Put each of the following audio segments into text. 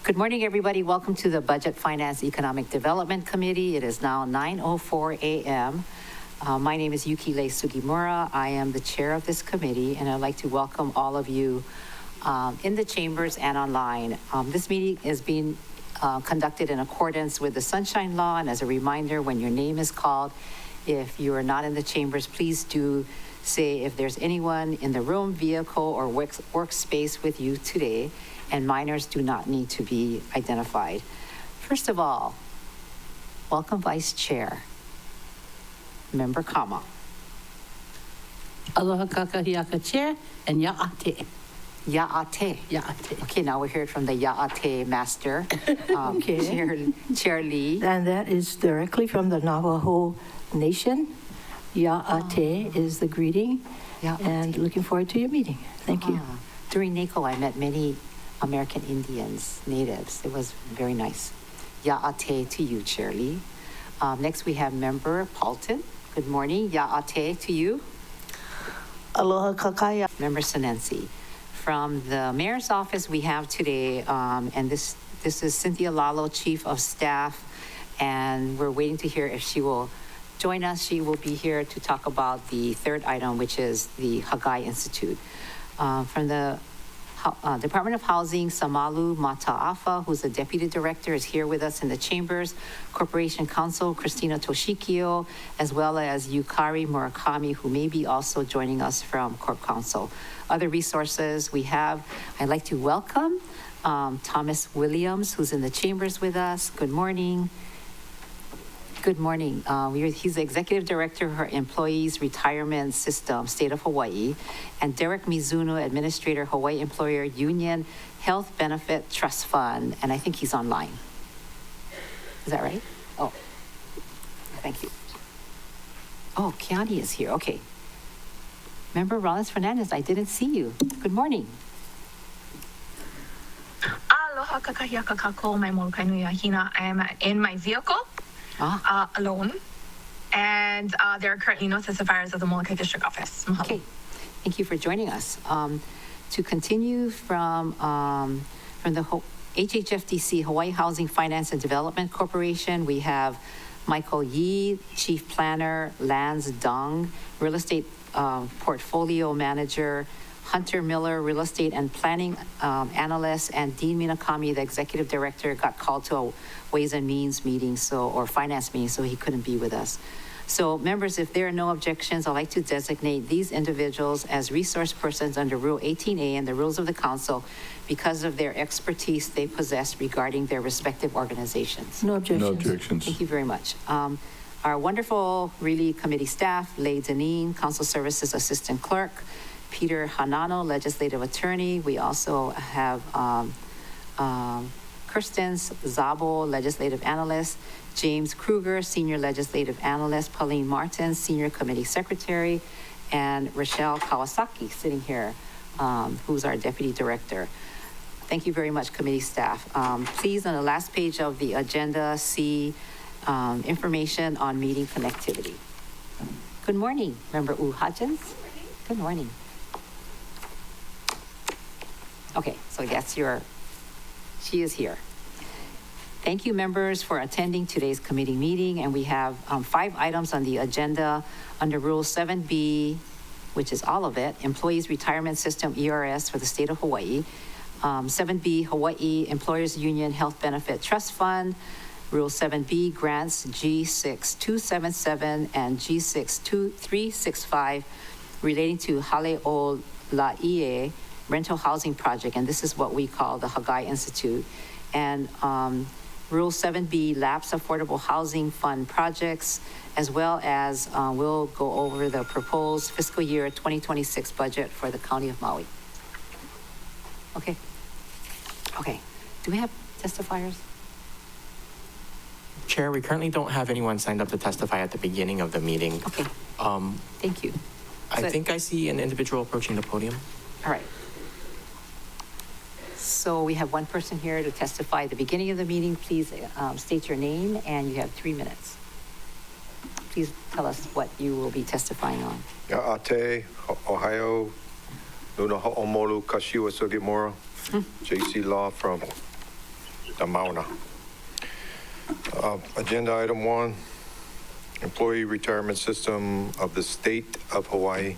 Good morning, everybody. Welcome to the Budget Finance Economic Development Committee. It is now 9:04 a.m. My name is Yukile Sugimura. I am the chair of this committee, and I'd like to welcome all of you in the chambers and online. This meeting is being conducted in accordance with the Sunshine Law, and as a reminder, when your name is called, if you are not in the chambers, please do say if there's anyone in the room, vehicle, or workspace with you today, and minors do not need to be identified. First of all, welcome Vice Chair, Member Kama. Aloha kakahiaka chair and ya'ate. Ya'ate. Ya'ate. Okay, now we'll hear it from the Ya'ate master, Okay. Chair Lee. And that is directly from the Navajo Nation. Ya'ate is the greeting. Ya'ate. And looking forward to your meeting. Thank you. During NACO, I met many American Indians, natives. It was very nice. Ya'ate to you, Chair Lee. Next, we have Member Paulton. Good morning. Ya'ate to you. Aloha kakaya. Member Sinensi. From the mayor's office, we have today, and this is Cynthia Lalo, Chief of Staff, and we're waiting to hear if she will join us. She will be here to talk about the third item, which is the Hagai Institute. From the Department of Housing, Samalu Mataafa, who's the Deputy Director, is here with us in the chambers. Corporation Counsel, Christina Toshikio, as well as Yukari Murakami, who may be also joining us from Corp Counsel. Other resources we have, I'd like to welcome Thomas Williams, who's in the chambers with us. Good morning. Good morning. He's the Executive Director for Employees Retirement System, State of Hawaii, and Derek Mizuno, Administrator, Hawaii Employer Union Health Benefit Trust Fund, and I think he's online. Is that right? Oh, thank you. Oh, Kiani is here. Okay. Member Rollins Fernandez, I didn't see you. Good morning. Aloha kakahiaka kako mai molokai nui ahina. I am in my vehicle. Alone, and there are currently no testifiers at the Molokai District Office. Mahalo. Okay, thank you for joining us. To continue from the HHFDC, Hawaii Housing Finance and Development Corporation, we have Michael Yee, Chief Planner, Lance Dung, Real Estate Portfolio Manager, Hunter Miller, Real Estate and Planning Analyst, and Dean Minakami, the Executive Director, got called to a Ways and Means meeting, or Finance meeting, so he couldn't be with us. So members, if there are no objections, I'd like to designate these individuals as resource persons under Rule 18A and the rules of the Council because of their expertise they possess regarding their respective organizations. No objections. No objections. Thank you very much. Our wonderful Really Committee staff, Leigh Deneen, Council Services Assistant Clerk, Peter Hanano, Legislative Attorney. We also have Kirsten Zabo, Legislative Analyst, James Kruger, Senior Legislative Analyst, Pauline Martin, Senior Committee Secretary, and Rochelle Kawasaki sitting here, who's our Deputy Director. Thank you very much, committee staff. Please, on the last page of the agenda, see information on meeting connectivity. Good morning, Member U Hudgens. Good morning. Okay, so she is here. Thank you, members, for attending today's committee meeting, and we have 5 items on the agenda under Rule 7B, which is all of it, Employees Retirement System, ERS, for the state of Hawaii. 7B, Hawaii Employers Union Health Benefit Trust Fund. Rule 7B, grants G6277 and G62365 relating to Hale'olaie rental housing project, and this is what we call the Hagai Institute. And Rule 7B, lapse affordable housing fund projects, as well as we'll go over the proposed fiscal year 2026 budget for the County of Maui. Okay. Do we have testifiers? Chair, we currently don't have anyone signed up to testify at the beginning of the meeting. Okay. Thank you. I think I see an individual approaching the podium. All right. So we have one person here to testify at the beginning of the meeting. Please state your name, and you have 3 minutes. Please tell us what you will be testifying on. Ya'ate, Ohio, Nuna Ho'omolu, Kashiwa Sugimura, JC Law from the Mauna. Agenda item 1, employee retirement system of the state of Hawaii.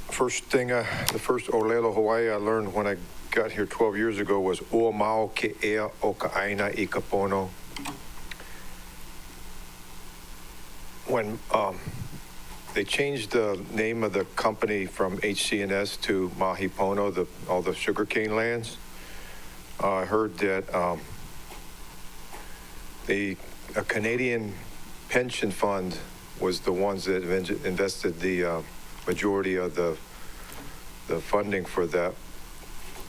First thing, the first Olelo, Hawaii, I learned when I got here 12 years ago was Ua Mau Ke Ea o Ka Aina I Ka Pono. When they changed the name of the company from HC&S to Mahi Pono, all the sugarcane lands, I heard that a Canadian pension fund was the ones that invested the majority of the funding for that.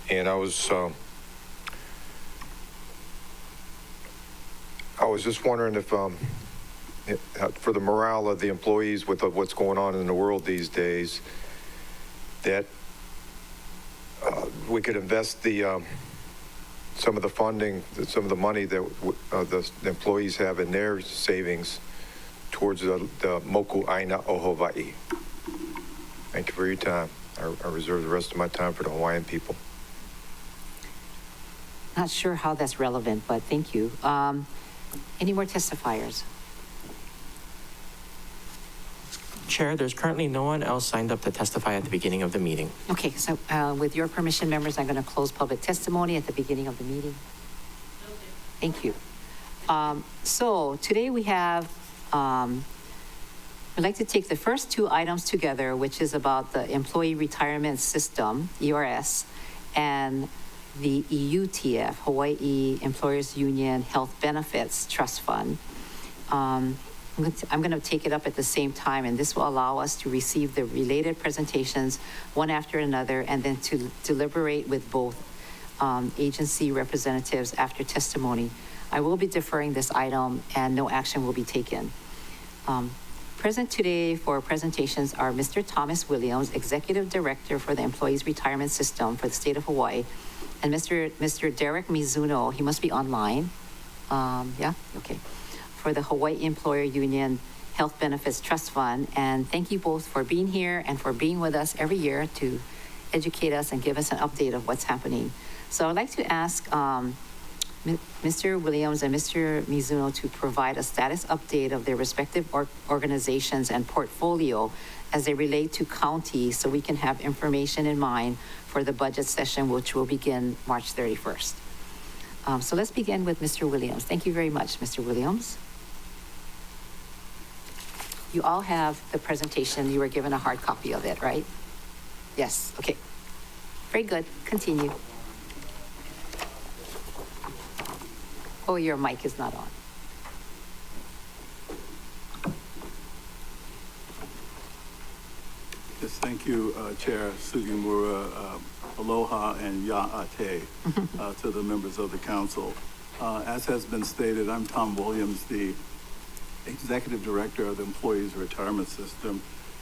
And I was just wondering if for the morale of the employees with what's going on in the world these days, that we could invest some of the funding, some of the money that the employees have in their savings towards the Moku Aina o Hawaii. Thank you for your time. I reserve the rest of my time for the Hawaiian people. Not sure how that's relevant, but thank you. Any more testifiers? Chair, there's currently no one else signed up to testify at the beginning of the meeting. Okay, so with your permission, members, I'm going to close public testimony at the beginning of the meeting. Thank you. So today we have, we'd like to take the first 2 items together, which is about the Employee Retirement System, ERS, and the EUTF, Hawaii Employers Union Health Benefits Trust Fund. I'm going to take it up at the same time, and this will allow us to receive the related presentations one after another, and then to deliberate with both agency representatives after testimony. I will be deferring this item, and no action will be taken. Present today for presentations are Mr. Thomas Williams, Executive Director for the Employees Retirement System for the state of Hawaii, and Mr. Derek Mizuno. He must be online. Yeah, okay. For the Hawaii Employer Union Health Benefits Trust Fund. And thank you both for being here and for being with us every year to educate us and give us an update of what's happening. So I'd like to ask Mr. Williams and Mr. Mizuno to provide a status update of their respective organizations and portfolio as they relate to counties, so we can have information in mind for the budget session, which will begin March 31st. So let's begin with Mr. Williams. Thank you very much, Mr. Williams. You all have the presentation. You were given a hard copy of it, right? Yes, okay. Very good, continue. Oh, your mic is not on. Yes, thank you, Chair Sugimura. Aloha and ya'ate to the members of the council. As has been stated, I'm Tom Williams, the Executive Director of the Employees Retirement System,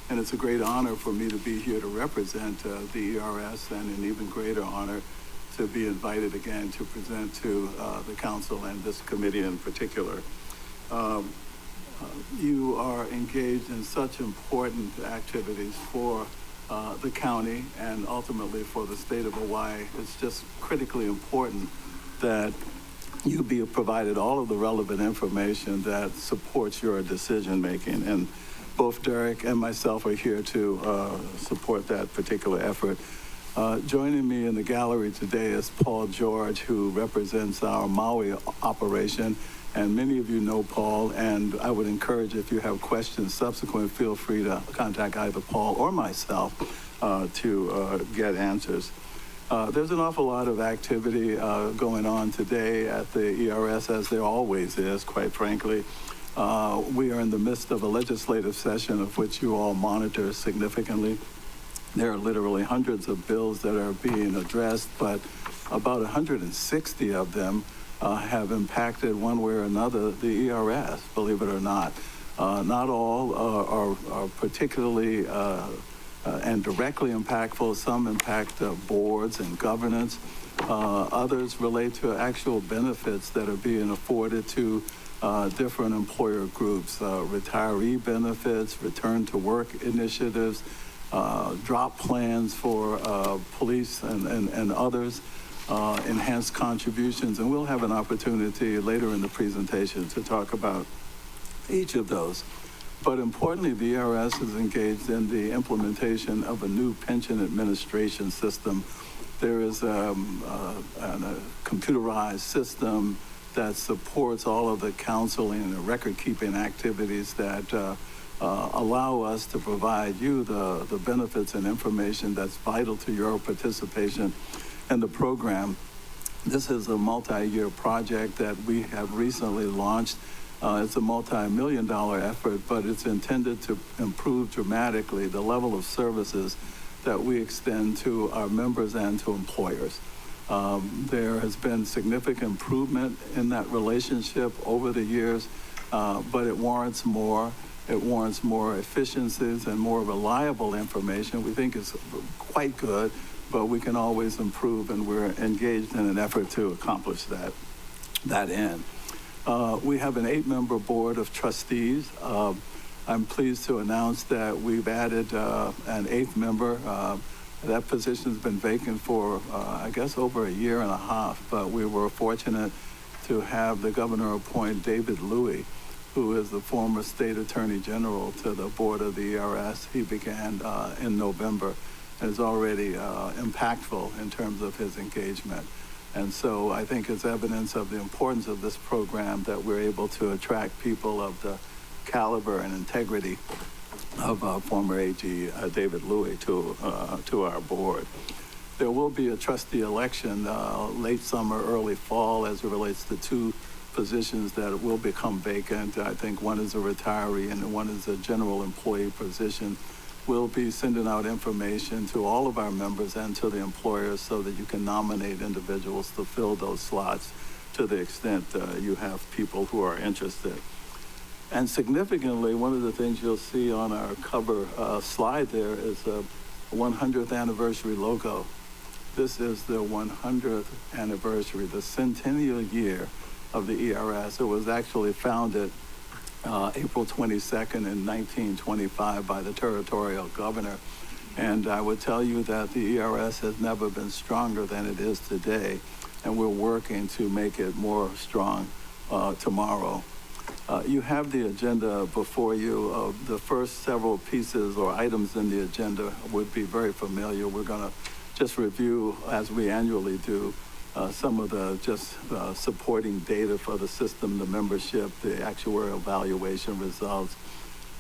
and it's a great honor for me to be here to represent the ERS, and an even greater honor to be invited again to present to the council and this committee in particular. You are engaged in such important activities for the county and ultimately for the state of Hawaii. It's just critically important that you be provided all of the relevant information that supports your decision making. And both Derek and myself are here to support that particular effort. Joining me in the gallery today is Paul George, who represents our Maui operation. And many of you know Paul, and I would encourage, if you have questions subsequent, feel free to contact either Paul or myself to get answers. There's an awful lot of activity going on today at the ERS, as there always is, quite frankly. We are in the midst of a legislative session of which you all monitor significantly. There are literally hundreds of bills that are being addressed, but about 160 of them have impacted one way or another the ERS, believe it or not. Not all are particularly and directly impactful. Some impact boards and governance. Others relate to actual benefits that are being afforded to different employer groups, retiree benefits, return to work initiatives, drop plans for police and others. enhanced contributions, and we'll have an opportunity later in the presentation to talk about each of those. But importantly, the ERS is engaged in the implementation of a new pension administration system. There is a computerized system that supports all of the counseling and record-keeping activities that allow us to provide you the benefits and information that's vital to your participation in the program. This is a multi-year project that we have recently launched. It's a multi-million-dollar effort, but it's intended to improve dramatically the level of services that we extend to our members and to employers. There has been significant improvement in that relationship over the years, but it warrants more. It warrants more efficiencies and more reliable information. We think it's quite good, but we can always improve, and we're engaged in an effort to accomplish that end. We have an 8-member board of trustees. I'm pleased to announce that we've added an 8th member. That position's been vacant for, I guess, over a year and a half, but we were fortunate to have the governor appoint David Louie, who is the former state attorney general, to the board of the ERS. He began in November and is already impactful in terms of his engagement. And so I think it's evidence of the importance of this program that we're able to attract people of the caliber and integrity of former AG David Louie to our board. There will be a trustee election late summer, early fall, as it relates to 2 positions that will become vacant. I think one is a retiree and one is a general employee position. We'll be sending out information to all of our members and to the employers so that you can nominate individuals to fill those slots to the extent you have people who are interested. And significantly, one of the things you'll see on our cover slide there is a 100th anniversary logo. This is the 100th anniversary, the centennial year of the ERS. It was actually founded April 22nd in 1925 by the territorial governor. And I would tell you that the ERS has never been stronger than it is today, and we're working to make it more strong tomorrow. You have the agenda before you. The first several pieces or items in the agenda would be very familiar. We're going to just review, as we annually do, some of the supporting data for the system, the membership, the actuarial valuation results,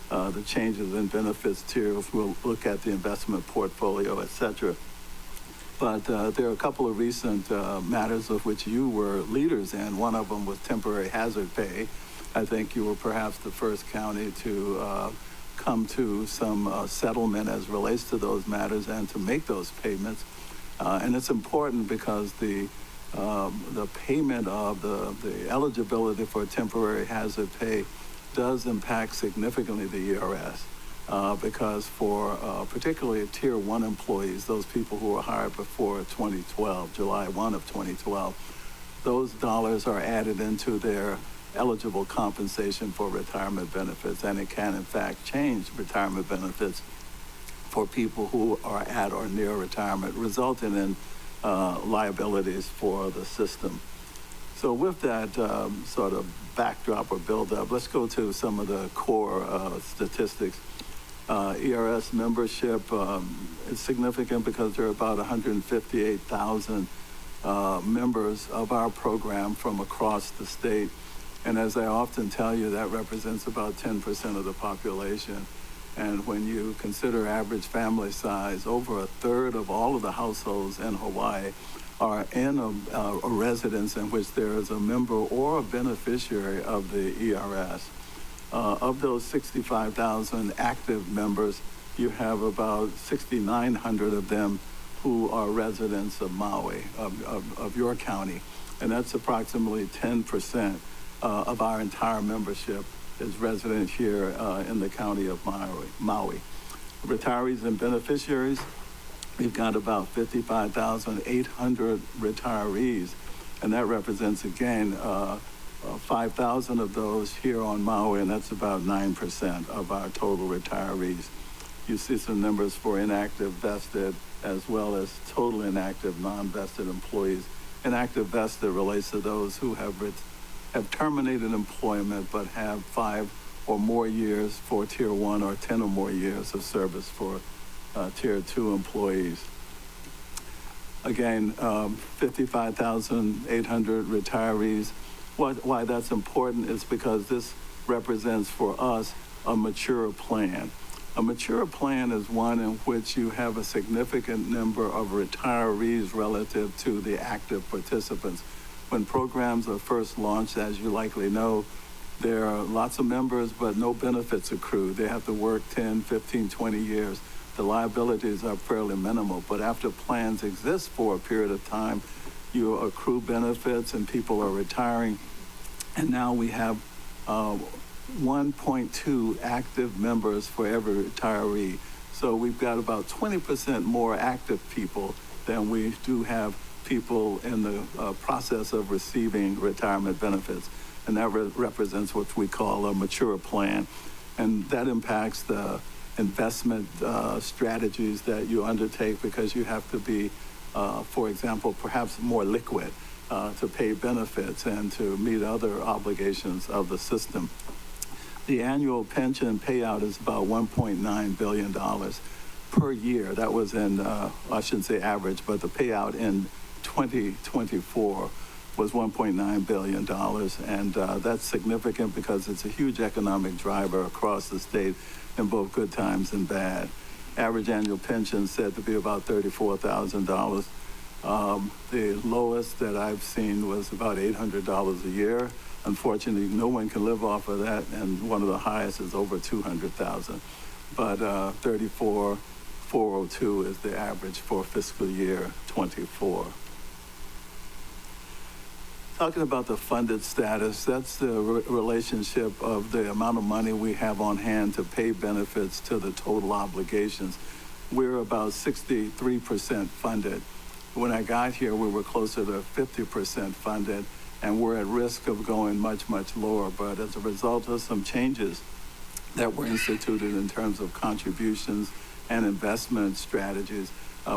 the changes in benefits tiers. We'll look at the investment portfolio, et cetera. But there are a couple of recent matters of which you were leaders in. One of them was temporary hazard pay. I think you were perhaps the first county to come to some settlement as relates to those matters and to make those payments. And it's important because the payment of the eligibility for temporary hazard pay does impact significantly the ERS. Because for particularly Tier 1 employees, those people who were hired before 2012, July 1 of 2012, those dollars are added into their eligible compensation for retirement benefits, and it can in fact change retirement benefits for people who are at or near retirement, resulting in liabilities for the system. So with that sort of backdrop or build-up, let's go to some of the core statistics. ERS membership is significant because there are about 158,000 members of our program from across the state. And as I often tell you, that represents about 10% of the population. And when you consider average family size, over a third of all of the households in Hawaii are in a residence in which there is a member or a beneficiary of the ERS. Of those 65,000 active members, you have about 6,900 of them who are residents of Maui, of your county. And that's approximately 10% of our entire membership is resident here in the county of Maui. Retirees and beneficiaries, we've got about 55,800 retirees, and that represents, again, 5,000 of those here on Maui, and that's about 9% of our total retirees. You see some numbers for inactive vested as well as total inactive non-vested employees An active vested relates to those who have terminated employment but have 5 or more years for Tier 1 or 10 or more years of service for Tier 2 employees. Again, 55,800 retirees. Why that's important is because this represents for us a mature plan. A mature plan is one in which you have a significant number of retirees relative to the active participants. When programs are first launched, as you likely know, there are lots of members, but no benefits accrue. They have to work 10, 15, 20 years. The liabilities are fairly minimal, but after plans exist for a period of time, you accrue benefits and people are retiring. And now we have 1.2 active members for every retiree. So we've got about 20% more active people than we do have people in the process of receiving retirement benefits. And that represents what we call a mature plan. And that impacts the investment strategies that you undertake because you have to be, for example, perhaps more liquid to pay benefits and to meet other obligations of the system. The annual pension payout is about $1.9 billion per year. That was in, I shouldn't say average, but the payout in 2024 was $1.9 billion. And that's significant because it's a huge economic driver across the state in both good times and bad. Average annual pension said to be about $34,000. The lowest that I've seen was about $800 a year. Unfortunately, no one can live off of that, and one of the highest is over $200,000. But 34,402 is the average for fiscal year 24. Talking about the funded status, that's the relationship of the amount of money we have on hand to pay benefits to the total obligations. We're about 63% funded. When I got here, we were closer to 50% funded, and we're at risk of going much, much lower. But as a result of some changes that were instituted in terms of contributions and investment strategies,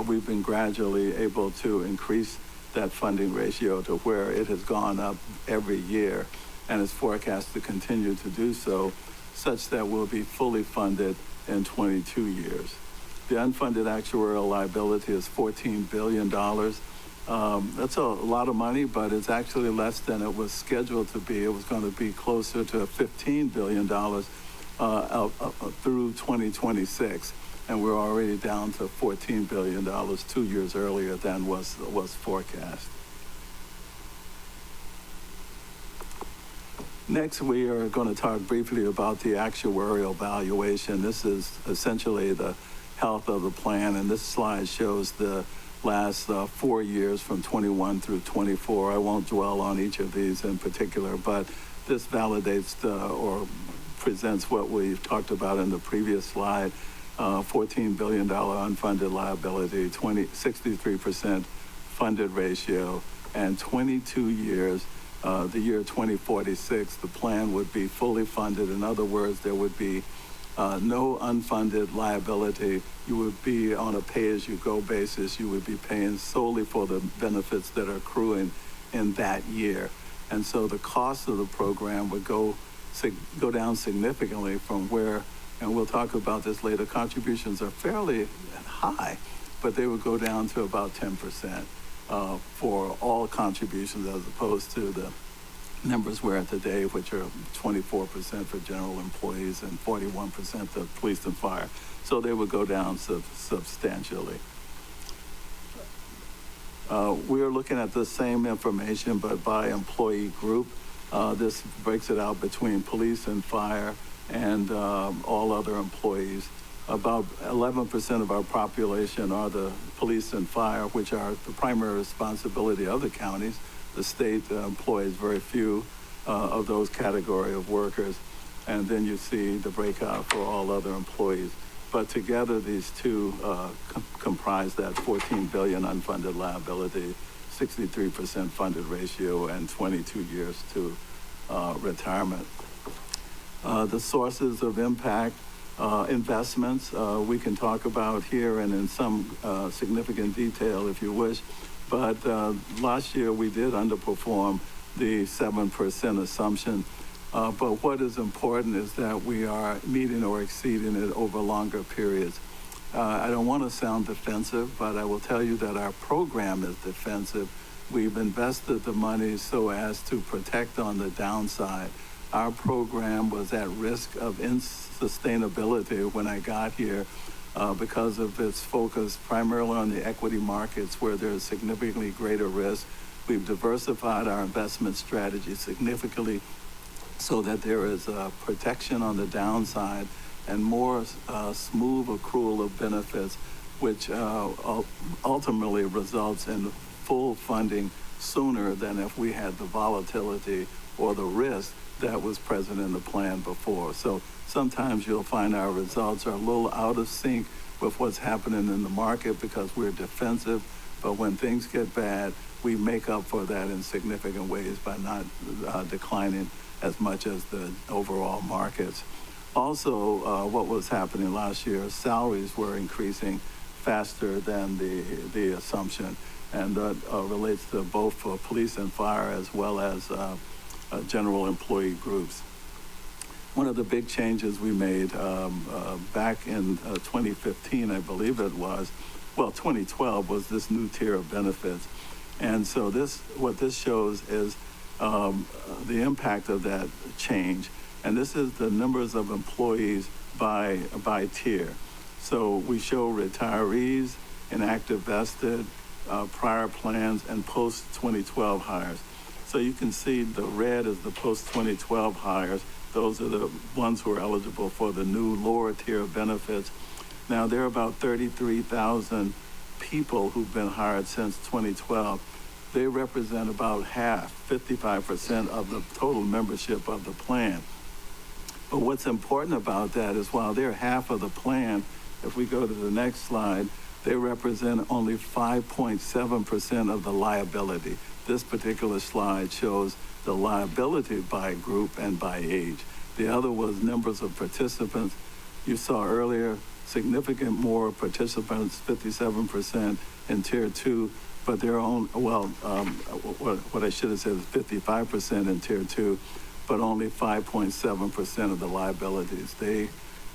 we've been gradually able to increase that funding ratio to where it has gone up every year and is forecast to continue to do so, such that we'll be fully funded in 22 years. The unfunded actuarial liability is $14 billion. That's a lot of money, but it's actually less than it was scheduled to be. It was going to be closer to $15 billion through 2026. And we're already down to $14 billion 2 years earlier than was forecast. Next, we are going to talk briefly about the actuarial valuation. This is essentially the health of the plan, and this slide shows the last 4 years from 21 through 24. I won't dwell on each of these in particular, but this validates or presents what we talked about in the previous slide. $14 billion unfunded liability, 63% funded ratio, and 22 years, the year 2046, the plan would be fully funded. In other words, there would be no unfunded liability. You would be on a pay-as-you-go basis. You would be paying solely for the benefits that are accruing in that year. And so the cost of the program would go down significantly from where, and we'll talk about this later, contributions are fairly high, but they would go down to about 10% for all contributions, as opposed to the numbers we're at today, which are 24% for general employees and 41% for police and fire. So they would go down substantially. We are looking at the same information, but by employee group. This breaks it out between police and fire and all other employees. About 11% of our population are the police and fire, which are the primary responsibility of the counties. The state employs very few of those category of workers. And then you see the breakout for all other employees. But together, these two comprise that $14 billion unfunded liability, 63% funded ratio, and 22 years to retirement. The sources of impact, investments, we can talk about here and in some significant detail if you wish. But last year, we did underperform the 7% assumption. But what is important is that we are meeting or exceeding it over longer periods. I don't want to sound defensive, but I will tell you that our program is defensive. We've invested the money so as to protect on the downside. Our program was at risk of unsustainability when I got here because of its focus primarily on the equity markets where there's significantly greater risk. We've diversified our investment strategy significantly so that there is protection on the downside and more smooth accrual of benefits, which ultimately results in full funding sooner than if we had the volatility or the risk that was present in the plan before. So sometimes you'll find our results are a little out of sync with what's happening in the market because we're defensive, but when things get bad, we make up for that in significant ways by not declining as much as the overall markets. Also, what was happening last year, salaries were increasing faster than the assumption, and that relates to both police and fire as well as general employee groups. One of the big changes we made back in 2015, I believe it was, 2012 was this new tier of benefits. And so what this shows is the impact of that change. And this is the numbers of employees by tier. So we show retirees, inactive vested, prior plans, and post-2012 hires. So you can see the red is the post-2012 hires. Those are the ones who are eligible for the new lower tier of benefits. Now, there are about 33,000 people who've been hired since 2012. They represent about half, 55% of the total membership of the plan. But what's important about that is while they're half of the plan, if we go to the next slide, they represent only 5.7% of the liability. This particular slide shows the liability by group and by age. The other was numbers of participants. You saw earlier, significant more participants, 57% in Tier 2, but their own, what I should have said is 55% in Tier 2, but only 5.7% of the liabilities.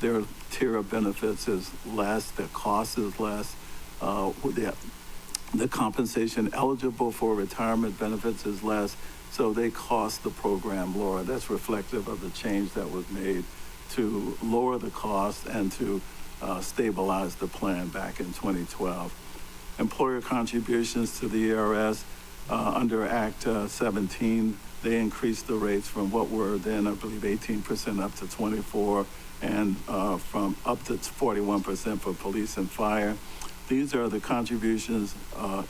Their tier of benefits is less, their cost is less, the compensation eligible for retirement benefits is less, so they cost the program lower. That's reflective of the change that was made to lower the cost and to stabilize the plan back in 2012. Employer contributions to the ERS under Act 17, they increased the rates from what were then, I believe, 18% up to 24%, and from up to 41% for police and fire. These are the contributions,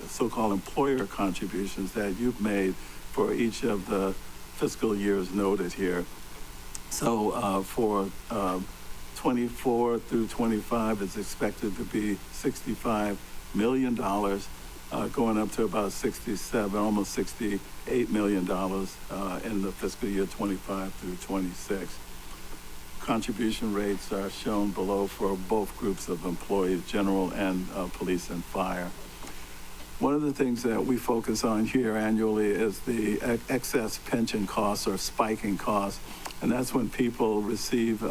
so-called employer contributions that you've made for each of the fiscal years noted here. So for 24 through 25, it's expected to be $65 million, going up to about 67, almost $68 million in the fiscal year 25 through 26. Contribution rates are shown below for both groups of employees, general and police and fire. One of the things that we focus on here annually is the excess pension costs or spiking costs, and that's when people receive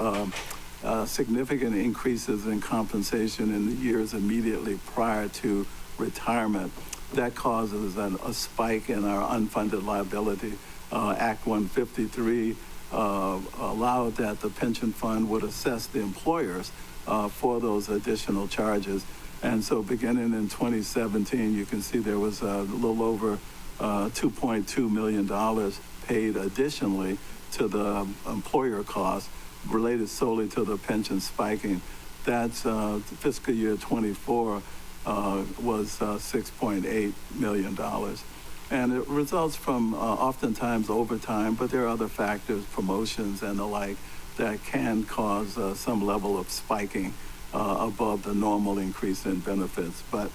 significant increases in compensation in the years immediately prior to retirement. That causes a spike in our unfunded liability. Act 153 allowed that the pension fund would assess the employers for those additional charges. And so beginning in 2017, you can see there was a little over $2.2 million paid additionally to the employer costs related solely to the pension spiking. That's fiscal year 24 was $6.8 million. And it results from oftentimes overtime, but there are other factors, promotions and the like, that can cause some level of spiking above the normal increase in benefits. But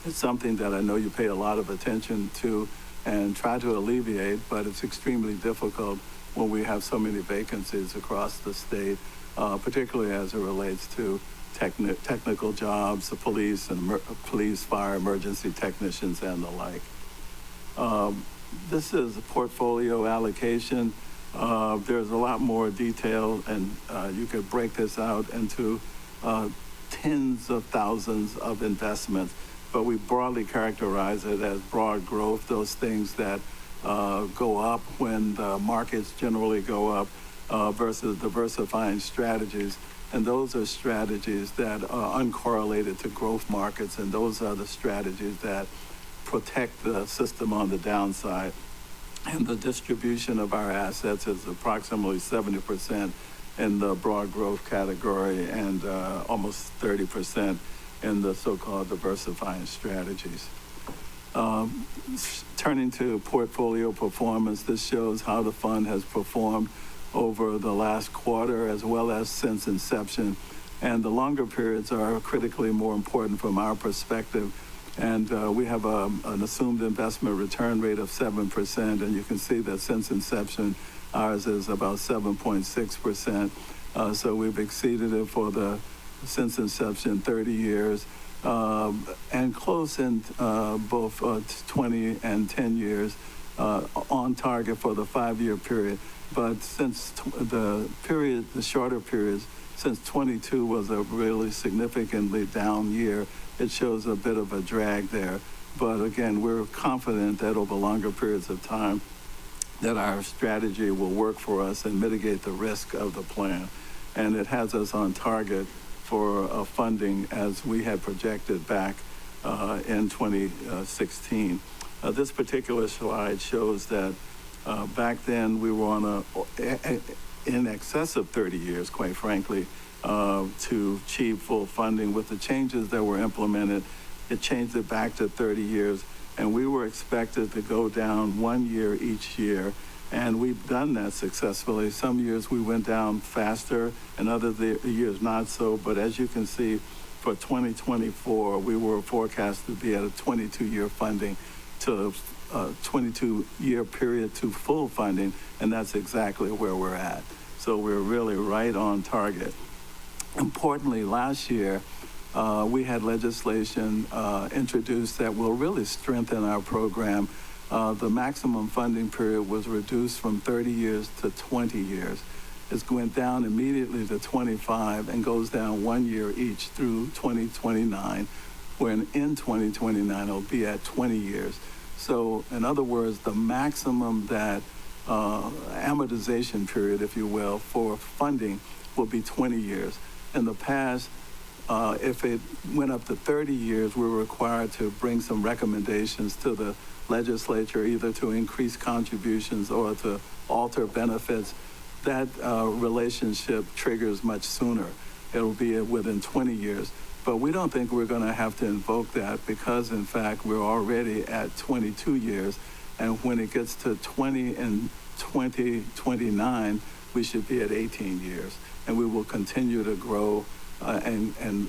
it's something that I know you pay a lot of attention to and try to alleviate, but it's extremely difficult when we have so many vacancies across the state, particularly as it relates to technical jobs, the police and police, fire, emergency technicians, and the like. This is a portfolio allocation. There's a lot more detail, and you could break this out into tens of thousands of investments, but we broadly characterize it as broad growth, those things that go up when the markets generally go up, versus diversifying strategies. And those are strategies that are uncorrelated to growth markets, and those are the strategies that protect the system on the downside. And the distribution of our assets is approximately 70% in the broad growth category and almost 30% in the so-called diversifying strategies. Turning to portfolio performance, this shows how the fund has performed over the last quarter as well as since inception. And the longer periods are critically more important from our perspective. And we have an assumed investment return rate of 7%, and you can see that since inception, ours is about 7.6%. So we've exceeded it for the since inception 30 years, and close in both 20 and 10 years, on target for the 5-year period. But since the shorter periods, since 22 was a really significantly down year, it shows a bit of a drag there. But again, we're confident that over longer periods of time, that our strategy will work for us and mitigate the risk of the plan. And it has us on target for funding as we had projected back in 2016. This particular slide shows that back then we were on in excess of 30 years, quite frankly, to achieve full funding. With the changes that were implemented, it changed it back to 30 years, and we were expected to go down 1 year each year, and we've done that successfully. Some years we went down faster, and other years not so, but as you can see, for 2024, we were forecast to be at a 22-year funding to 22-year period to full funding, and that's exactly where we're at. So we're really right on target. Importantly, last year, we had legislation introduced that will really strengthen our program. The maximum funding period was reduced from 30 years to 20 years. It went down immediately to 25 and goes down 1 year each through 2029, when in 2029 it'll be at 20 years. So in other words, the maximum that amortization period, if you will, for funding will be 20 years. In the past, if it went up to 30 years, we were required to bring some recommendations to the legislature, either to increase contributions or to alter benefits. That relationship triggers much sooner. It'll be within 20 years. But we don't think we're going to have to invoke that because, in fact, we're already at 22 years. And when it gets to 20 and 2029, we should be at 18 years. And we will continue to grow and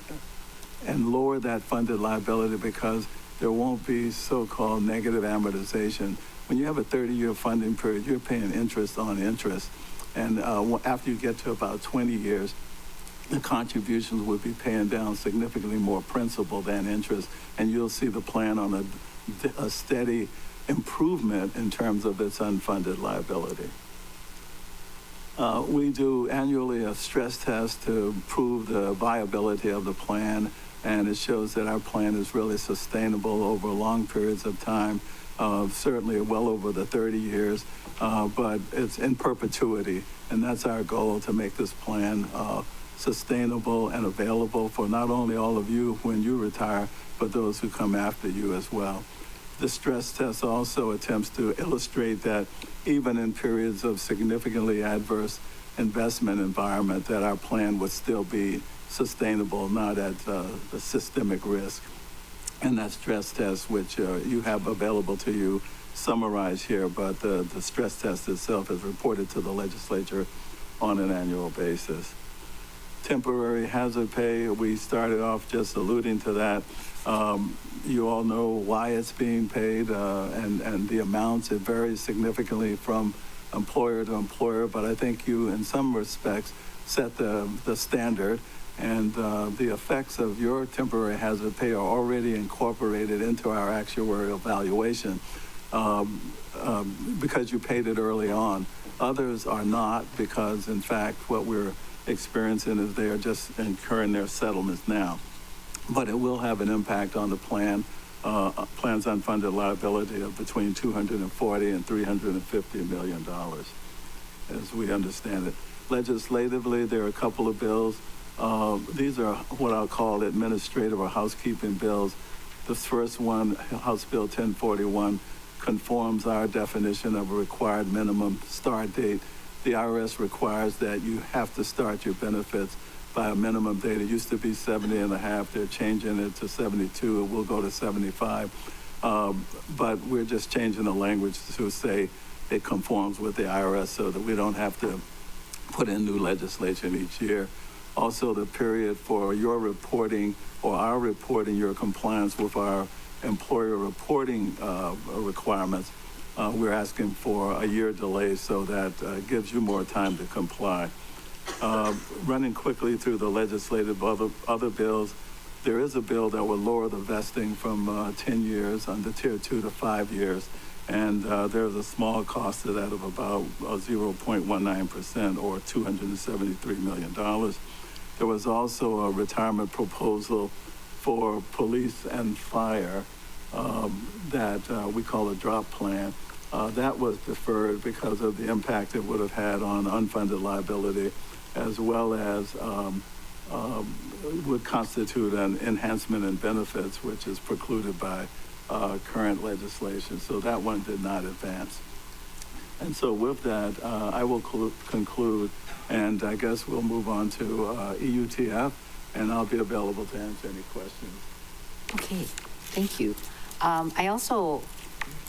lower that funded liability because there won't be so-called negative amortization. When you have a 30-year funding period, you're paying interest on interest. And after you get to about 20 years, the contributions would be paying down significantly more principal than interest, and you'll see the plan on a steady improvement in terms of its unfunded liability. We do annually a stress test to prove the viability of the plan, and it shows that our plan is really sustainable over long periods of time, certainly well over the 30 years, but it's in perpetuity, and that's our goal, to make this plan sustainable and available for not only all of you when you retire, but those who come after you as well. The stress test also attempts to illustrate that even in periods of significantly adverse investment environment, that our plan would still be sustainable, not at the systemic risk. And that stress test, which you have available to you, summarized here, but the stress test itself is reported to the legislature on an annual basis. Temporary hazard pay, we started off just alluding to that. You all know why it's being paid and the amounts. It varies significantly from employer to employer, but I think you, in some respects, set the standard. And the effects of your temporary hazard pay are already incorporated into our actuarial valuation because you paid it early on. Others are not because, in fact, what we're experiencing is they are just incurring their settlements now. But it will have an impact on the plan's unfunded liability of between $240 and $350 million, as we understand it. Legislatively, there are a couple of bills. These are what I'll call administrative or housekeeping bills. The first one, House Bill 1041, conforms our definition of a required minimum start date. The IRS requires that you have to start your benefits by a minimum date. It used to be 70 and a half. They're changing it to 72. It will go to 75. But we're just changing the language to say it conforms with the IRS so that we don't have to put in new legislation each year. Also, the period for your reporting or our reporting your compliance with our employer reporting requirements, we're asking for a year delay so that gives you more time to comply. Running quickly through the legislative other bills, there is a bill that will lower the vesting from 10 years under Tier 2 to 5 years. And there's a small cost to that of about 0.19% or $273 million. There was also a retirement proposal for police and fire that we call a drop plan. That was deferred because of the impact it would have had on unfunded liability, as well as would constitute an enhancement in benefits, which is precluded by current legislation. So that one did not advance. And so with that, I will conclude, and I guess we'll move on to EUTF, and I'll be available to answer any questions. Okay, thank you. I also,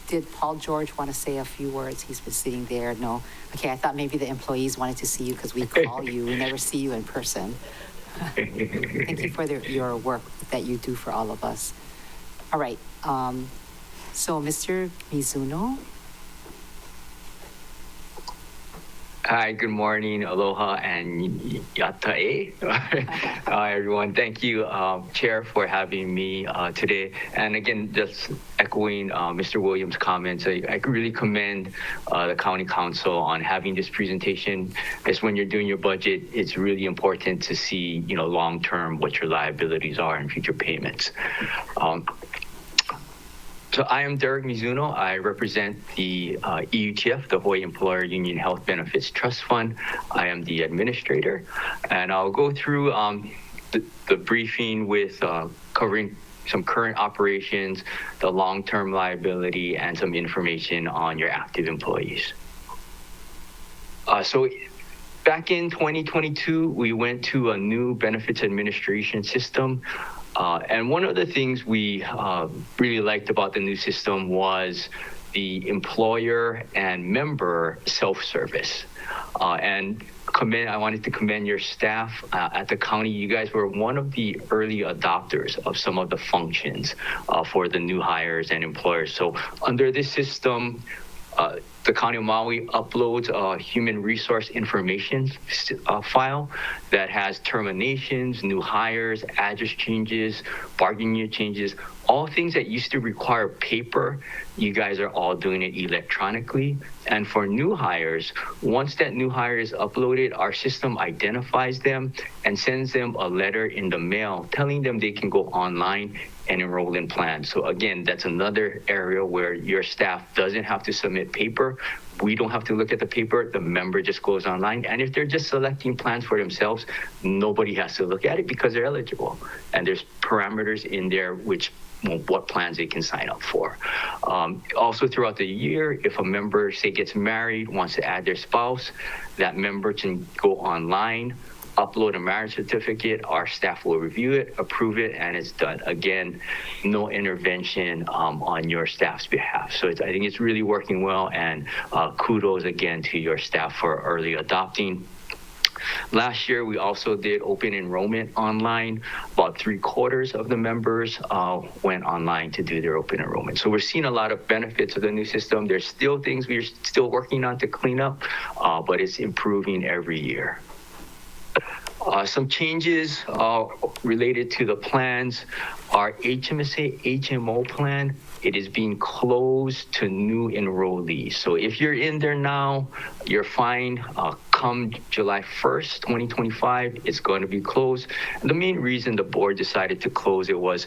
did Paul George want to say a few words? He's been sitting there. No. Okay, I thought maybe the employees wanted to see you because we call you. We never see you in person. Thank you for your work that you do for all of us. All right. So, Mr. Mizuno. Hi, good morning, aloha, and yatae. Hi, everyone. Thank you, Chair, for having me today. And again, just echoing Mr. Williams' comments, I really commend the County Council on having this presentation. Because when you're doing your budget, it's really important to see, long-term what your liabilities are and future payments. So I am Derek Mizuno. I represent the EUTF, the Hawaii Employer Union Health Benefits Trust Fund. I am the administrator, and I'll go through the briefing with covering some current operations, the long-term liability, and some information on your active employees. So back in 2022, we went to a new benefits administration system. And one of the things we really liked about the new system was the employer and member self-service. And I wanted to commend your staff at the county. You guys were one of the early adopters of some of the functions for the new hires and employers. So under this system, the County of Maui uploads a human resource information file that has terminations, new hires, address changes, bargaining unit changes, all things that used to require paper. You guys are all doing it electronically. And for new hires, once that new hire is uploaded, our system identifies them and sends them a letter in the mail telling them they can go online and enroll in plans. So again, that's another area where your staff doesn't have to submit paper. We don't have to look at the paper. The member just goes online. And if they're just selecting plans for themselves, nobody has to look at it because they're eligible. And there's parameters in there what plans they can sign up for. Also throughout the year, if a member, say, gets married, wants to add their spouse, that member can go online, upload a marriage certificate, our staff will review it, approve it, and it's done. Again, no intervention on your staff's behalf. So I think it's really working well, and kudos again to your staff for early adopting. Last year, we also did open enrollment online. About 3/4 of the members went online to do their open enrollment. So we're seeing a lot of benefits of the new system. There's still things we're still working on to clean up, but it's improving every year. Some changes related to the plans. Our HMSA HMO plan, it is being closed to new enrollees. So if you're in there now, you're fine. Come July 1st, 2025, it's going to be closed. And the main reason the board decided to close it was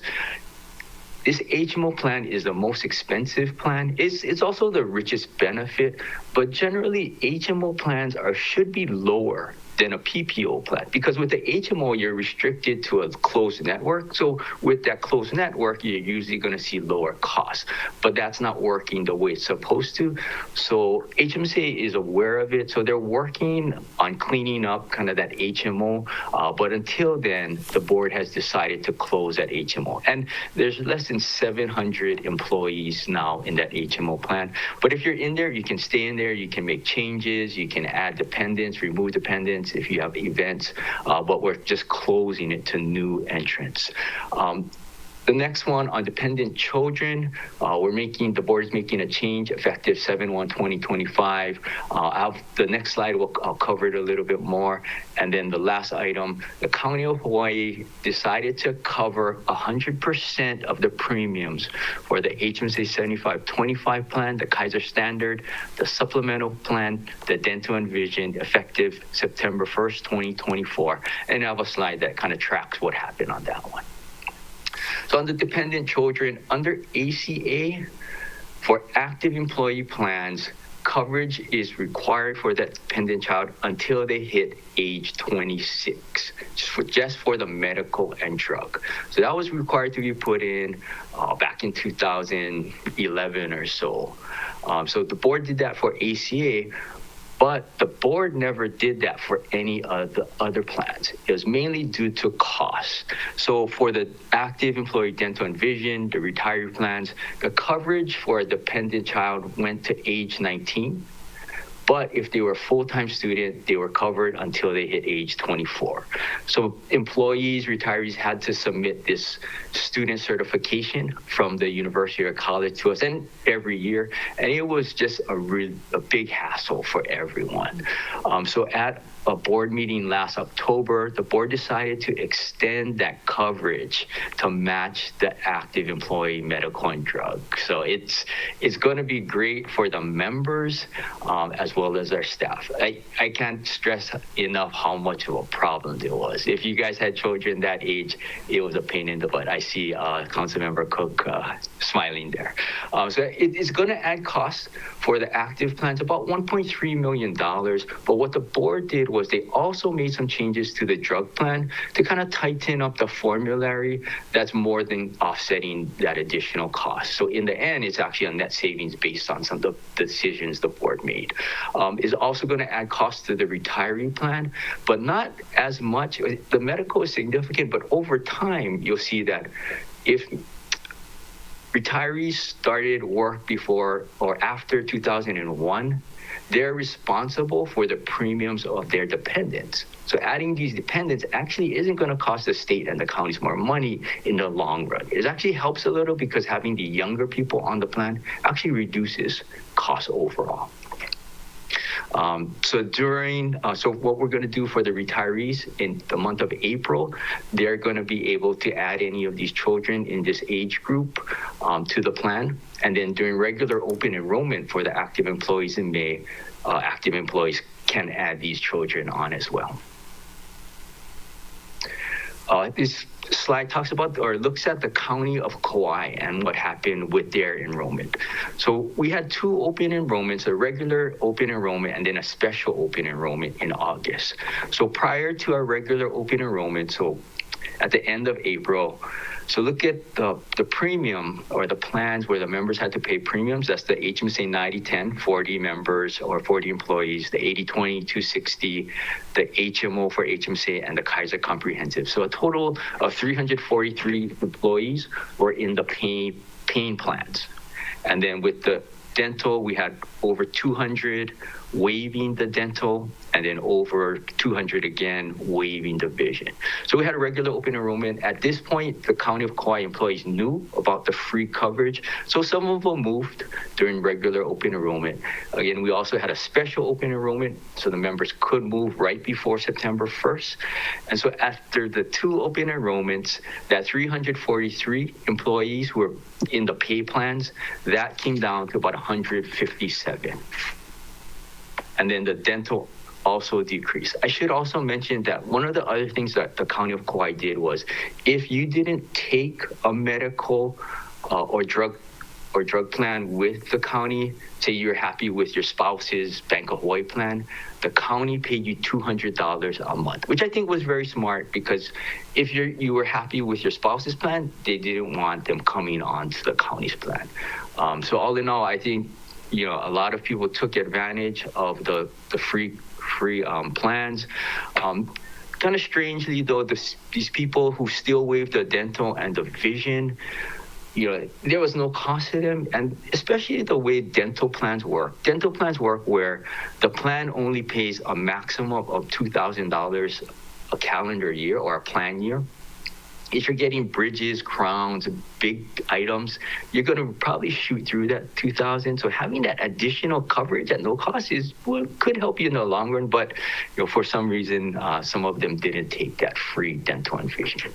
this HMO plan is the most expensive plan. It's also the richest benefit, but generally HMO plans should be lower than a PPO plan, because with the HMO you're restricted to a closed network. So with that closed network, you're usually going to see lower costs, but that's not working the way it's supposed to. So HMSA is aware of it, so they're working on cleaning up kind of that HMO. But until then, the board has decided to close that HMO, and there's less than 700 employees now in that HMO plan. But if you're in there, you can stay in there. You can make changes. You can add dependents, remove dependents if you have events, but we're just closing it to new entrants. The next one on dependent children, the board is making a change effective 7/1/2025. The next slide, I'll cover it a little bit more. And then the last item, the County of Hawaii decided to cover 100% of the premiums for the HMSA 7525 plan, the Kaiser Standard, the supplemental plan, the dental and vision, effective September 1st, 2024. And I have a slide that kind of tracks what happened on that one. So on the dependent children, under ACA, for active employee plans, coverage is required for that dependent child until they hit age 26, just for the medical and drug. So that was required to be put in back in 2011 or so. So the board did that for ACA, but the board never did that for any of the other plans. It was mainly due to cost. So for the active employee dental and vision, the retiree plans, the coverage for a dependent child went to age 19. But if they were a full-time student, they were covered until they hit age 24. So employees, retirees had to submit this student certification from the university or college to us, and every year. And it was just a big hassle for everyone. So at a board meeting last October, the board decided to extend that coverage to match the active employee medical and drug. So it's going to be great for the members as well as our staff. I can't stress enough how much of a problem it was. If you guys had children that age, it was a pain in the butt. I see Councilmember Cook smiling there. So it's going to add costs for the active plans, about $1.3 million. But what the board did was they also made some changes to the drug plan to kind of tighten up the formulary that's more than offsetting that additional cost. So in the end, it's actually a net savings based on some of the decisions the board made. Is also going to add costs to the retiree plan, but not as much. The medical is significant, but over time, you'll see that if retirees started work before or after 2001, they're responsible for the premiums of their dependents. So adding these dependents actually isn't going to cost the state and the counties more money in the long run. It actually helps a little because having the younger people on the plan actually reduces costs overall. So what we're going to do for the retirees in the month of April, they're going to be able to add any of these children in this age group to the plan. And then during regular open enrollment for the active employees in May, active employees can add these children on as well. This slide talks about or looks at the County of Kauai and what happened with their enrollment. So we had two open enrollments, a regular open enrollment and then a special open enrollment in August. So prior to our regular open enrollment, so at the end of April, so look at the premium or the plans where the members had to pay premiums. That's the HMSA 9010, 40 members or 40 employees, the 8020, 260, the HMO for HMSA, and the Kaiser Comprehensive. So a total of 343 employees were in the paying plans. And then with the dental, we had over 200 waiving the dental, and then over 200 again waiving the vision. So we had a regular open enrollment. At this point, the County of Kauai employees knew about the free coverage, so some of them moved during regular open enrollment. Again, we also had a special open enrollment, so the members could move right before September 1st. And so after the 2 open enrollments, that 343 employees who were in the pay plans, that came down to about 157. And then the dental also decreased. I should also mention that one of the other things that the County of Kauai did was, if you didn't take a medical or drug plan with the county, say you're happy with your spouse's Bank of Hawaii plan, the county paid you $200 a month, which I think was very smart, because if you were happy with your spouse's plan, they didn't want them coming on to the county's plan. So all in all, I think, you know, a lot of people took advantage of the free plans. Kind of strangely though, these people who still waived the dental and the vision, you know, there was no cost to them, and especially the way dental plans work. Dental plans work where the plan only pays a maximum of $2,000 a calendar year or a plan year. If you're getting bridges, crowns, big items, you're going to probably shoot through that $2,000. So having that additional coverage at no cost could help you in the long run. But, you know, for some reason, some of them didn't take that free dental and vision.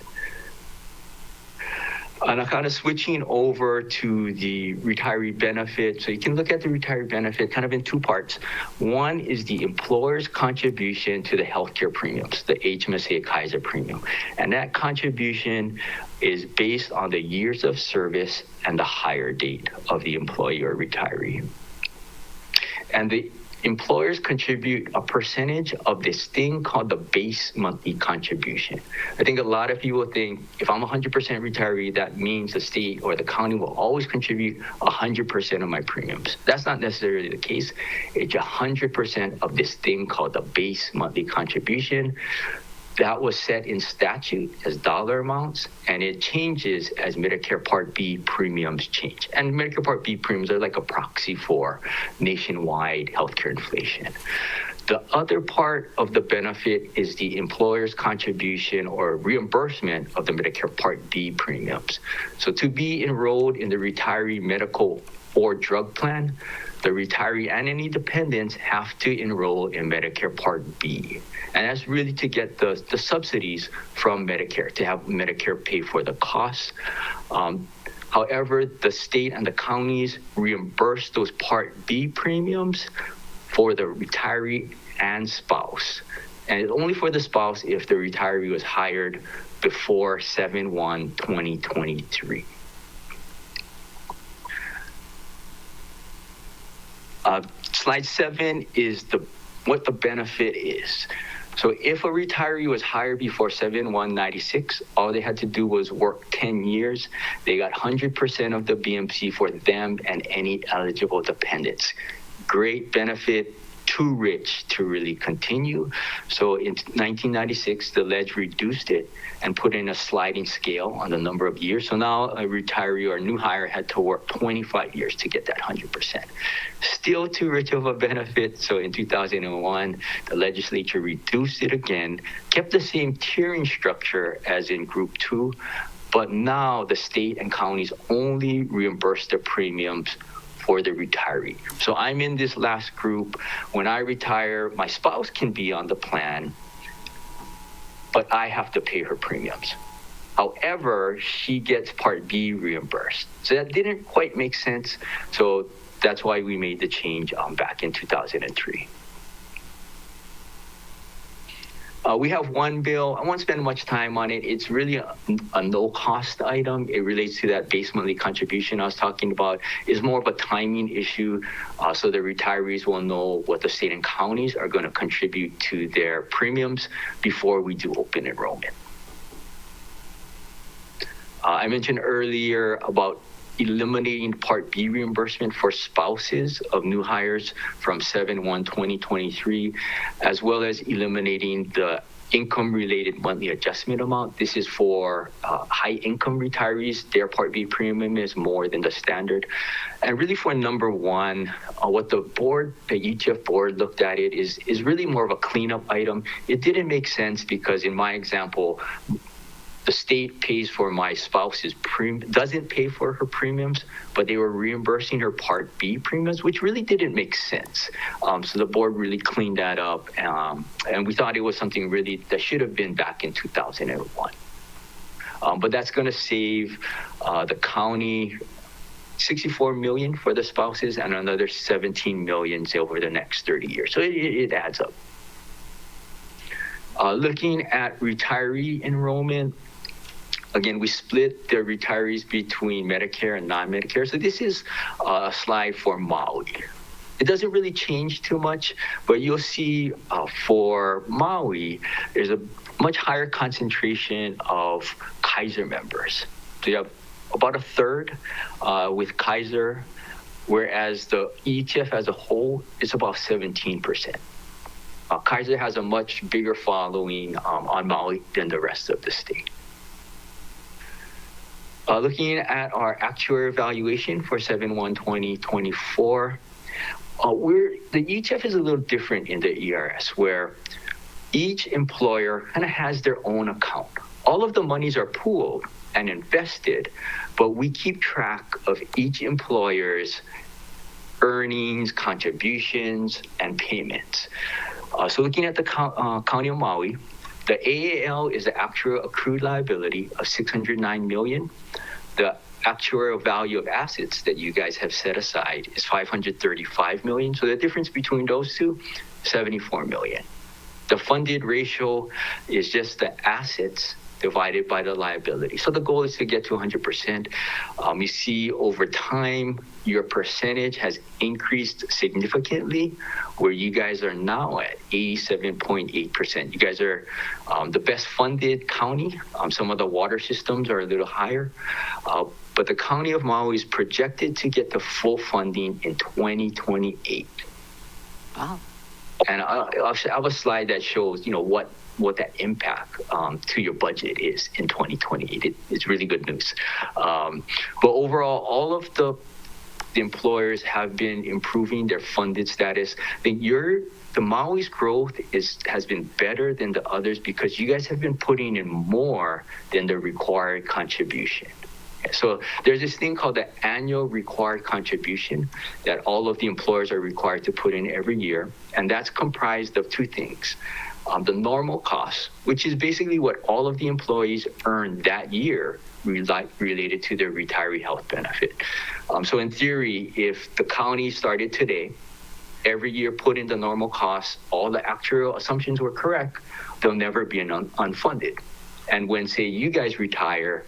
And I'm kind of switching over to the retiree benefit. So you can look at the retiree benefit kind of in 2 parts. One is the employer's contribution to the healthcare premiums, the HMSA Kaiser premium. And that contribution is based on the years of service and the hire date of the employee or retiree. And the employers contribute a percentage of this thing called the base monthly contribution. I think a lot of people think, if I'm 100% retiree, that means the state or the county will always contribute 100% of my premiums. That's not necessarily the case. It's 100% of this thing called the base monthly contribution. That was set in statute as dollar amounts, and it changes as Medicare Part B premiums change. And Medicare Part B premiums are like a proxy for nationwide healthcare inflation. The other part of the benefit is the employer's contribution or reimbursement of the Medicare Part B premiums. So to be enrolled in the retiree medical or drug plan, the retiree and any dependents have to enroll in Medicare Part B. And that's really to get the subsidies from Medicare, to have Medicare pay for the costs. However, the state and the counties reimburse those Part B premiums for the retiree and spouse. And it's only for the spouse if the retiree was hired before 7/1/2023. Slide 7 is what the benefit is. So if a retiree was hired before 7/1/96, all they had to do was work 10 years. They got 100% of the BMC for them and any eligible dependents. Great benefit, too rich to really continue. So in 1996, the ledge reduced it and put in a sliding scale on the number of years. So now a retiree or a new hire had to work 25 years to get that 100%. Still too rich of a benefit. So in 2001, the legislature reduced it again, kept the same tiering structure as in Group 2, but now the state and counties only reimburse the premiums for the retiree. So I'm in this last group. When I retire, my spouse can be on the plan, but I have to pay her premiums. However, she gets Part B reimbursed. So that didn't quite make sense. So that's why we made the change back in 2003. We have one bill. I won't spend much time on it. It's really a no-cost item. It relates to that base monthly contribution I was talking about. It's more of a timing issue, so the retirees will know what the state and counties are going to contribute to their premiums before we do open enrollment. I mentioned earlier about eliminating Part B reimbursement for spouses of new hires from 7/1/2023, as well as eliminating the income-related monthly adjustment amount. This is for high-income retirees. Their Part B premium is more than the standard. And really for number one, what the ETF board looked at it is really more of a cleanup item. It didn't make sense because in my example, the state pays for my spouse's doesn't pay for her premiums, but they were reimbursing her Part B premiums, which really didn't make sense. So the board really cleaned that up, and we thought it was something really that should have been back in 2001. But that's going to save the county $64 million for the spouses and another $17 million over the next 30 years. So it adds up. Looking at retiree enrollment, again, we split the retirees between Medicare and non-Medicare. So this is a slide for Maui. It doesn't really change too much, but you'll see for Maui, there's a much higher concentration of Kaiser members. So you have about a third with Kaiser, whereas the ETF as a whole is about 17%. Kaiser has a much bigger following on Maui than the rest of the state. Looking at our actuary evaluation for 7/1/2024, the ETF is a little different in the ERS, where each employer kind of has their own account. All of the monies are pooled and invested, but we keep track of each employer's earnings, contributions, and payments. So looking at the County of Maui, the AAL is the actual accrued liability of $609 million. The actuarial value of assets that you guys have set aside is $535 million. So the difference between those two, $74 million. The funded ratio is just the assets divided by the liability. So the goal is to get to 100%. You see over time, your percentage has increased significantly, where you guys are now at 87.8%. You guys are the best funded county. Some of the water systems are a little higher, but the County of Maui is projected to get the full funding in 2028. Wow. And I'll have a slide that shows, what that impact to your budget is in 2028. It's really good news. But overall, all of the employers have been improving their funded status. I think the Maui's growth has been better than the others because you guys have been putting in more than the required contribution. So there's this thing called the annual required contribution that all of the employers are required to put in every year, and that's comprised of two things. The normal costs, which is basically what all of the employees earn that year related to their retiree health benefit. So in theory, if the county started today, every year put in the normal costs, all the actuarial assumptions were correct, they'll never be unfunded. And when, say, you guys retire,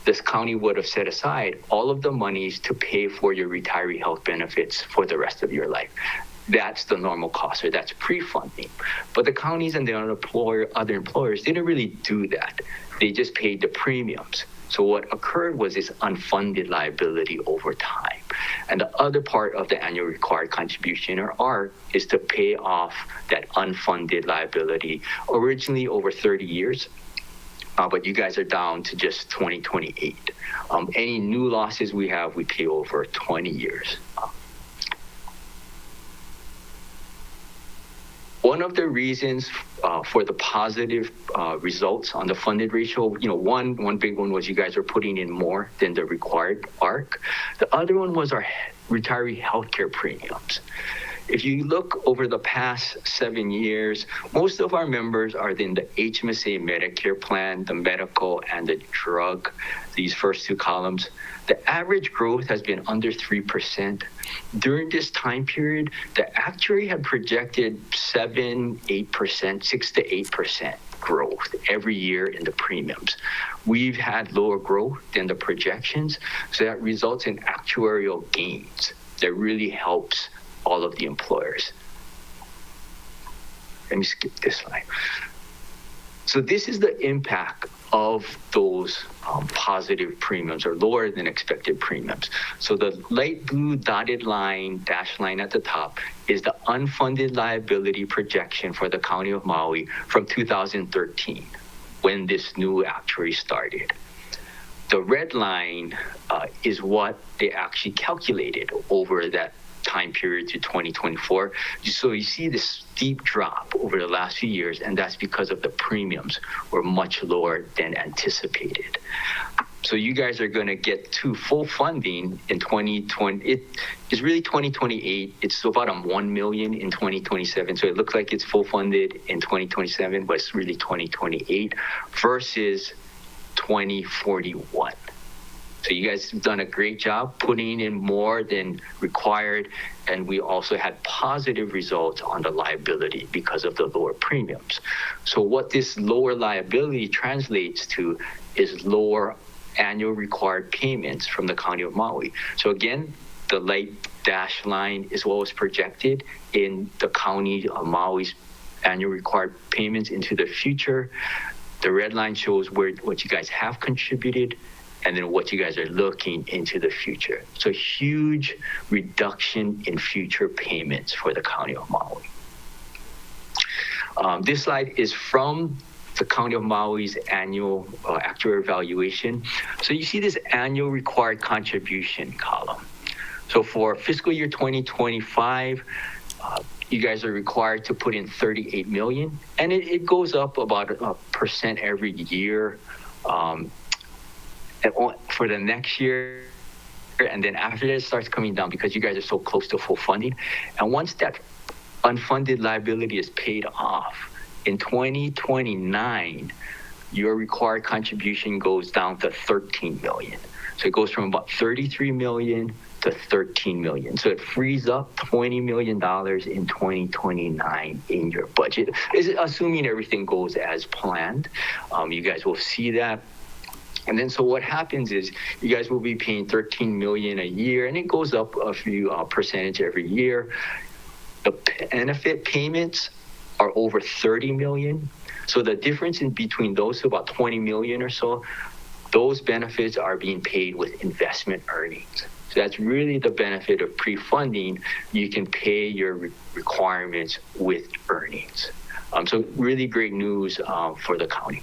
this county would have set aside all of the monies to pay for your retiree health benefits for the rest of your life. That's the normal cost, or that's pre-funding. But the counties and the other employers didn't really do that. They just paid the premiums. So what occurred was this unfunded liability over time. And the other part of the annual required contribution, or ARC, is to pay off that unfunded liability, originally over 30 years. But you guys are down to just 2028. Any new losses we have, we pay over 20 years. One of the reasons for the positive results on the funded ratio, one big one was you guys are putting in more than the required ARC. The other one was our retiree healthcare premiums. If you look over the past 7 years, most of our members are in the HMSA Medicare plan, the medical and the drug, these first two columns. The average growth has been under 3%. During this time period, the actuary had projected 6 to 8% growth every year in the premiums. We've had lower growth than the projections, so that results in actuarial gains that really helps all of the employers. Let me skip this slide. So this is the impact of those positive premiums or lower than expected premiums. So the light blue dotted line, dashed line at the top is the unfunded liability projection for the County of Maui from 2013, when this new actuary started. The red line is what they actually calculated over that time period to 2024. So you see this steep drop over the last few years, and that's because of the premiums were much lower than anticipated. So you guys are going to get to full funding in 2020. It is really 2028. It's about $1 million in 2027. So it looks like it's full funded in 2027, but it's really 2028 versus 2041. So you guys have done a great job putting in more than required, and we also had positive results on the liability because of the lower premiums. So what this lower liability translates to is lower annual required payments from the County of Maui. So again, the light dashed line is what was projected in the County of Maui's annual required payments into the future. The red line shows what you guys have contributed, and then what you guys are looking into the future. So huge reduction in future payments for the County of Maui. This slide is from the County of Maui's annual actuarial evaluation. So you see this annual required contribution column. So for fiscal year 2025, you guys are required to put in $38 million, and it goes up about 1% every year. For the next year, and then after that it starts coming down because you guys are so close to full funding. And once that unfunded liability is paid off in 2029, your required contribution goes down to $13 million. So it goes from about $33 million to $13 million. So it frees up $20 million in 2029 in your budget, assuming everything goes as planned. You guys will see that. And then so what happens is you guys will be paying $13 million a year, and it goes up a few percentage every year. The benefit payments are over $30 million. So the difference in between those, about $20 million or so, those benefits are being paid with investment earnings. So that's really the benefit of pre-funding. You can pay your requirements with earnings. So really great news for the county.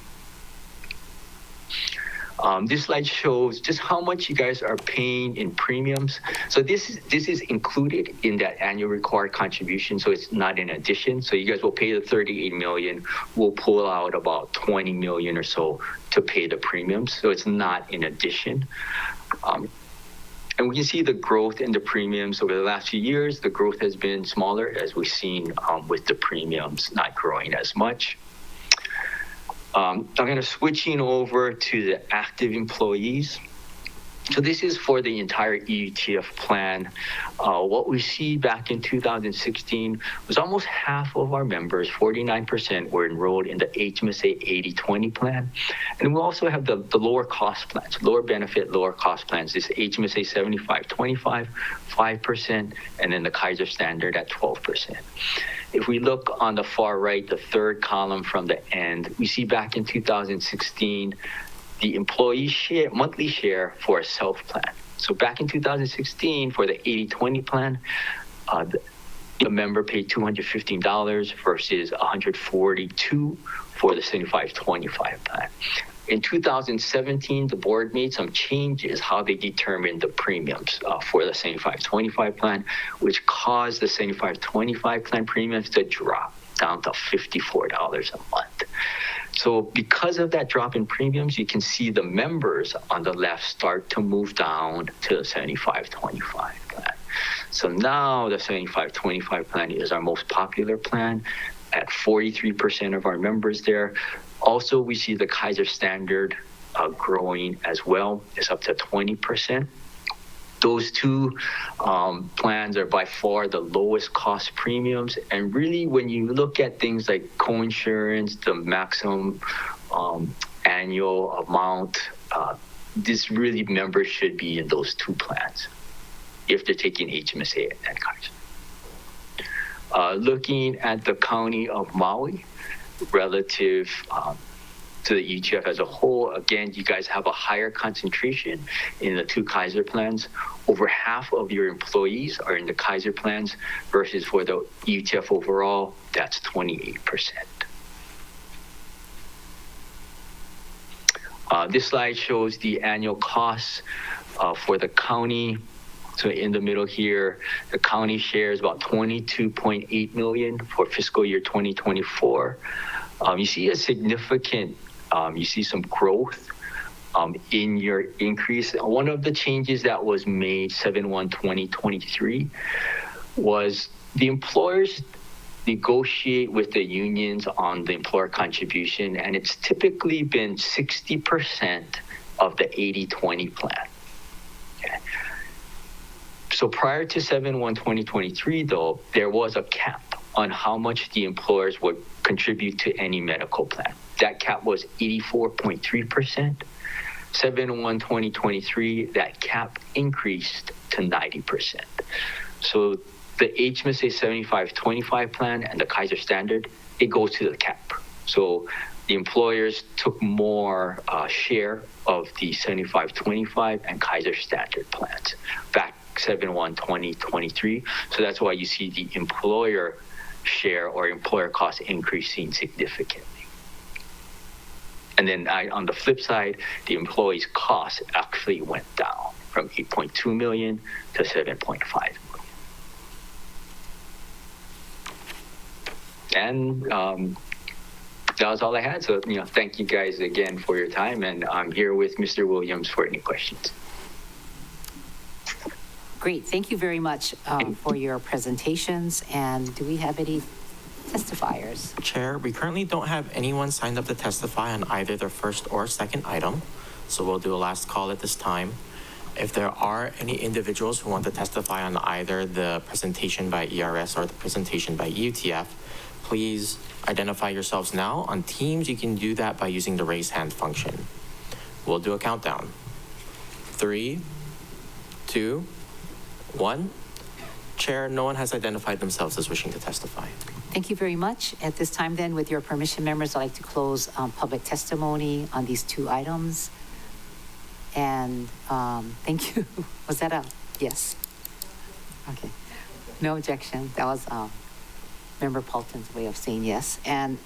This slide shows just how much you guys are paying in premiums. So this is included in that annual required contribution, so it's not in addition. So you guys will pay the $38 million. We'll pull out about $20 million or so to pay the premiums. So it's not in addition. And we can see the growth in the premiums over the last few years. The growth has been smaller, as we've seen with the premiums not growing as much. I'm going to switching over to the active employees. So this is for the entire EUTF plan. What we see back in 2016 was almost half of our members, 49%, were enrolled in the HMSA 80/20 plan. And we also have the lower cost plans, lower benefit, lower cost plans. This HMSA 75/25, 5%, and then the Kaiser Standard at 12%. If we look on the far right, the third column from the end, we see back in 2016, the employee share, monthly share for a self plan. So back in 2016, for the 80/20 plan, the member paid $215 versus $142 for the 75/25 plan. In 2017, the board made some changes how they determined the premiums for the 75/25 plan, which caused the 75/25 plan premiums to drop down to $54 a month. So because of that drop in premiums, you can see the members on the left start to move down to the 75/25 plan. So now the 75/25 plan is our most popular plan at 43% of our members there. Also, we see the Kaiser Standard growing as well. It's up to 20%. Those two plans are by far the lowest cost premiums. And really, when you look at things like coinsurance, the maximum annual amount, this really members should be in those two plans if they're taking HMSA and Kaiser. Looking at the County of Maui relative to the ETF as a whole, again, you guys have a higher concentration in the two Kaiser plans. Over half of your employees are in the Kaiser plans versus for the ETF overall, that's 28%. This slide shows the annual costs for the county. So in the middle here, the county shares about $22.8 million for fiscal year 2024. You see a significant, you see some growth in your increase. One of the changes that was made 7/1/2023 was the employers negotiate with the unions on the employer contribution, and it's typically been 60% of the 80/20 plan. Okay. So prior to 7/1/2023, though, there was a cap on how much the employers would contribute to any medical plan. That cap was 84.3%. 7/1/2023, that cap increased to 90%. So the HMSA 75/25 plan and the Kaiser Standard, it goes to the cap. So the employers took more share of the 75/25 and Kaiser Standard plans back 7/1/2023. So that's why you see the employer share or employer cost increasing significantly. And then on the flip side, the employees' costs actually went down from 8.2 million to 7.5 million. And that was all I had. So, thank you guys again for your time. And I'm here with Mr. Williams for any questions. Great. Thank you very much for your presentations. And do we have any testifiers? Chair, we currently don't have anyone signed up to testify on either the first or second item, so we'll do a last call at this time. If there are any individuals who want to testify on either the presentation by ERS or the presentation by UTF, please identify yourselves now. On Teams, you can do that by using the raise hand function. We'll do a countdown. 3, 2, 1. Chair, no one has identified themselves as wishing to testify. Thank you very much. At this time then, with your permission, members, I'd like to close public testimony on these two items. And thank you. Was that a yes? Okay. No objection. That was Member Paulton's way of saying yes. And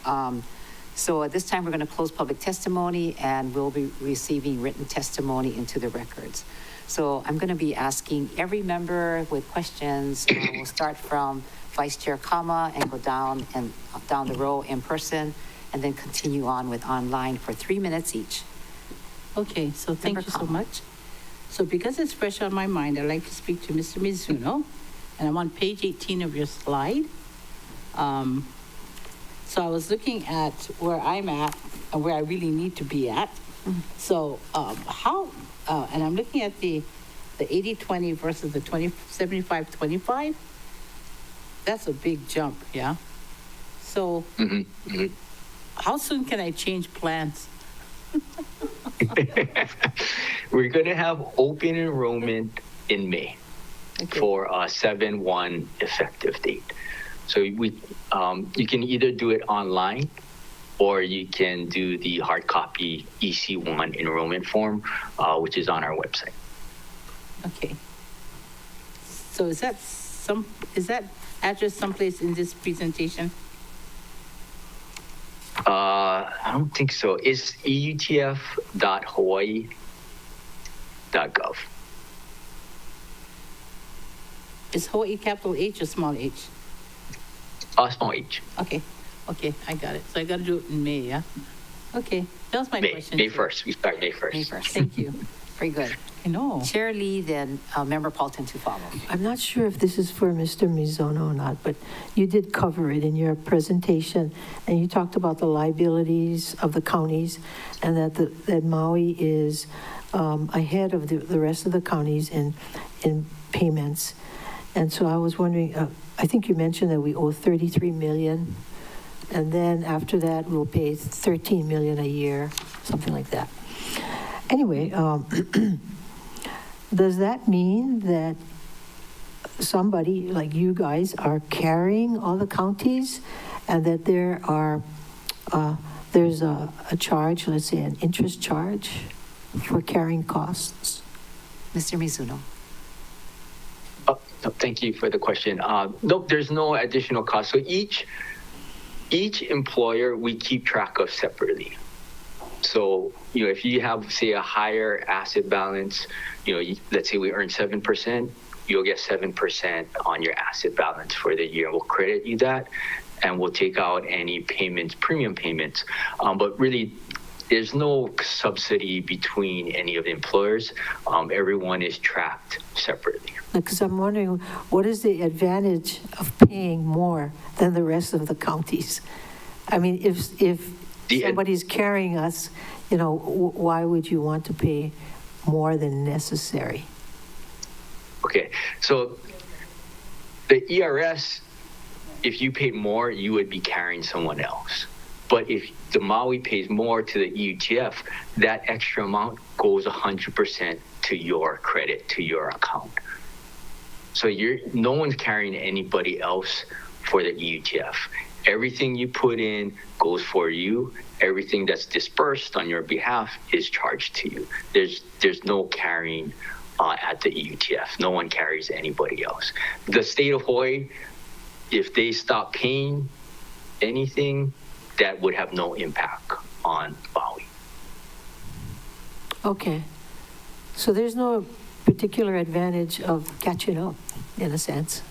so at this time, we're going to close public testimony, and we'll be receiving written testimony into the records. So I'm going to be asking every member with questions. We'll start from Vice Chair Kama and go down the row in person, and then continue on with online for 3 minutes each. Okay, so thank Member you so Kama. much. So because it's fresh on my mind, I'd like to speak to Mr. Mizuno, and I'm on page 18 of your slide. So I was looking at where I'm at and where I really need to be at. So and I'm looking at the 80/20 versus the 75/25. That's a big jump, yeah? So how soon can I change plans? We're going to have open enrollment in May for a 7/1 effective date. So you can either do it online, or you can do the hard copy EC1 enrollment form, which is on our website. Okay. So is that address someplace in this presentation? I don't think so. It's eutf.hawaii.gov. Is Hawaii capital H or small h? Small h. Okay, I got it. So I got to do it in May, yeah? Okay, that was my question. May 1st. We start May 1st. May 1st. Thank you. Very good. I know. Chair Lee, then Member Paulton to follow. I'm not sure if this is for Mr. Mizono or not, but you did cover it in your presentation, and you talked about the liabilities of the counties, and that Maui is ahead of the rest of the counties in payments. And so I was wondering, I think you mentioned that we owe $33 million, and then after that we'll pay $13 million a year, something like that. Anyway, does that mean that somebody like you guys are carrying all the counties, and that there are there's a charge, let's say an interest charge for carrying costs? Mr. Mizuno. No, thank you for the question. Nope, there's no additional cost. So each employer we keep track of separately. So, if you have, say, a higher asset balance, let's say we earn 7%, you'll get 7% on your asset balance for the year. We'll credit you that, and we'll take out any payments, premium payments. But really, there's no subsidy between any of the employers. Everyone is tracked separately. Because I'm wondering, what is the advantage of paying more than the rest of the counties? I mean, if somebody's carrying us, why would you want to pay more than necessary? Okay, so the ERS, if you paid more, you would be carrying someone else. But if the Maui pays more to the EUTF, that extra amount goes 100% to your credit, to your account. So no one's carrying anybody else for the EUTF. Everything you put in goes for you. Everything that's dispersed on your behalf is charged to you. There's no carrying at the EUTF. No one carries anybody else. The state of Hawaii, if they stop paying anything, that would have no impact on Maui. Okay. So there's no particular advantage of catching up, in a sense.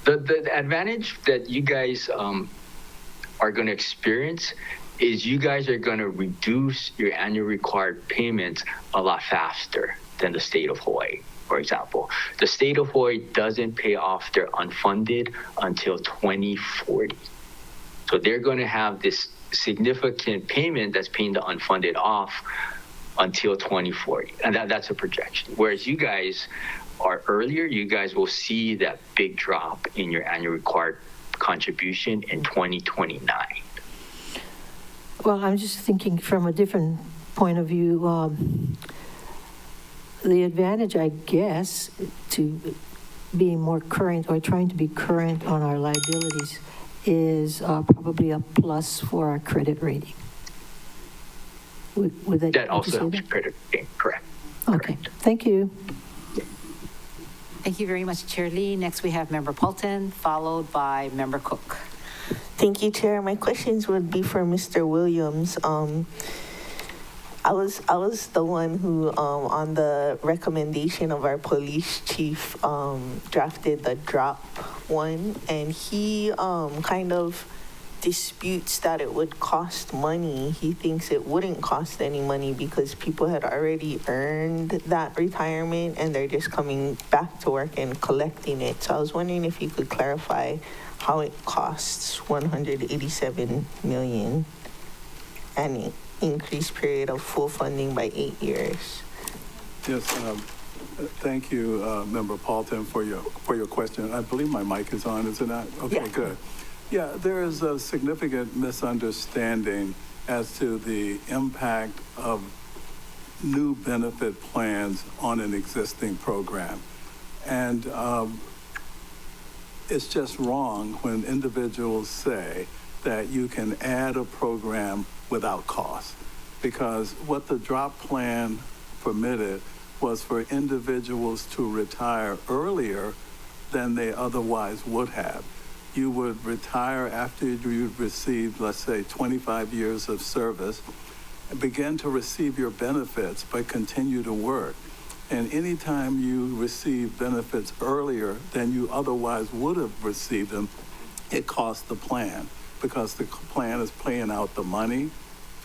The advantage that you guys are going to experience is you guys are going to reduce your annual required payments a lot faster than the state of Hawaii. For example, the state of Hawaii doesn't pay off their unfunded until 2040. So they're going to have this significant payment that's paying the unfunded off until 2040. And that's a projection. Whereas you guys are earlier, you guys will see that big drop in your annual required contribution in 2029. Well, I'm just thinking from a different point of view. The advantage, I guess, to being more current or trying to be current on our liabilities is probably a plus for our credit rating. Would that also helps credit rating, correct? Okay, thank you. Thank you very much, Chair Lee. Next, we have Member Paulton, followed by Member Cook. Thank you, Chair. My questions would be for Mr. Williams. I was the one who, on the recommendation of our police chief, drafted the drop one, and he kind of disputes that it would cost money. He thinks it wouldn't cost any money because people had already earned that retirement and they're just coming back to work and collecting it. So I was wondering if you could clarify how it costs $187 million and an increased period of full funding by 8 years. Yes, thank you, Member Paulton, for your question. I believe my mic is on, is it not? Okay, Yeah. good. Yeah, there is a significant misunderstanding as to the impact of new benefit plans on an existing program. And it's just wrong when individuals say that you can add a program without cost, because what the drop plan permitted was for individuals to retire earlier than they otherwise would have. You would retire after you'd received, let's say, 25 years of service, and begin to receive your benefits, but continue to work. And anytime you receive benefits earlier than you otherwise would have received them, it costs the plan, because the plan is paying out the money,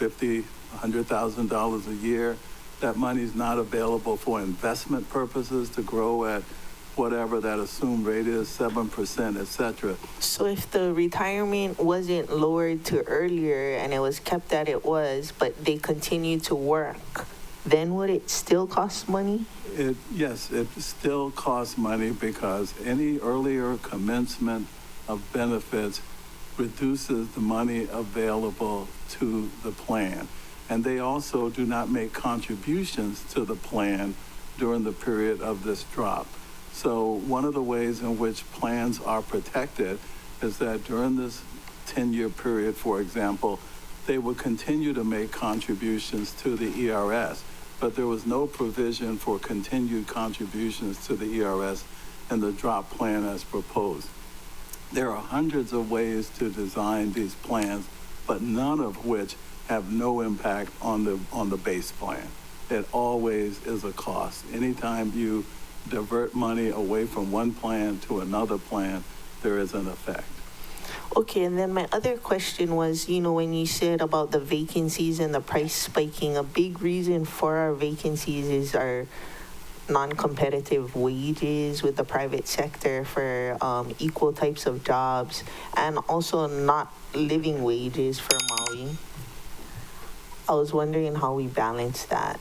$50,000, $100,000 a year. That money is not available for investment purposes to grow at whatever that assumed rate is, 7%, et cetera. So if the retirement wasn't lowered to earlier and it was kept that it was, but they continued to work, then would it still cost money? Yes, it still costs money because any earlier commencement of benefits reduces the money available to the plan. And they also do not make contributions to the plan during the period of this drop. So one of the ways in which plans are protected is that during this 10-year period, for example, they would continue to make contributions to the ERS, but there was no provision for continued contributions to the ERS in the drop plan as proposed. There are hundreds of ways to design these plans, but none of which have no impact on the base plan. It always is a cost. Anytime you divert money away from one plan to another plan, there is an effect. Okay, and then my other question was, when you said about the vacancies and the price spiking, a big reason for our vacancies is our non-competitive wages with the private sector for equal types of jobs, and also not living wages for Maui. I was wondering how we balance that.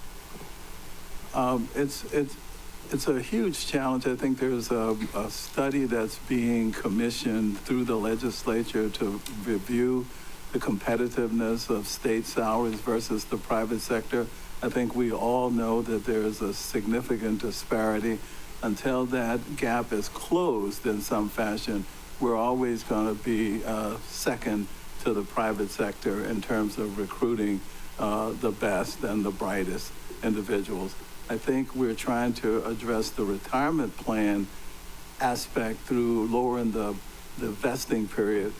It's a huge challenge. I think there's a study that's being commissioned through the legislature to review the competitiveness of state salaries versus the private sector. I think we all know that there is a significant disparity. Until that gap is closed in some fashion, we're always going to be second to the private sector in terms of recruiting the best and the brightest individuals. I think we're trying to address the retirement plan aspect through lowering the vesting period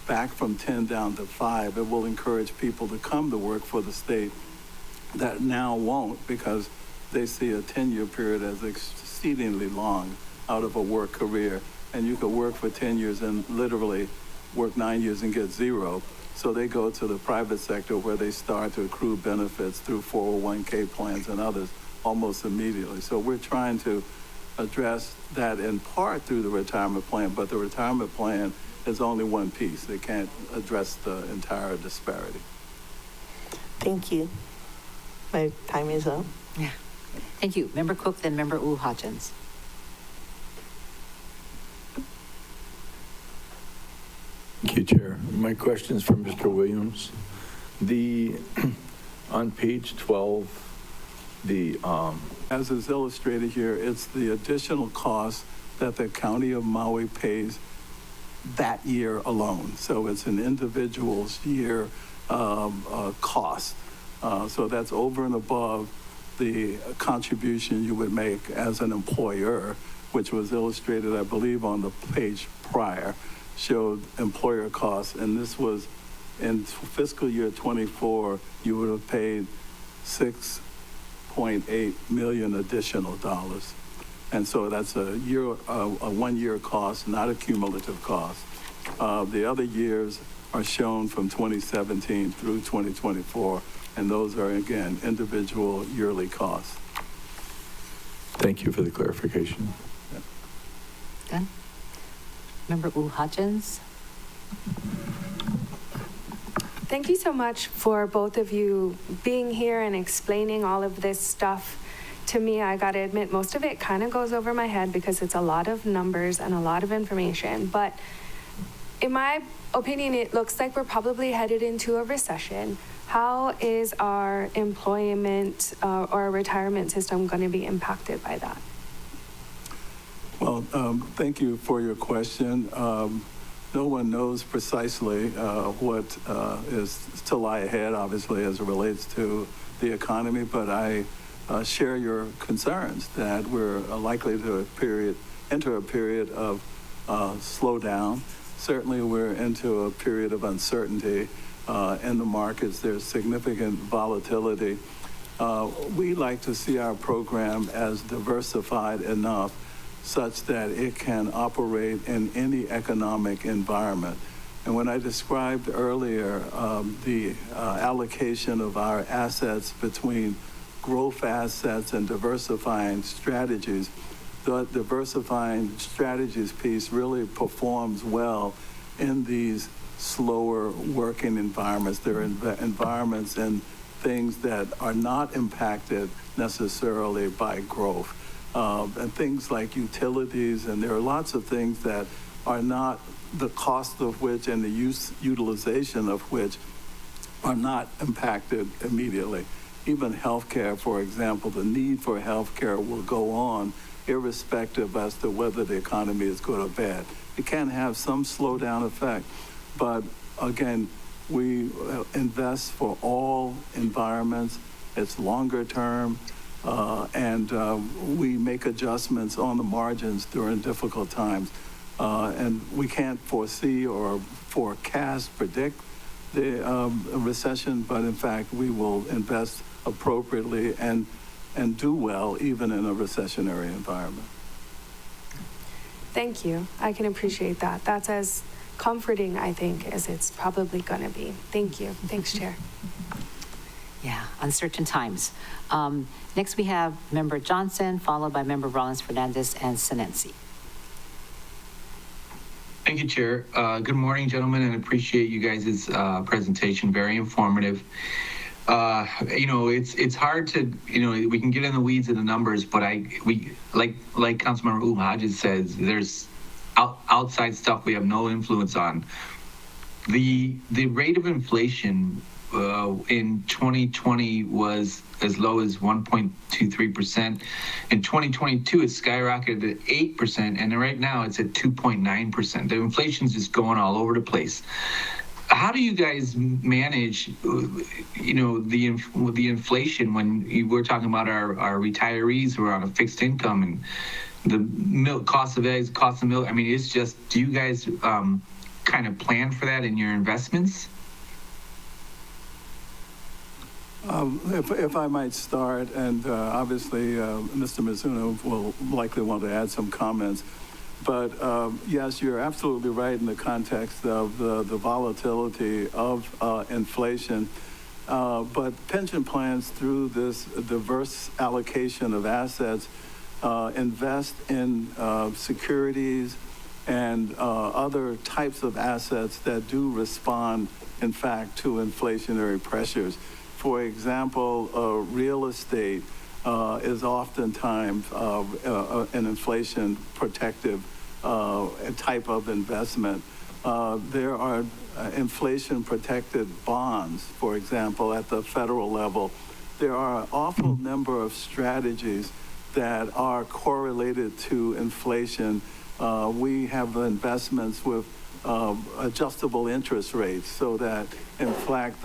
back from 10 down to 5. It will encourage people to come to work for the state that now won't, because they see a 10-year period as exceedingly long out of a work career. And you could work for 10 years and literally work 9 years and get 0. So they go to the private sector where they start to accrue benefits through 401k plans and others almost immediately. So we're trying to address that in part through the retirement plan, but the retirement plan is only one piece. It can't address the entire disparity. Thank you. My time is up. Yeah. Thank you. Member Cook, then Member Hodgins. Thank you, Chair. My question is for Mr. Williams. On page 12, as is illustrated here, it's the additional cost that the County of Maui pays that year alone. So it's an individual's year cost. So that's over and above the contribution you would make as an employer, which was illustrated, I believe, on the page prior, showed employer costs. And this was in fiscal year 24, you would have paid $6.8 million additional dollars. And so that's a 1 year cost, not a cumulative cost. The other years are shown from 2017 through 2024, and those are, again, individual yearly costs. Thank you for the clarification. Yeah. Done. Member Hodgins. Thank you so much for both of you being here and explaining all of this stuff to me. I got to admit, most of it kind of goes over my head because it's a lot of numbers and a lot of information. But in my opinion, it looks like we're probably headed into a recession. How is our employment or our retirement system going to be impacted by that? Well, thank you for your question. No one knows precisely what is to lie ahead, obviously, as it relates to the economy, but I share your concerns that we're likely to enter a period of slowdown. Certainly, we're into a period of uncertainty in the markets. There's significant volatility. We like to see our program as diversified enough such that it can operate in any economic environment. And when I described earlier the allocation of our assets between growth assets and diversifying strategies, the diversifying strategies piece really performs well in these slower working environments. There are environments and things that are not impacted necessarily by growth. And things like utilities, and there are lots of things that are not the cost of which and the utilization of which are not impacted immediately. Even healthcare, for example, the need for healthcare will go on irrespective as to whether the economy is good or bad. It can have some slowdown effect, but again, We invest for all environments. It's longer term, and we make adjustments on the margins during difficult times. And we can't foresee or forecast, predict the recession, but in fact, we will invest appropriately and do well even in a recessionary environment. Thank you. I can appreciate that. That's as comforting, I think, as it's probably going to be. Thank you. Thanks, Chair. Yeah, uncertain times. Next, we have Member Johnson, followed by Member Rollins Fernandez and Senency. Thank you, Chair. Good morning, gentlemen, and appreciate you guys' presentation. Very informative. It's hard to, we can get in the weeds of the numbers, but like Councilmember Hodges says, there's outside stuff we have no influence on. The rate of inflation in 2020 was as low as 1.23%. In 2022, it skyrocketed at 8%, and right now it's at 2.9%. The inflation's just going all over the place. How do you guys manage, the inflation when we're talking about our retirees who are on a fixed income and the milk, cost of eggs, cost of milk? I mean, it's just, do you guys kind of plan for that in your investments? If I might start, and obviously Mr. Mizuno will likely want to add some comments, but yes, you're absolutely right in the context of the volatility of inflation. But pension plans, through this diverse allocation of assets, invest in securities and other types of assets that do respond, in fact, to inflationary pressures. For example, real estate is oftentimes an inflation protective type of investment. There are inflation protected bonds, for example, at the federal level. There are an awful number of strategies that are correlated to inflation. We have investments with adjustable interest rates so that, in fact,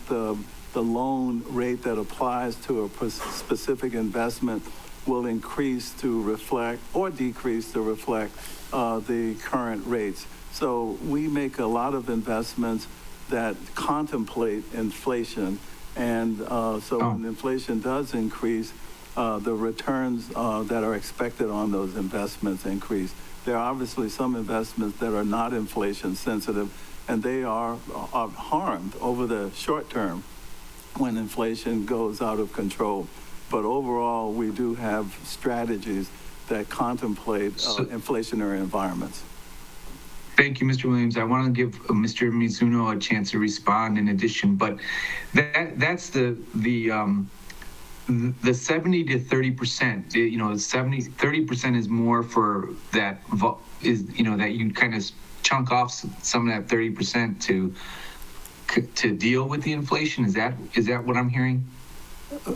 the loan rate that applies to a specific investment will increase to reflect or decrease to reflect the current rates. So we make a lot of investments that contemplate inflation. And when inflation does increase, the returns that are expected on those investments increase. There are obviously some investments that are not inflation sensitive, and they are harmed over the short term when inflation goes out of control. But overall, we do have strategies that contemplate inflationary environments. Thank you, Mr. Williams. I want to give Mr. Mizuno a chance to respond in addition, but that's the 70 to 30%, 30% is more for that that you kind of chunk off some of that 30% to deal with the inflation. Is that what I'm hearing?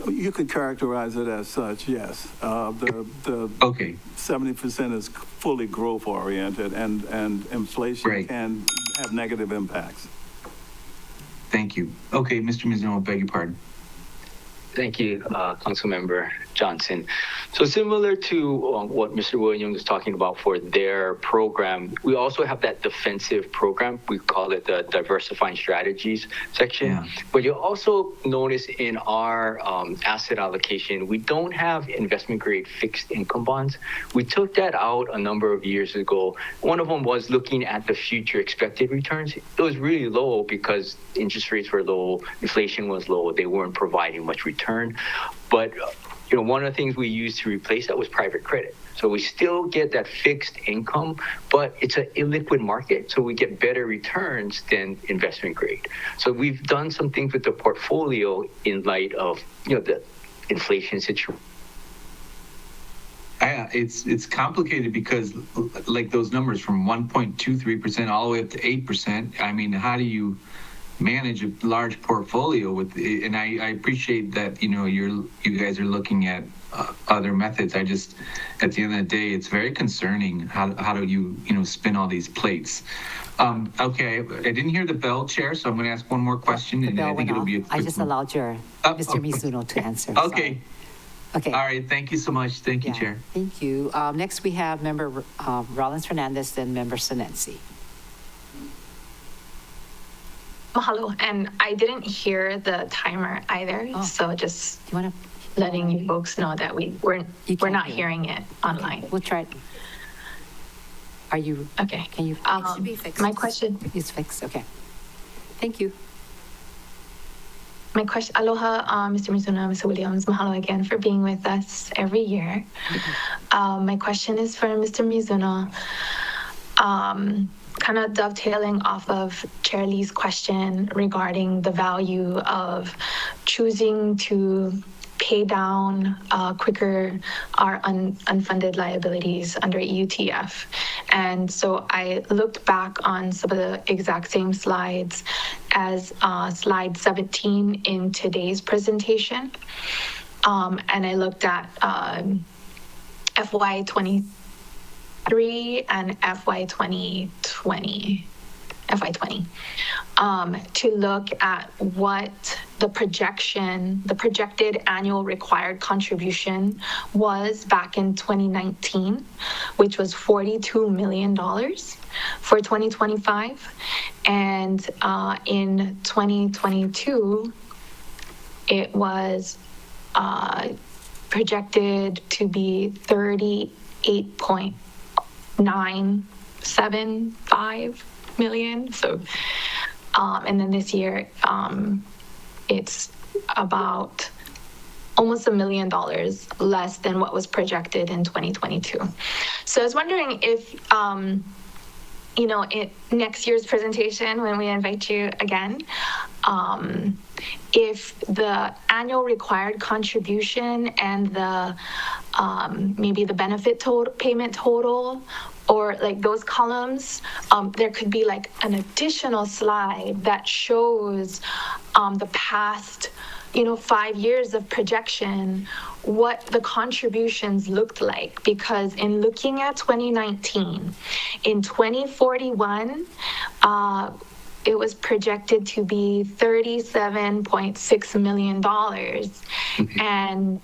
You could characterize it as such, yes. The 70% is fully growth oriented, and inflation can have negative impacts. Thank you. Okay, Mr. Mizuno, I beg your pardon. Thank you, Councilmember Johnson. So similar to what Mr. Williams was talking about for their program, we also have that defensive program. We call it the diversifying strategies section. Yeah. But you'll also notice in our asset allocation, we don't have investment grade fixed income bonds. We took that out a number of years ago. One of them was looking at the future expected returns. It was really low because interest rates were low, inflation was low, they weren't providing much return. But one of the things we used to replace that was private credit. So we still get that fixed income, but it's an illiquid market, so we get better returns than investment grade. So we've done some things with the portfolio in light of the inflation situation. It's complicated because like those numbers from 1.23% all the way up to 8%. I mean, how do you manage a large portfolio with, and I appreciate that, you guys are looking at other methods. I just, at the end of the day, it's very concerning. How do you spin all these plates? Okay, I didn't hear the bell, Chair, so I'm going to ask one more question, The and bell I think went it'll off. be a quick I just one. allowed your, Mr. Mizuno to answer. Okay. Sorry. Okay. All right, thank you so much. Thank you, Yeah, Chair. Thank you. Next, we have Member Rollins Fernandez, then Member Senensi. Mahalo. And I didn't hear the timer either. Oh. So just Do you want to? letting you folks know that we're can't not hear. hearing it online. We'll try it. Are you? Okay. Can you? My question. It's fixed. Okay. Thank you. My question, aloha, Mr. Mizuno, Mr. Williams, mahalo again for being with us every year. My question is for Mr. Mizuno. Kind of dovetailing off of Chair Lee's question regarding the value of choosing to pay down quicker our unfunded liabilities under EUTF. And so I looked back on some of the exact same slides as slide 17 in today's presentation. And I looked at FY 23 and FY 2020. FY20, to look at what the projected annual required contribution was back in 2019, which was $42 million for 2025. And in 2022, it was projected to be 38.975 million. So, and then this year, it's about almost $1 million less than what was projected in 2022. So I was wondering if, in next year's presentation, when we invite you again, if the annual required contribution and the maybe the benefit payment total, or like those columns, there could be like an additional slide that shows the past 5 years of projection, what the contributions looked like. Because in looking at 2019, in 2041, it was projected to be $37.6 million. And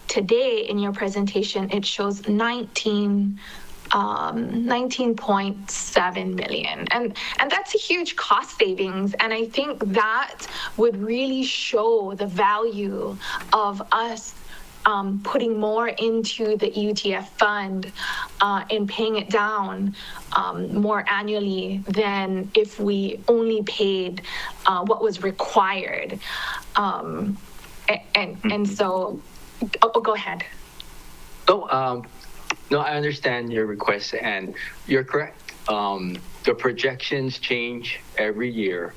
today in your presentation, it shows 19.7 million. And that's a huge cost savings. And I think that would really show the value of us putting more into the EUTF fund and paying it down more annually than if we only paid what was required. And so, go ahead. No, I understand your request, and you're correct. The projections change every year,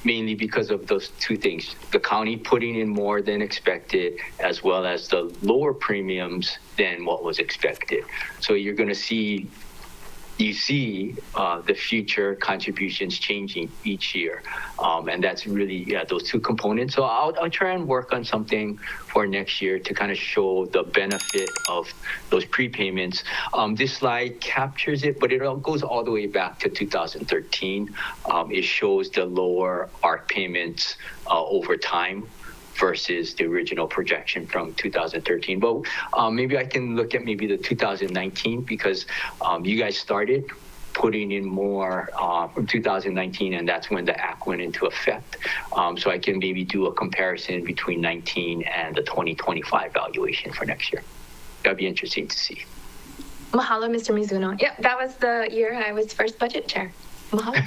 mainly because of those two things: the county putting in more than expected, as well as the lower premiums than what was expected. So you're going to see the future contributions changing each year. And that's really, those two components. So I'll try and work on something for next year to kind of show the benefit of those prepayments. This slide captures it, but it all goes all the way back to 2013. It shows the lower ARC payments over time versus the original projection from 2013. But maybe I can look at maybe the 2019, because you guys started putting in more from 2019, and that's when the act went into effect. So I can maybe do a comparison between 19 and the 2025 valuation for next year. That'd be interesting to see. Mahalo, Mr. Mizuno. Yep, that was the year I was first budget chair. Mahalo.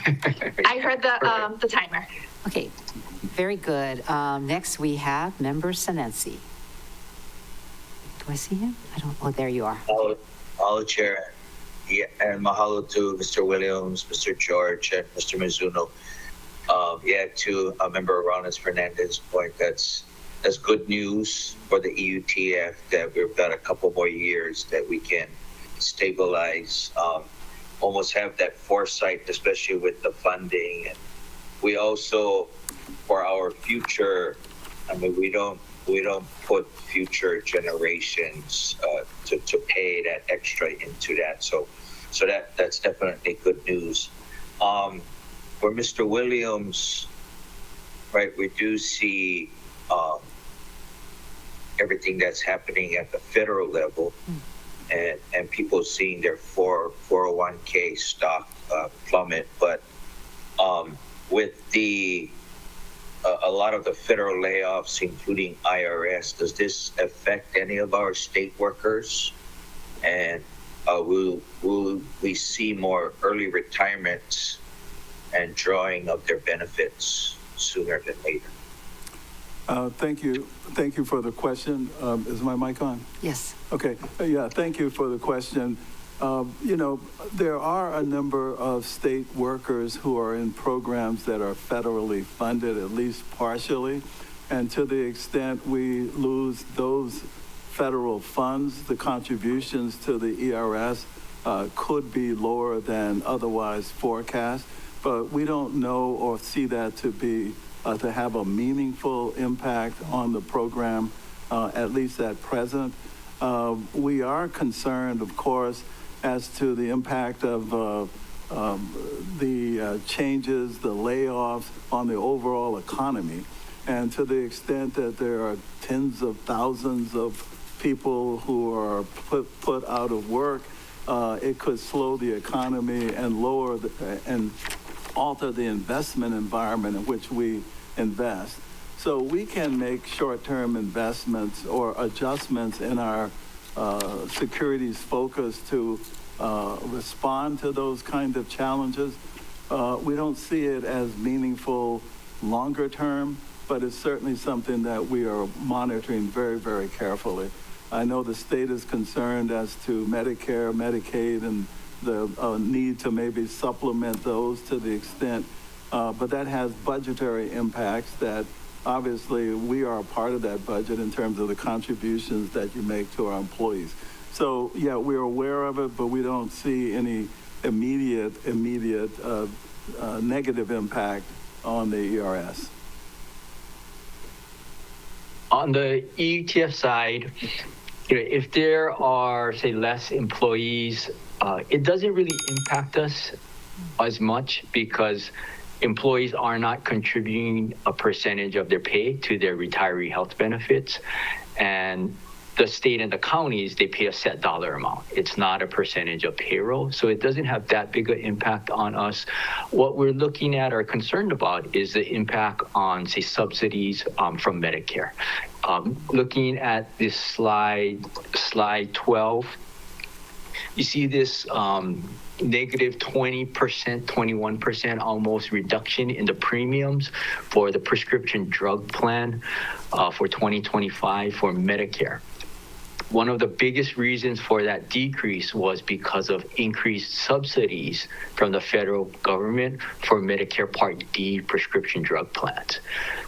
I heard the timer. Okay, very good. Next, we have Member Senensi. Do I see him? I don't. Oh, there you are. Mahalo, Chair. Yeah, and mahalo to Mr. Williams, Mr. George, and Mr. Mizuno. To Member Rollins Fernandez's point, that's good news for the EUTF, that we've got a couple more years that we can stabilize, almost have that foresight, especially with the funding we also, for our future, I mean, we don't put future generations to pay that extra into that. So that's definitely good news. For Mr. Williams, right, we do see everything that's happening at the federal level, and people seeing their 401k stock plummet. But with the a lot of the federal layoffs, including IRS, does this affect any of our state workers? And will we see more early retirements and drawing of their benefits sooner than later? Thank you for the question. Is my mic on? Yes. Okay, yeah, thank you for the question. There are a number of state workers who are in programs that are federally funded, at least partially. And to the extent we lose those federal funds, the contributions to the ERS could be lower than otherwise forecast. But we don't know or see that to have a meaningful impact on the program, at least at present. We are concerned, of course, as to the impact of the changes, the layoffs on the overall economy. And to the extent that there are tens of thousands of people who are put out of work, it could slow the economy and lower and alter the investment environment in which we invest. So we can make short-term investments or adjustments in our securities focus to respond to those kind of challenges. We don't see it as meaningful longer term, but it's certainly something that we are monitoring very, very carefully. I know the state is concerned as to Medicare, Medicaid, and the need to maybe supplement those to the extent, but that has budgetary impacts that obviously we are a part of that budget in terms of the contributions that you make to our employees. So yeah, we're aware of it, but we don't see any immediate negative impact on the ERS. On the ETF side, if there are, say, less employees, it doesn't really impact us as much because employees are not contributing a percentage of their pay to their retiree health benefits. And the state and the counties, they pay a set dollar amount. It's not a percentage of payroll. So it doesn't have that big an impact on us. What we're looking at or concerned about is the impact on, say, subsidies from Medicare. Looking at this slide 12, you see this negative 20%, 21% almost reduction in the premiums for the prescription drug plan for 2025 for Medicare. One of the biggest reasons for that decrease was because of increased subsidies from the federal government for Medicare Part D prescription drug plans.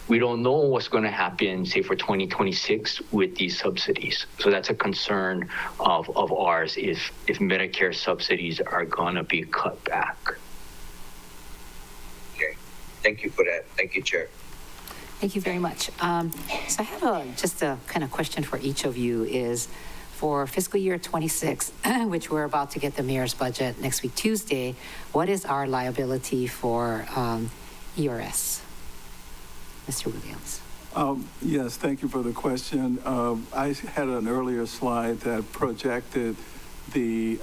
We don't know what's going to happen, say, for 2026 with these subsidies. So that's a concern of ours if Medicare subsidies are going to be cut back. Okay, thank you for that. Thank you, Chair. Thank you very much. So I have just a kind of question for each of you is for fiscal year 26, which we're about to get the mayor's budget next week, Tuesday, what is our liability for ERS? Mr. Williams. Yes, thank you for the question. I had an earlier slide that projected the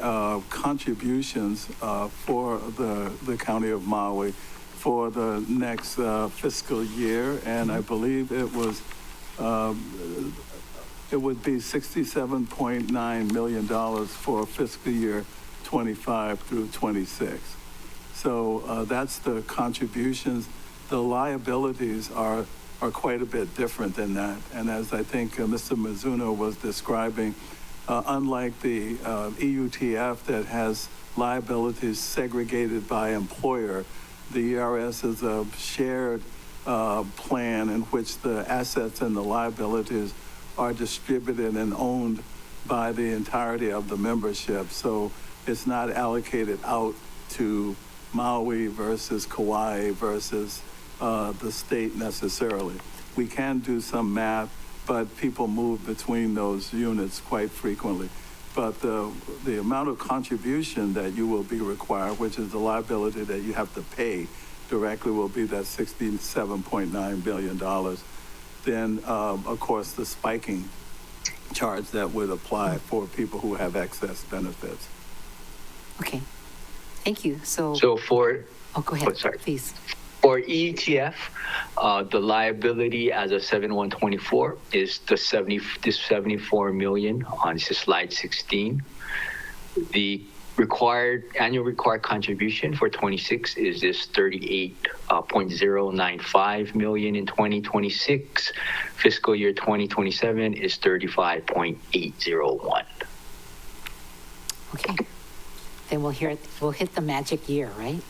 contributions for the county of Maui for the next fiscal year, and I believe it was it would be $67.9 million for fiscal year 25 through 26. So that's the contributions. The liabilities are quite a bit different than that, and as I think Mr. Mizuno was describing, unlike the EUTF that has liabilities segregated by employer, the ERS is a shared plan in which the assets and the liabilities are distributed and owned by the entirety of the membership. So it's not allocated out to Maui versus Kauai versus the state necessarily. We can do some math, but people move between those units quite frequently. But the amount of contribution that you will be required, which is the liability that you have to pay directly, will be that $67.9 billion. Then, of course, the spiking charge that would apply for people who have excess benefits. Okay, thank you. So for, oh, go ahead, sorry. please. For ETF, the liability as of 7/1/24 is the 74 million on slide 16. The annual required contribution for 26 is this 38.095 million in 2026. Fiscal year 2027 is 35.801. Okay, then we'll hit the magic year, right?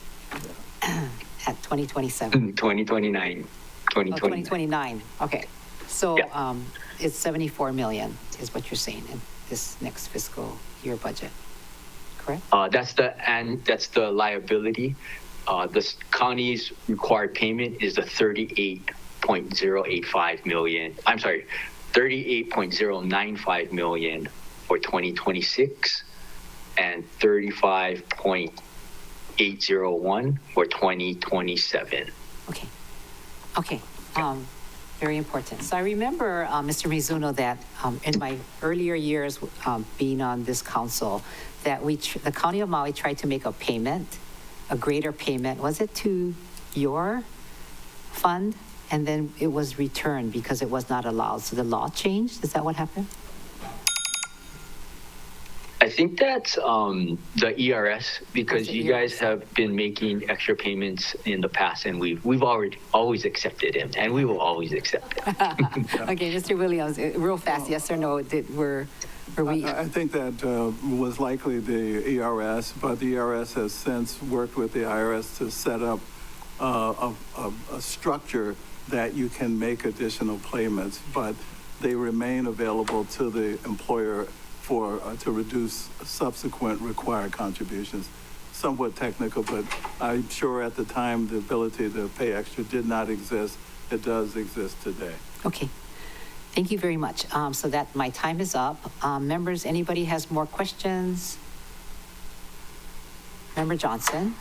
At 2027. 2029. 2029. Okay, so Yeah. it's 74 million is what you're saying in this next fiscal year budget, correct? That's the liability. The county's required payment is the 38.085 million. I'm sorry, 38.095 million for 2026 and 35.801 for 2027. Okay. Very important. So I remember, Mr. Mizuno, that in my earlier years being on this council, that the County of Maui tried to make a payment, a greater payment. Was it to your fund? And then it was returned because it was not allowed. So the law changed? Is that what happened? I think that's the ERS, because you guys have been making extra payments in the past, and we've always accepted them, and we will always accept them. Okay, Mr. Williams, real fast, yes or no? Were we? I think that was likely the ERS, but the ERS has since worked with the IRS to set up a structure that you can make additional payments, but they remain available to the employer to reduce subsequent required contributions. Somewhat technical, but I'm sure at the time the ability to pay extra did not exist. It does exist today. Okay. Thank you very much. So that my time is up. Members, anybody has more questions? Member Johnson,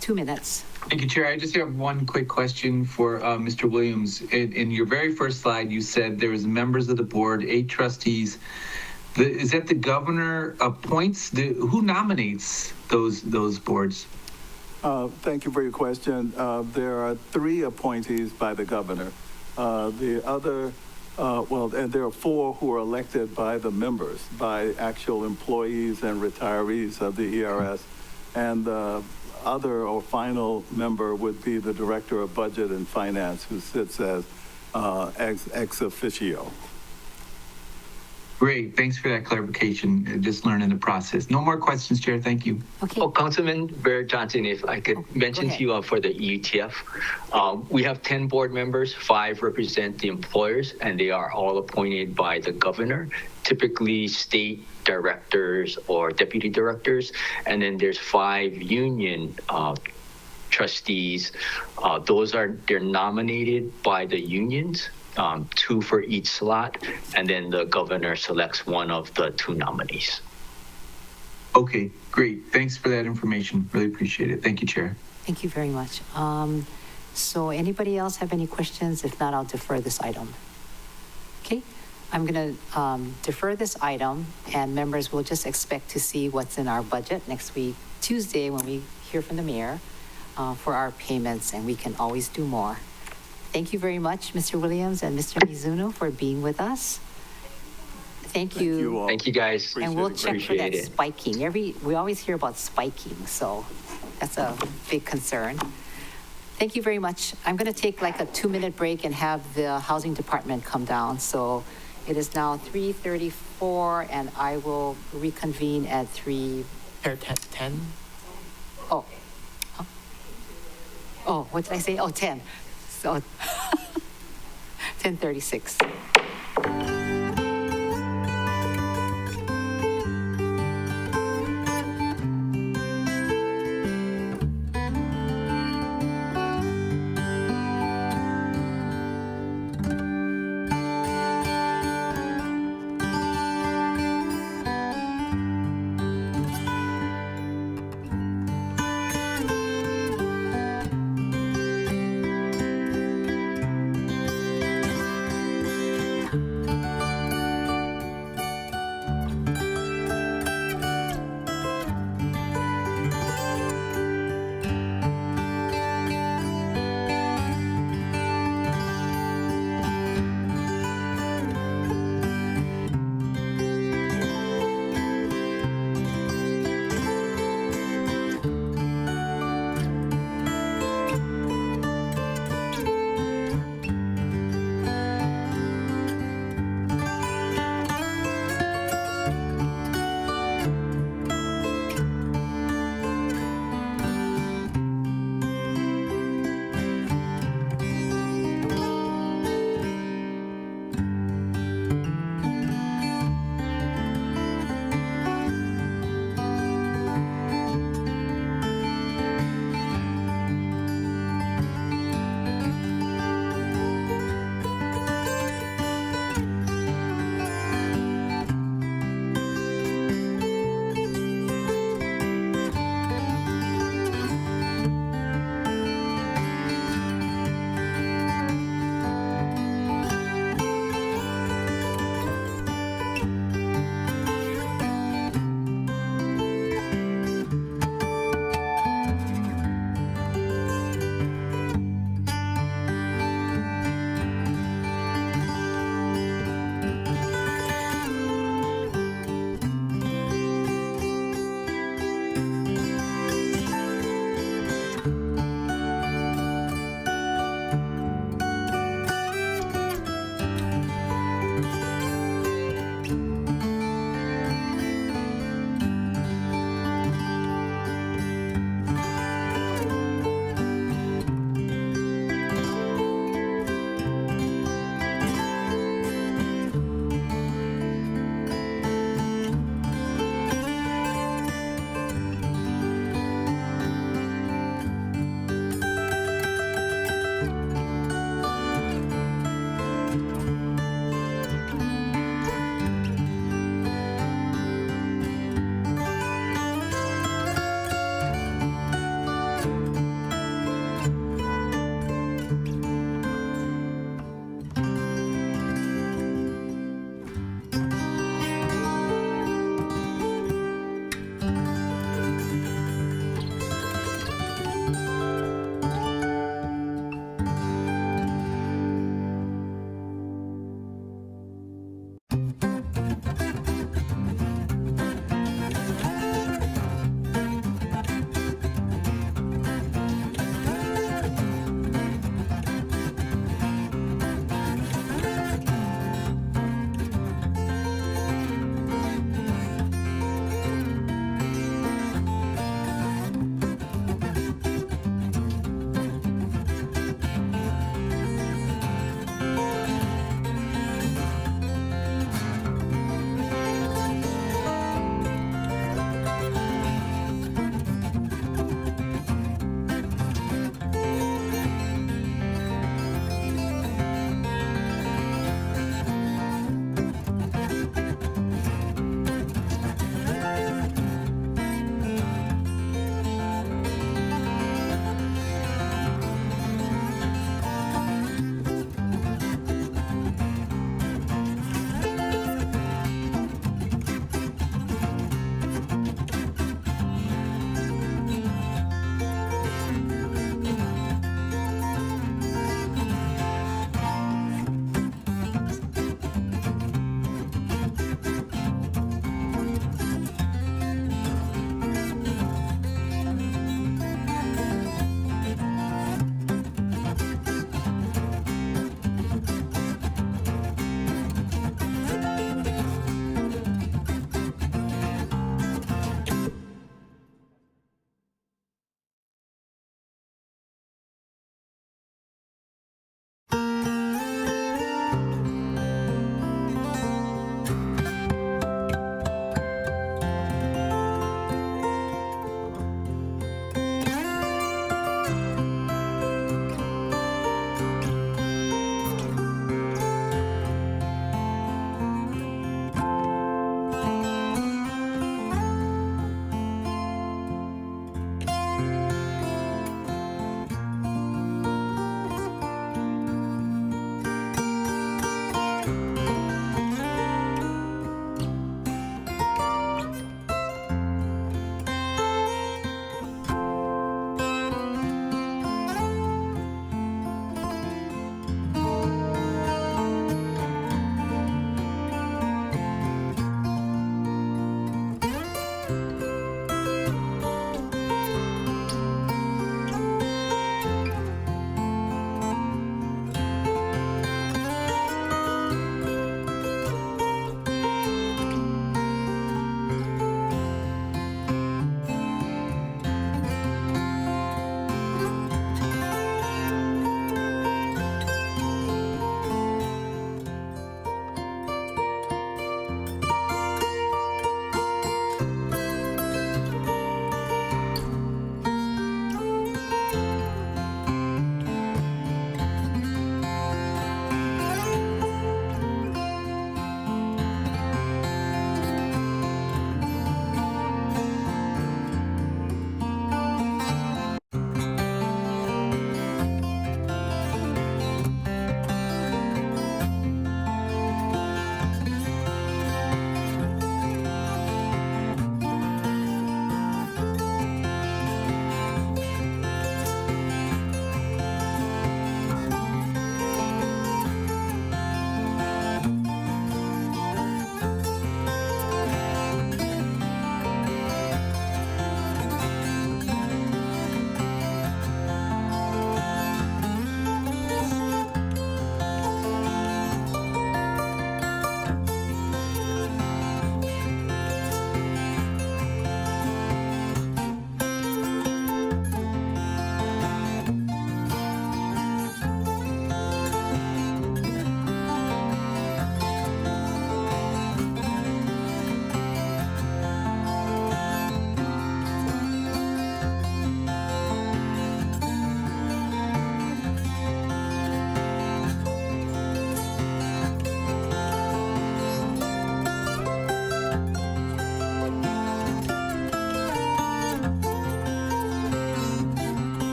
2 minutes. Thank you, Chair. I just have one quick question for Mr. Williams. In your very first slide, you said there was members of the board, 8 trustees. Is that the governor appoints? Who nominates those boards? Thank you for your question. There are 3 appointees by the governor. The other, and there are 4 who are elected by the members, by actual employees and retirees of the ERS. And the other or final member would be the Director of Budget and Finance, who sits as ex officio. Great. Thanks for that clarification. Just learning the process. No more questions, Chair. Thank you. Okay. Oh, Councilman Barrett Johnson, if I could mention to you for the ETF, we have 10 board members, 5 represent the employers, and they are all appointed by the governor, typically state directors or deputy directors, and then there's 5 union trustees. They're nominated by the unions. 2 for each slot, and then the governor selects one of the 2 nominees. Okay, great. Thanks for that information. Really appreciate it. Thank you, Chair. Thank you very much. So anybody else have any questions? If not, I'll defer this item. Okay, I'm going to defer this item, and members will just expect to see what's in our budget next week, Tuesday, when we hear from the mayor for our payments, and we can always do more. Thank you very much, Mr. Williams and Mr. Mizuno, for being with us. Thank you. all. Thank you, guys. And we'll check for that Appreciate it. spiking. We always hear about spiking, so that's a big concern. Thank you very much. I'm going to take like a 2-minute break and have the housing department come down. So it is now 3:34, and I will reconvene at 3. 10? Oh. Huh? Oh, what did I say? Oh, 10. So 10:36.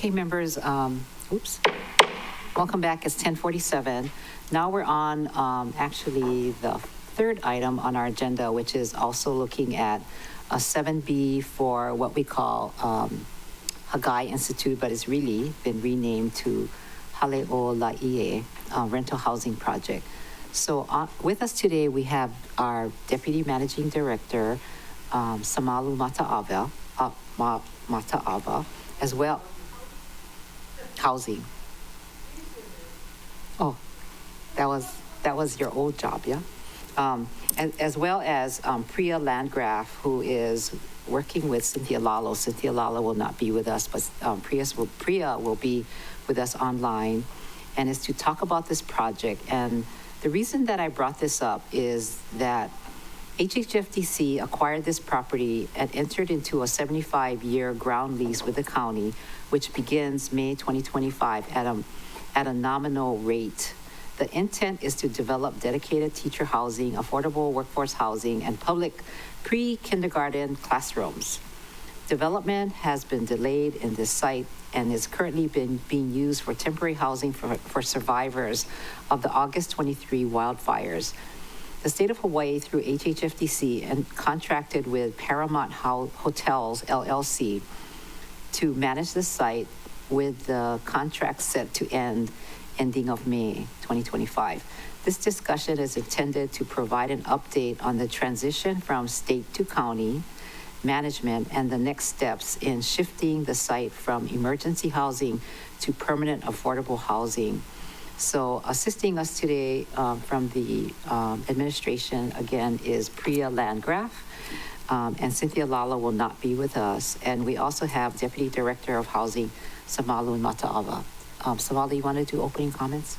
Okay, members, oops. Welcome back. It's 10:47. Now we're on actually the third item on our agenda, which is also looking at a 7B for what we call Hagai Institute, but it's really been renamed to Haleo Laie Rental Housing Project. So with us today, we have our Deputy Managing Director, Samalu Mata'ava, as well. Housing. Oh, that was your old job, yeah? As well as Priya Landgraf, who is working with Cynthia Lalo. Cynthia Lalo will not be with us, but Priya will be with us online, and is to talk about this project. And the reason that I brought this up is that HHFDC acquired this property and entered into a 75-year ground lease with the county, which begins May 2025 at a nominal rate. The intent is to develop dedicated teacher housing, affordable workforce housing, and public pre-kindergarten classrooms. Development has been delayed in this site and is currently being used for temporary housing for survivors of the August 23 wildfires. The state of Hawaii, through HHFDC, and contracted with Paramount Hotels, LLC, to manage the site with the contract set to ending of May 2025. This discussion is intended to provide an update on the transition from state to county management and the next steps in shifting the site from emergency housing to permanent affordable housing. So assisting us today from the administration, again, is Priya Landgraf, and Cynthia Lala will not be with us. And we also have Deputy Director of Housing, Samalu Mata'ava. Samalu, you want to do opening comments?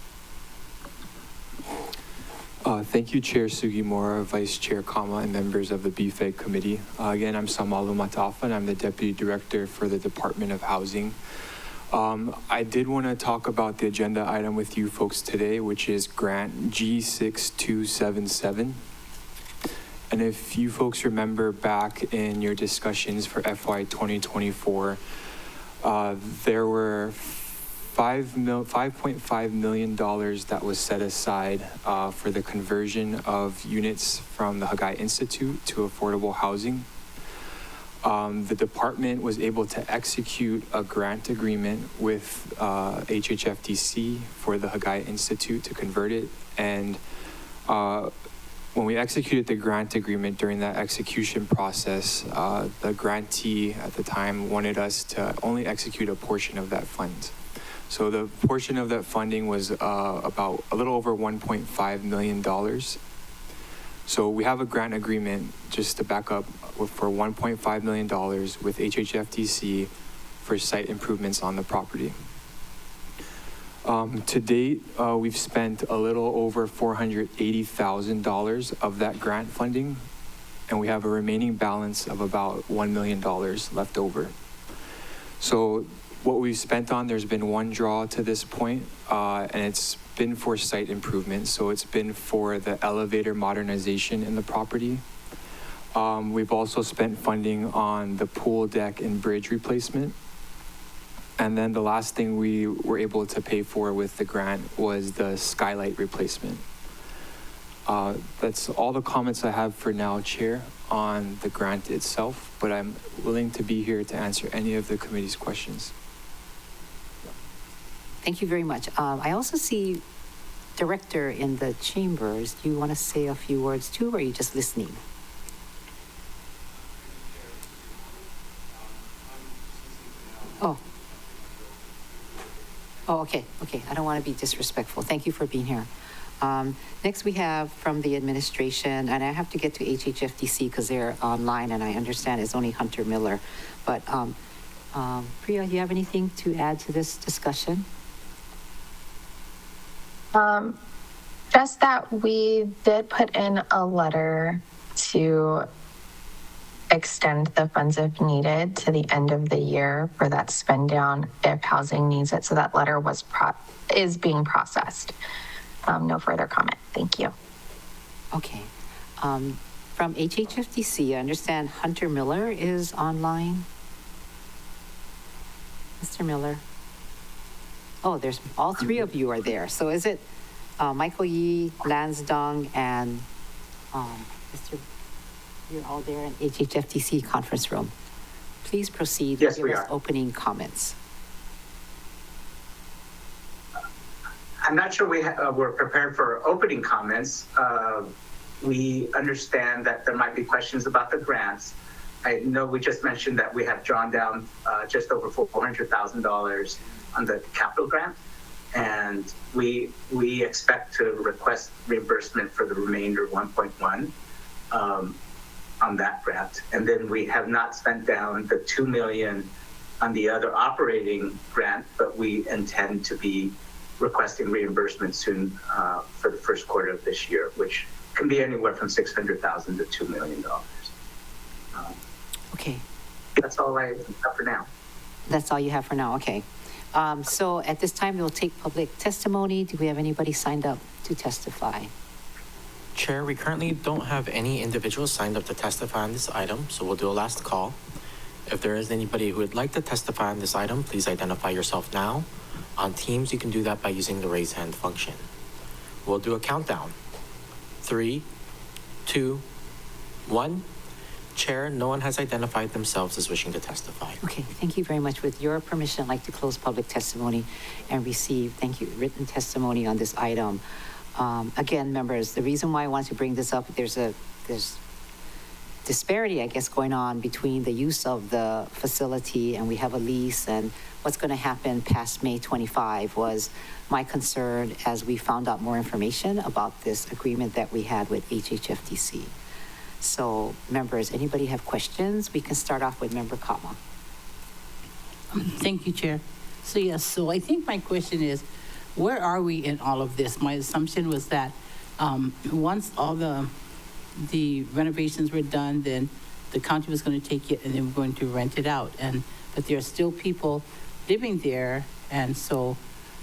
Thank you, Chair Sugimura, Vice Chair Kama, and members of the BFED committee. Again, I'm Samalu Mata'ava, and I'm the Deputy Director for the Department of Housing. I did want to talk about the agenda item with you folks today, which is grant G6277. And if you folks remember back in your discussions for FY 2024, there were $5.5 million that was set aside for the conversion of units from the Hagai Institute to affordable housing. The department was able to execute a grant agreement with HHFDC for the Hagai Institute to convert it. And when we executed the grant agreement, during that execution process, the grantee at the time wanted us to only execute a portion of that fund. So the portion of that funding was about a little over $1.5 million. So we have a grant agreement, just to back up, for $1.5 million with HHFDC for site improvements on the property. To date, we've spent a little over $480,000 of that grant funding, and we have a remaining balance of about $1 million left over. So what we've spent on, there's been one draw to this point, and it's been for site improvements. So it's been for the elevator modernization in the property. We've also spent funding on the pool deck and bridge replacement. And then the last thing we were able to pay for with the grant was the skylight replacement. That's all the comments I have for now, Chair, on the grant itself, but I'm willing to be here to answer any of the committee's questions. Thank you very much. I also see Director in the chambers. Do you want to say a few words too, or are you just listening? Oh. Oh, okay. I don't want to be disrespectful. Thank you for being here. Next we have from the administration, and I have to get to HHFDC because they're online, and I understand it's only Hunter Miller. But Priya, do you have anything to add to this discussion? Just that we did put in a letter to extend the funds if needed to the end of the year for that spend down if housing needs it. So that letter is being processed. No further comment. Thank you. Okay. From HHFDC, I understand Hunter Miller is online. Mr. Miller. Oh, there's, all three of you are there. So is it Michael Yee, Lance Dung, and Mr., you're all there in HHFTC conference room. Please proceed. Yes, Give we us are. opening comments. I'm not sure we're prepared for opening comments. We understand that there might be questions about the grants. I know we just mentioned that we have drawn down just over $400,000 on the capital grant, and we expect to request reimbursement for the remainder 1.1 on that grant. And then we have not spent down the $2 million on the other operating grant, but we intend to be requesting reimbursement soon for the first quarter of this year, which can be anywhere from $600,000 to $2 million. Okay. That's all I have for now. That's all you have for now, okay. So at this time, we'll take public testimony. Do we have anybody signed up to testify? Chair, we currently don't have any individuals signed up to testify on this item, so we'll do a last call. If there is anybody who would like to testify on this item, please identify yourself now. On Teams, you can do that by using the raise hand function. We'll do a countdown. 3, 2, 1. Chair, no one has identified themselves as wishing to testify. Okay, thank you very much. With your permission, I'd like to close public testimony and receive, thank you, written testimony on this item. Again, members, the reason why I wanted to bring this up, there's disparity, I guess, going on between the use of the facility, and we have a lease, and what's going to happen past May 25 was my concern as we found out more information about this agreement that we had with HHFTC. So, members, anybody have questions? We can start off with Member Kama. Thank you, Chair. So yes, so I think my question is, where are we in all of this? My assumption was that once all the renovations were done, then the county was going to take it and they were going to rent it out. But there are still people living there, and so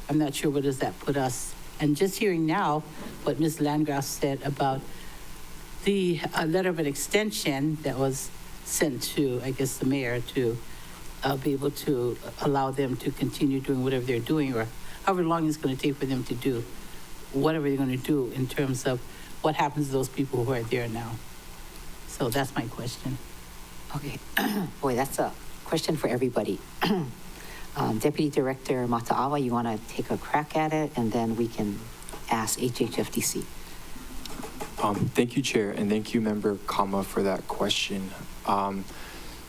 I'm not sure where does that put us. And just hearing now what Ms. Landgraf said about the letter of an extension that was sent to, I guess, the mayor to be able to allow them to continue doing whatever they're doing, or however long it's going to take for them to do whatever they're going to do in terms of what happens to those people who are there now. So that's my question. Okay. Boy, that's a question for everybody. Deputy Director Mataawa, you want to take a crack at it, and then we can ask HHFTC. Thank you, Chair, and thank you, Member Kama, for that question.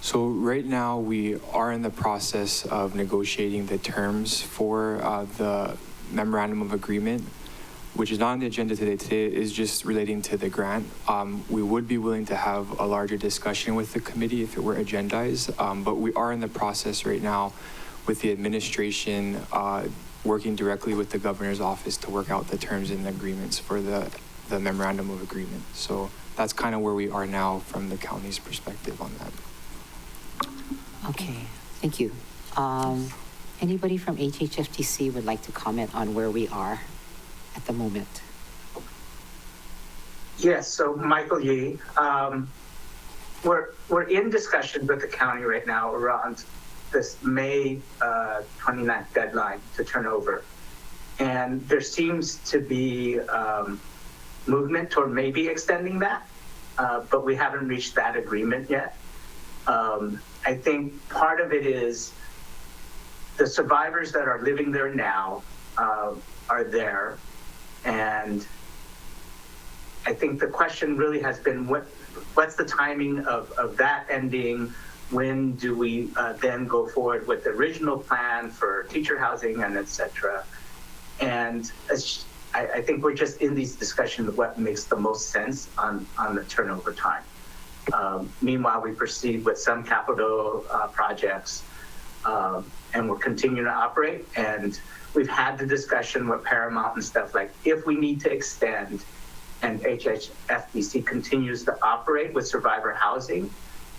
So right now, we are in the process of negotiating the terms for the Memorandum of Agreement, which is not on the agenda today. Today is just relating to the grant. We would be willing to have a larger discussion with the committee if it were agendized, but we are in the process right now with the administration working directly with the governor's office to work out the terms and agreements for the Memorandum of Agreement. So that's kind of where we are now from the county's perspective on that. Okay, thank you. Anybody from HHFTC would like to comment on where we are at the moment? Yes, so Michael Yee, we're in discussion with the county right now around this May 29th deadline to turn over. And there seems to be movement toward maybe extending that, but we haven't reached that agreement yet. I think part of it is the survivors that are living there now are there. And I think the question really has been, what's the timing of that ending? When do we then go forward with the original plan for teacher housing and et cetera? And I think we're just in these discussions of what makes the most sense on the turnover time. Meanwhile, we proceed with some capital projects, and we're continuing to operate. And we've had the discussion with Paramount and stuff like, if we need to extend and HHFBC continues to operate with survivor housing,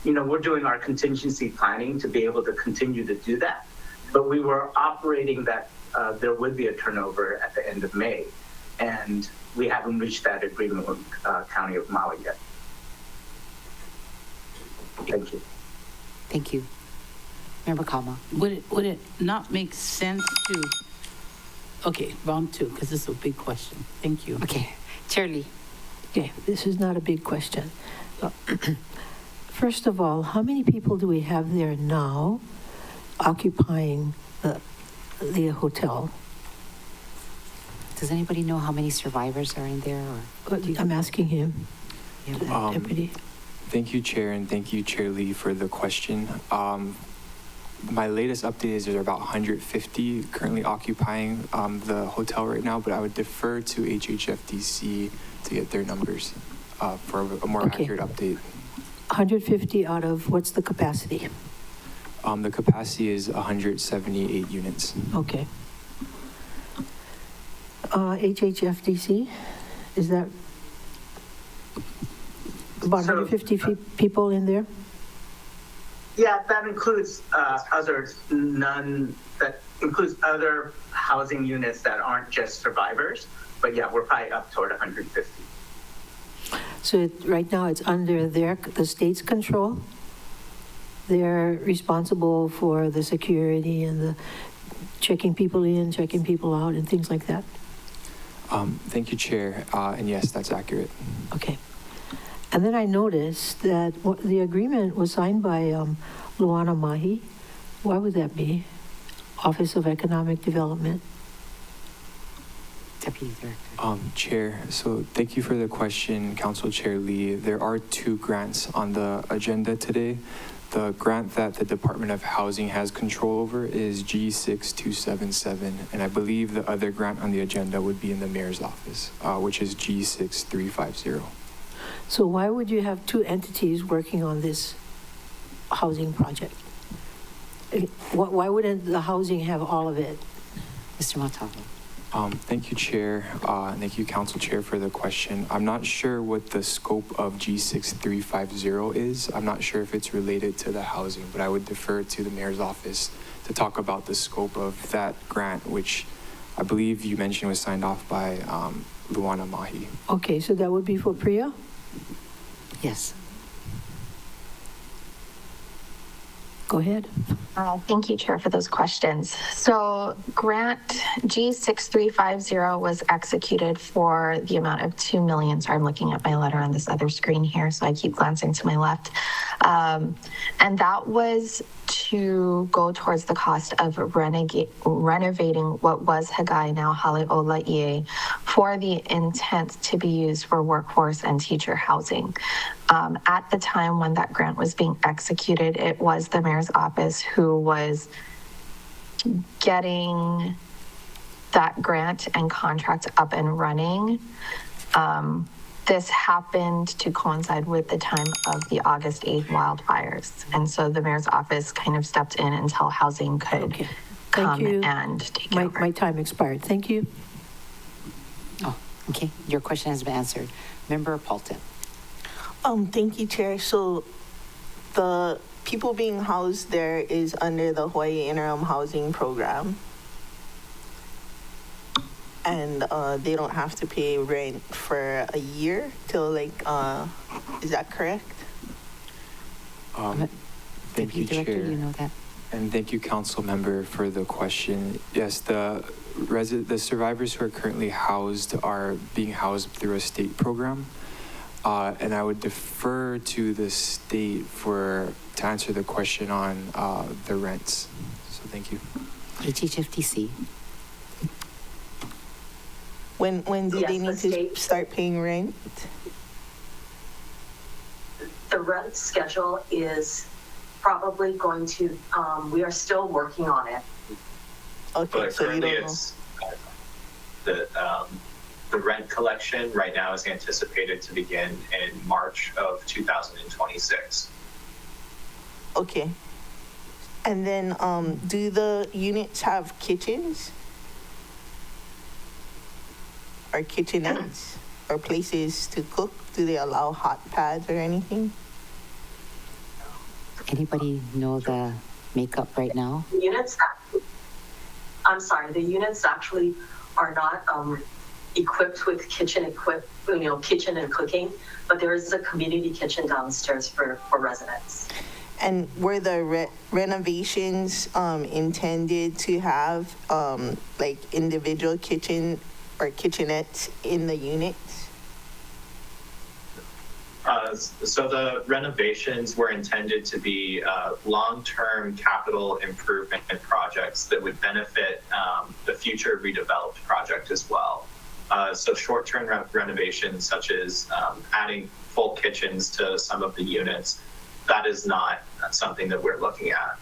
we're doing our contingency planning to be able to continue to do that. But we were operating that there would be a turnover at the end of May, and we haven't reached that agreement with County of Maui yet. Thank you. Thank you. Member Kama. Would it not make sense to Okay, round two, because this is a big question. Thank you. Okay, Chair Lee. Okay, this is not a big question. First of all, how many people do we have there now occupying the hotel? Does anybody know how many survivors are in there? Or I'm asking him, the deputy. Thank you, Chair, and thank you, Chair Lee, for the question. My latest update is there's about 150 currently occupying the hotel right now, but I would defer to HHFDC to get their numbers for a more accurate update. 150 out of, what's the capacity? The capacity is 178 units. Okay. HHFDC, is that about 150 people in there? Yeah, that includes that includes other housing units that aren't just survivors. But yeah, we're probably up toward 150. So right now it's under the state's control? They're responsible for the security and the checking people in, checking people out, and things like that? Thank you, Chair. And yes, that's accurate. Okay. And then I noticed that the agreement was signed by Luana Mahi. Why would that be? Office of Economic Development. Deputy Director. Chair, so thank you for the question, Council Chair Lee. There are two grants on the agenda today. The grant that the Department of Housing has control over is G6277, and I believe the other grant on the agenda would be in the Mayor's office, which is G6350. So why would you have two entities working on this housing project? Why wouldn't the housing have all of it? Mr. Matavo. Thank you, Chair. Thank you, Council Chair, for the question. I'm not sure what the scope of G6350 is. I'm not sure if it's related to the housing, but I would defer to the Mayor's office to talk about the scope of that grant, which I believe you mentioned was signed off by Luana Mahi. Okay, so that would be for Priya? Yes. Go ahead. Thank you, Chair, for those questions. So grant G6350 was executed for the amount of $2 million. Sorry, I'm looking at my letter on this other screen here, so I keep glancing to my left. And that was to go towards the cost of renovating what was Hagai, now Hale'ola'i, for the intent to be used for workforce and teacher housing. At the time when that grant was being executed, it was the Mayor's office who was getting that grant and contract up and running. This happened to coincide with the time of the August 8th wildfires. And so the Mayor's office kind of stepped in until housing could come and take over. My time expired. Thank you. Oh, okay. Your question has been answered. Member Paulton. Thank you, Chair. So the people being housed there is under the Hawaii Interim Housing Program. And they don't have to pay rent for a year till is that correct? Thank you, Director, Chair. you know that. And thank you, Council Member, for the question. Yes, the survivors who are currently housed are being housed through a state program. And I would defer to the state to answer the question on the rents. So thank you. HHFDC. When do they need to start paying rent? The rent schedule is probably going to, we are still working on it. Okay, but so currently you don't it's the rent collection right now is anticipated to begin in March of 2026. Okay. And then do the units have kitchens? Or kitchenettes? Or places to cook? Do they allow hot pads or anything? Anybody know the makeup right now? The units actually are not equipped with kitchen and cooking, but there is a community kitchen downstairs for residents. And were the renovations intended to have like individual kitchen or kitchenettes in the units? So the renovations were intended to be long-term capital improvement projects that would benefit the future redeveloped project as well. So short-term renovations such as adding full kitchens to some of the units, that is not something that we're looking at.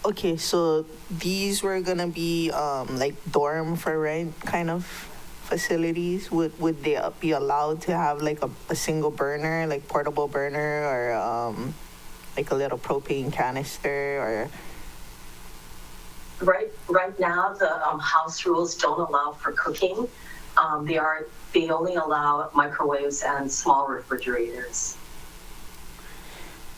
Okay, so these were gonna be like dorm for rent kind of facilities. Would they be allowed to have like a single burner, like portable burner, or like a little propane canister, or? Right now, the house rules don't allow for cooking. They only allow microwaves and small refrigerators.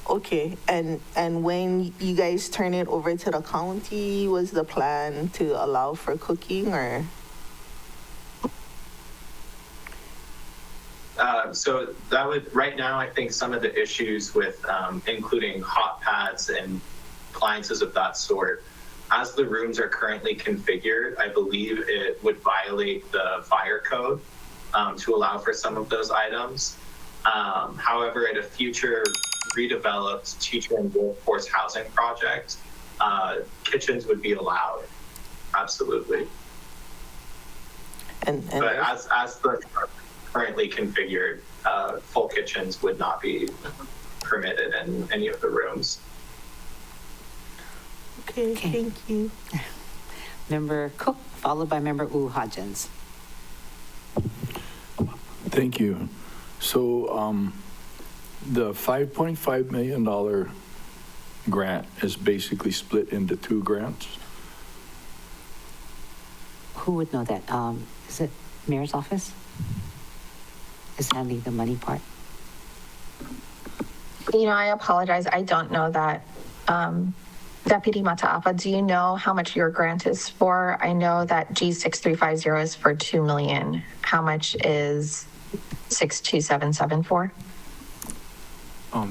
Okay, and when you guys turn it over to the county, was the plan to allow for cooking, or? So that would, right now, I think some of the issues with including hot pads and appliances of that sort, as the rooms are currently configured, I believe it would violate the fire code to allow for some of those items. However, at a future redeveloped teacher and workforce housing project, kitchens would be allowed, absolutely. But as the currently configured, full kitchens would not be permitted in any of the rooms. Okay, thank you. Member Cook, followed by Member Hodgins. Thank you. So the $5.5 million grant is basically split into two grants? Who would know that? Is it Mayor's office? Is handling the money part? I apologize. I don't know that. Deputy Mataafa, do you know how much your grant is for? I know that G6350 is for $2 million. How much is 62774 for?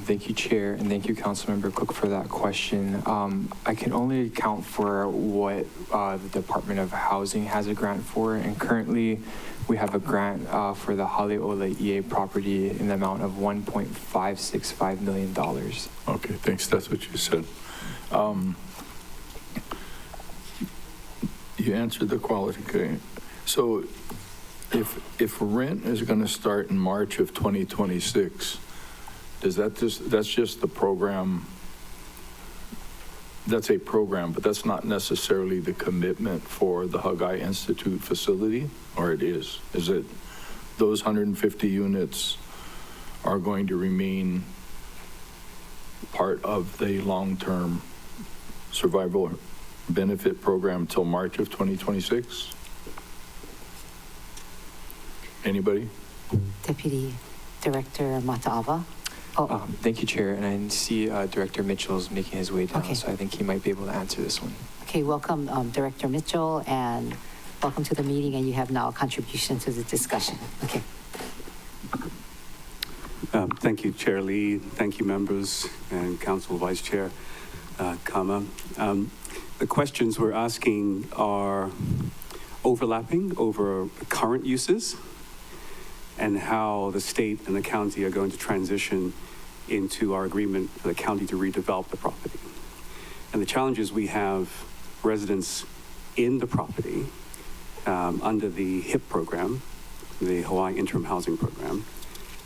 Thank you, Chair, and thank you, Councilmember Cook, for that question. I can only account for what the Department of Housing has a grant for, and currently we have a grant for the Haleola EA property in the amount of $1.565 million. Okay, thanks. That's what you said. You answered the quality. Okay. So if rent is going to start in March of 2026, that's just the program? That's a program, but that's not necessarily the commitment for the Haggai Institute facility, or it is? Is it those 150 units are going to remain part of the long-term survival benefit program till March of 2026? Anybody? Deputy Director Mataafa. Thank you, Chair. And I see Director Mitchell is making his way down, so I think he might be able to answer this one. Okay, welcome, Director Mitchell, and welcome to the meeting, and you have now a contribution to the discussion. Okay. Thank you, Chair Lee. Thank you, members and Council Vice Chair Kama. The questions we're asking are overlapping over current uses and how the state and the county are going to transition into our agreement for the county to redevelop the property. And the challenge is we have residents in the property under the HIP program, the Hawaii Interim Housing Program,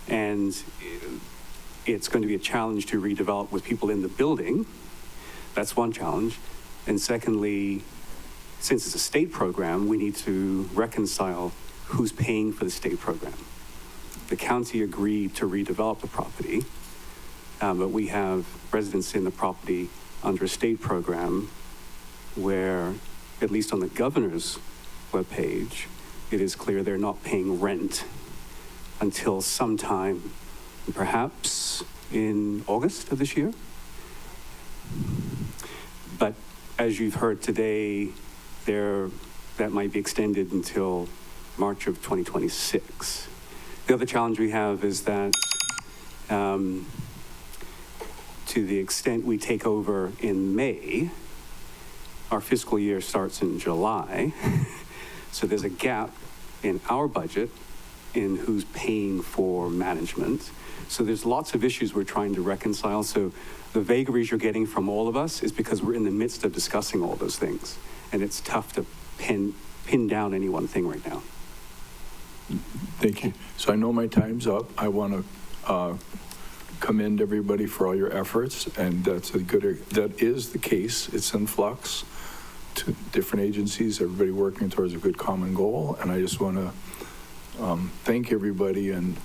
and it's going to be a challenge to redevelop with people in the building. That's one challenge. And secondly, since it's a state program, we need to reconcile who's paying for the state program. The county agreed to redevelop the property, but we have residents in the property under a state program where, at least on the governor's webpage, it is clear they're not paying rent until sometime, perhaps in August of this year. But as you've heard today, that might be extended until March of 2026. The other challenge we have is that to the extent we take over in May, our fiscal year starts in July. So there's a gap in our budget in who's paying for management. So there's lots of issues we're trying to reconcile. So the vagaries you're getting from all of us is because we're in the midst of discussing all those things. And it's tough to pin down any one thing right now. Thank you. So I know my time's up. I want to commend everybody for all your efforts, and that is the case. It's in flux to different agencies, everybody working towards a good common goal, and I just want to thank everybody, and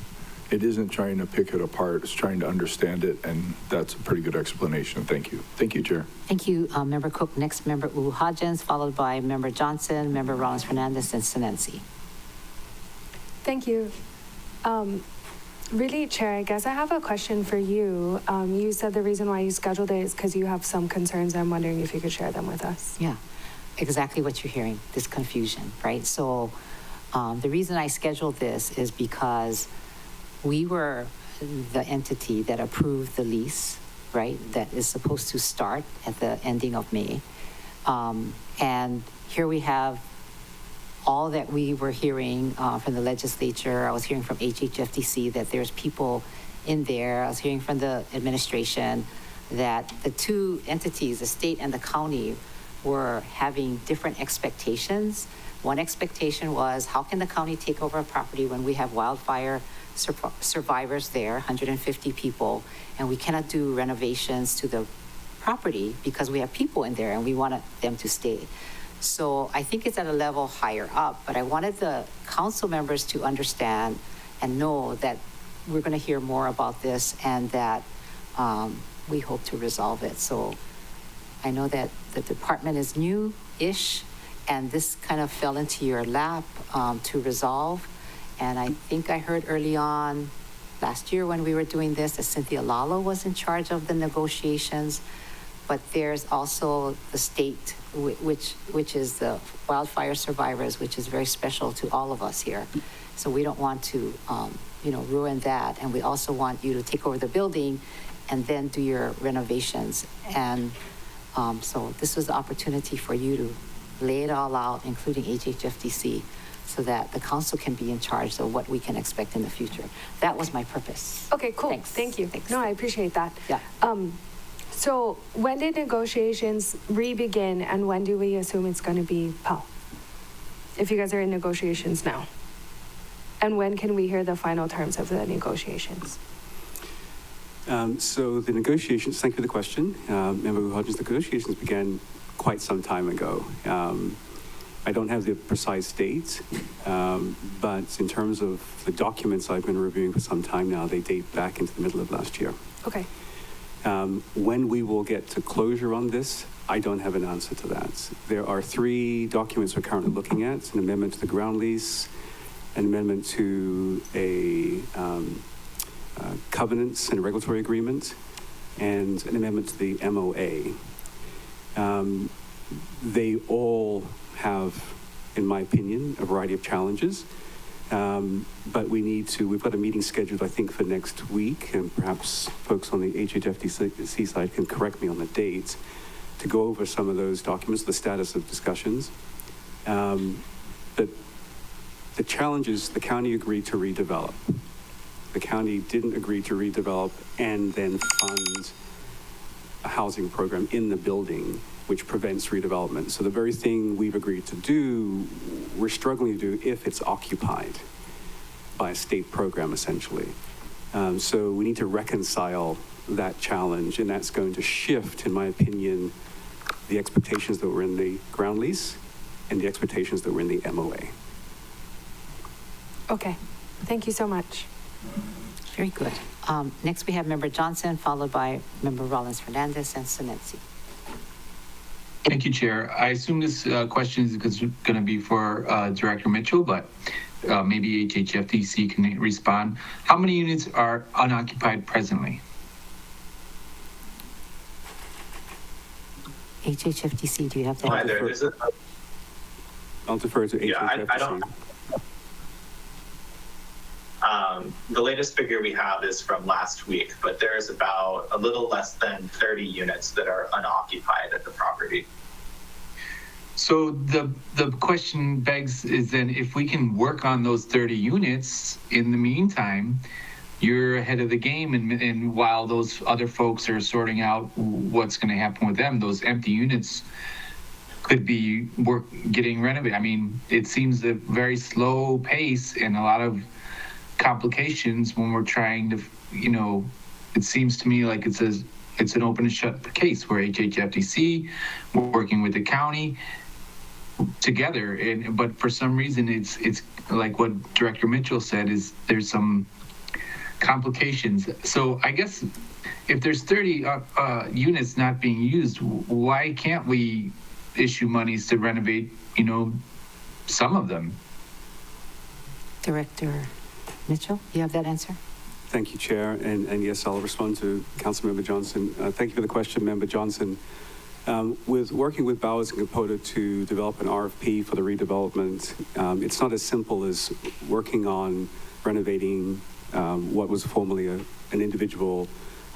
it isn't trying to pick it apart, it's trying to understand it, and that's a pretty good explanation. Thank you. Thank you, Chair. Thank you, Member Cook. Next, Member Hodgins, followed by Member Johnson, Member Rollins Fernandez, and Sinensi. Thank you. Really, Chair, I guess I have a question for you. You said the reason why you scheduled it is because you have some concerns. I'm wondering if you could share them with us. Yeah, exactly what you're hearing, this confusion, right? So the reason I scheduled this is because we were the entity that approved the lease, right, that is supposed to start at the ending of May. And here we have all that we were hearing from the legislature. I was hearing from HHFDC that there's people in there. I was hearing from the administration that the two entities, the state and the county, were having different expectations. One expectation was, how can the county take over a property when we have wildfire survivors there, 150 people, and we cannot do renovations to the property because we have people in there and we want them to stay. So I think it's at a level higher up, but I wanted the council members to understand and know that we're going to hear more about this and that we hope to resolve it. So I know that the department is new-ish, and this kind of fell into your lap to resolve. And I think I heard early on last year when we were doing this that Cynthia Lalo was in charge of the negotiations, but there's also the state, which is the wildfire survivors, which is very special to all of us here. So we don't want to, ruin that. And we also want you to take over the building and then do your renovations. And so this was the opportunity for you to lay it all out, including HHFDC, so that the council can be in charge of what we can expect in the future. That was my purpose. Okay, cool. Thanks. Thank you. Thanks. No, I appreciate that. Yeah. So when did negotiations re-begin, and when do we assume it's going to be if you guys are in negotiations now? And when can we hear the final terms of the negotiations? So the negotiations, thank you for the question. Member Hodgins, the negotiations began quite some time ago. I don't have the precise date, but in terms of the documents I've been reviewing for some time now, they date back into the middle of last year. Okay. When we will get to closure on this, I don't have an answer to that. There are 3 documents we're currently looking at: an amendment to the ground lease, an amendment to a covenants and regulatory agreement, and an amendment to the MOA. They all have, in my opinion, a variety of challenges. But we've got a meeting scheduled, I think, for next week, and perhaps folks on the HHFDC side can correct me on the dates, to go over some of those documents, the status of discussions. But the challenge is the county agreed to redevelop. The county didn't agree to redevelop and then fund a housing program in the building, which prevents redevelopment. So the very thing we've agreed to do, we're struggling to do if it's occupied by a state program, essentially. So we need to reconcile that challenge, and that's going to shift, in my opinion, the expectations that were in the ground lease and the expectations that were in the MOA. Okay. Thank you so much. Very good. Next, we have Member Johnson, followed by Member Rollins Fernandez and Sinensi. Thank you, Chair. I assume this question is going to be for Director Mitchell, but maybe HHFDC can respond. How many units are unoccupied presently? HHFDC, do you have that? I'll defer to HHFDC. I don't. The latest figure we have is from last week, but there's about a little less than 30 units that are unoccupied at the property. So the question begs is then if we can work on those 30 units in the meantime, you're ahead of the game, and while those other folks are sorting out what's going to happen with them, those empty units could be getting renovated. I mean, it seems a very slow pace and a lot of complications when we're trying to, it seems to me like it's an open and shut case where HHFDC, we're working with the county together, but for some reason it's like what Director Mitchell said, is there's some complications. So I guess if there's 30 units not being used, why can't we issue monies to renovate, some of them? Director Mitchell, you have that answer? Thank you, Chair. And yes, I'll respond to Councilmember Johnson. Thank you for the question, Member Johnson. With working with Bowers and Capote to develop an RFP for the redevelopment, it's not as simple as working on renovating what was formerly an individual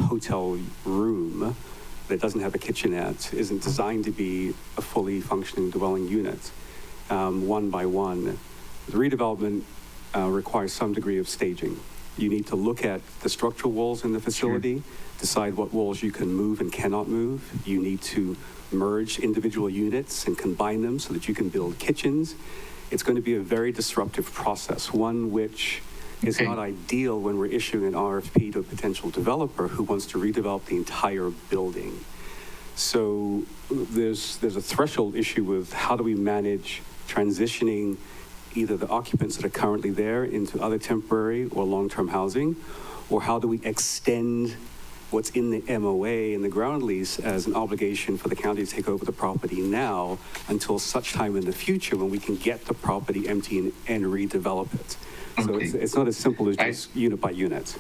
hotel room that doesn't have a kitchenette, isn't designed to be a fully functioning dwelling unit, one by one. The redevelopment requires some degree of staging. You need to look at the structural walls in the facility, decide what walls you can move and cannot move. You need to merge individual units and combine them so that you can build kitchens. It's going to be a very disruptive process, one which is not ideal when we're issuing an RFP to a potential developer who wants to redevelop the entire building. So there's a threshold issue with how do we manage transitioning either the occupants that are currently there into other temporary or long-term housing, or how do we extend what's in the MOA and the ground lease as an obligation for the county to take over the property now until such time in the future when we can get the property empty and redevelop it. So it's not as simple as just unit by unit.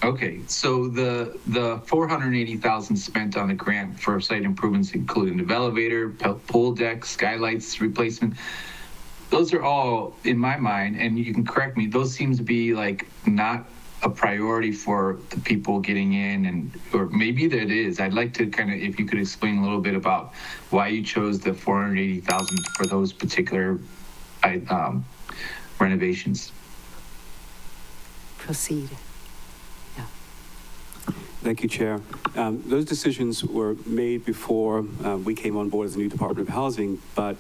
Okay, so the 480,000 spent on the grant for site improvements, including an elevator, pool deck, skylights replacement, those are all, in my mind, and you can correct me, those seems to be like not a priority for the people getting in, or maybe that is. I'd like to kind of, if you could explain a little bit about why you chose the 480,000 for those particular renovations. Proceed. Thank you, Chair. Those decisions were made before we came on board as a new Department of Housing, but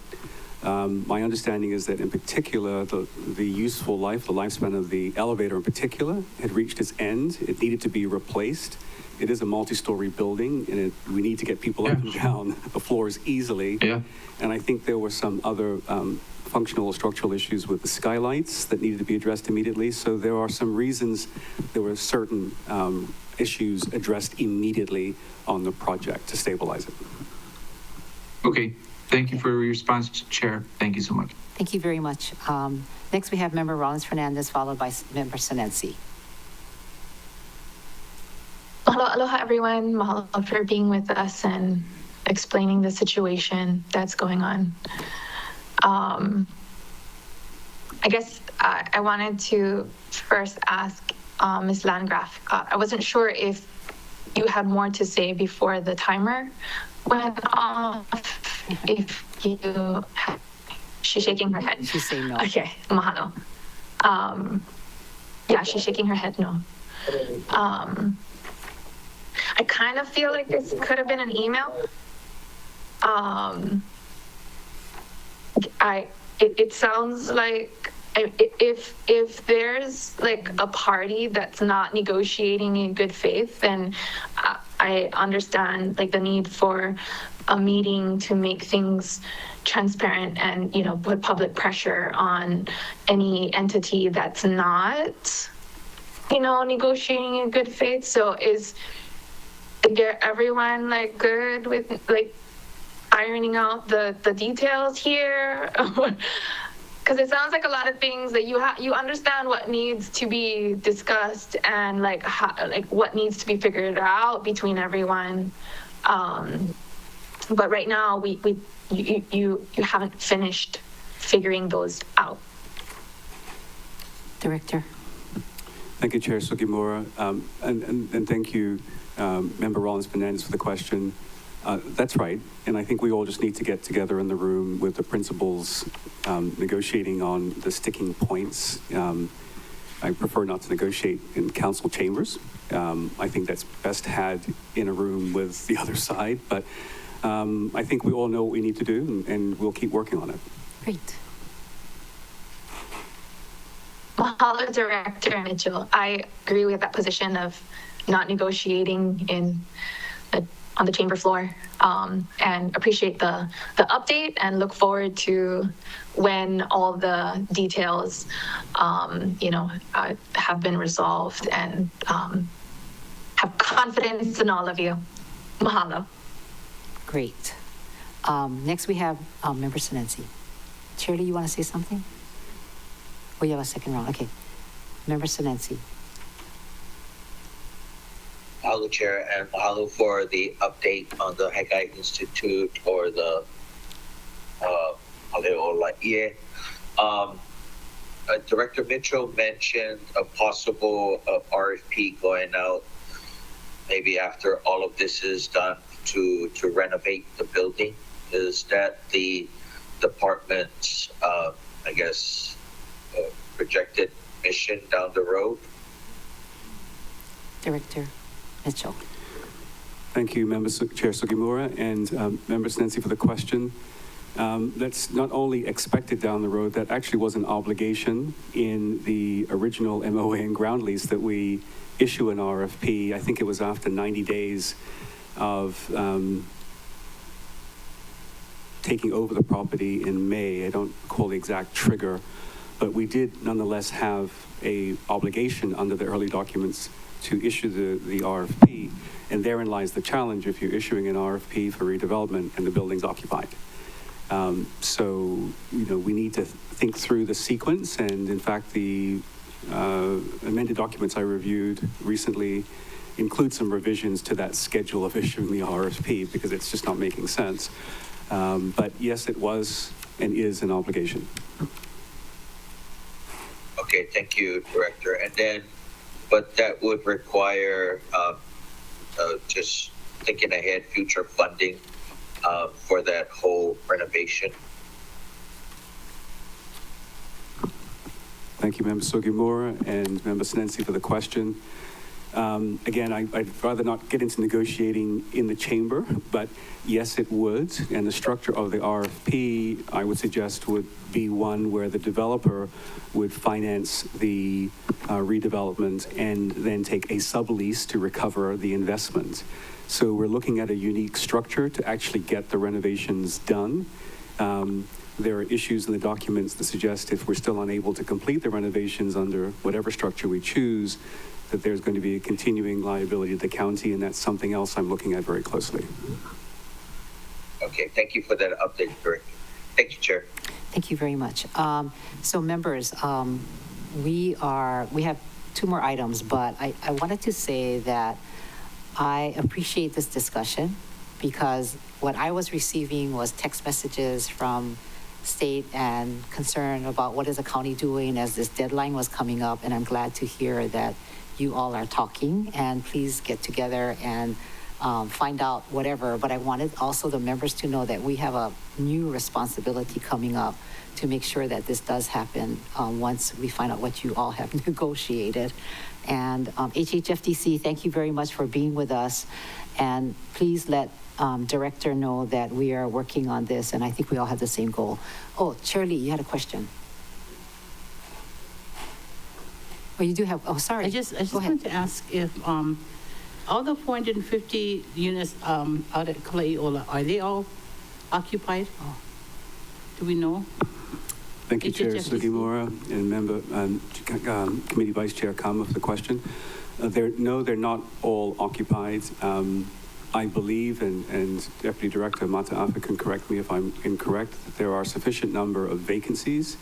my understanding is that in particular, the useful life, the lifespan of the elevator in particular, had reached its end. It needed to be replaced. It is a multi-story building, and we need to get people up and down the floors easily. Yeah. And I think there were some other functional or structural issues with the skylights that needed to be addressed immediately. So there are some reasons there were certain issues addressed immediately on the project to stabilize it. Okay. Thank you for your response, Chair. Thank you so much. Thank you very much. Next, we have Member Rollins-Fernandez, followed by Member Senensi. Aloha, everyone. Mahalo for being with us and explaining the situation that's going on. I guess I wanted to first ask Ms. Landgraf. I wasn't sure if you had more to say before the timer went off. If you, she's shaking her head. She's saying no. Okay, mahalo. Yeah, she's shaking her head no. I kind of feel like this could have been an email. It sounds like if there's like a party that's not negotiating in good faith, then I understand like the need for a meeting to make things transparent and, put public pressure on any entity that's not, negotiating in good faith. So is everyone like good with like ironing out the details here? Because it sounds like a lot of things that you understand what needs to be discussed and like what needs to be figured out between everyone. But right now you haven't finished figuring those out. Director. Thank you, Chair Sugimura. And thank you, Member Rollins-Fernandez, for the question. That's right. And I think we all just need to get together in the room with the principals negotiating on the sticking points. I prefer not to negotiate in council chambers. I think that's best had in a room with the other side. But I think we all know what we need to do, and we'll keep working on it. Great. Mahalo, Director Mitchell. I agree with that position of not negotiating on the chamber floor, and appreciate the update and look forward to when all the details, have been resolved, and have confidence in all of you. Mahalo. Great. Next, we have Member Sinensi. Shirley, you want to say something? Oh, you have a second round. Okay. Member Sinensi. Mahalo, Chair, and mahalo for the update on the Haggai Institute or the Haleolaie. Director Mitchell mentioned a possible RFP going out maybe after all of this is done to renovate the building. Is that the department's, projected mission down the road? Director Mitchell. Thank you, Chair Sugimura, and Member Sinensi, for the question. That's not only expected down the road, that actually was an obligation in the original MOA and ground lease that we issue an RFP. I think it was after 90 days of taking over the property in May. I don't recall the exact trigger, but we did nonetheless have a obligation under the early documents to issue the RFP, and therein lies the challenge if you're issuing an RFP for redevelopment and the building's occupied. So, we need to think through the sequence, and in fact, the amended documents I reviewed recently include some revisions to that schedule of issuing the RFP because it's just not making sense. But yes, it was and is an obligation. Okay, thank you, Director. And then, but that would require just thinking ahead, future funding for that whole renovation. Thank you, Member Sugimura and Member Sinensi, for the question. Again, I'd rather not get into negotiating in the chamber, but yes, it would. And the structure of the RFP, I would suggest, would be one where the developer would finance the redevelopment and then take a sublease to recover the investment. So we're looking at a unique structure to actually get the renovations done. There are issues in the documents that suggest if we're still unable to complete the renovations under whatever structure we choose, that there's going to be a continuing liability to the county, and that's something else I'm looking at very closely. Okay, thank you for that update, Director. Thank you, Chair. Thank you very much. So members, we have two more items, but I wanted to say that I appreciate this discussion because what I was receiving was text messages from state and concern about what is the county doing as this deadline was coming up, and I'm glad to hear that you all are talking, and please get together and find out whatever. But I wanted also the members to know that we have a new responsibility coming up to make sure that this does happen once we find out what you all have negotiated. And HHFDC, thank you very much for being with us. And please let Director know that we are working on this, and I think we all have the same goal. Oh, Shirley, you had a question. Oh, you do have, oh, sorry. I just wanted to ask if all the 450 units out at Kalaiola, are they all occupied? Oh. Do we know? Thank you, Chair Sugimura and Member Committee Vice Chair Kama for the question. No, they're not all occupied. I believe, and Deputy Director Mataafa can correct me if I'm incorrect, that there are a sufficient number of vacancies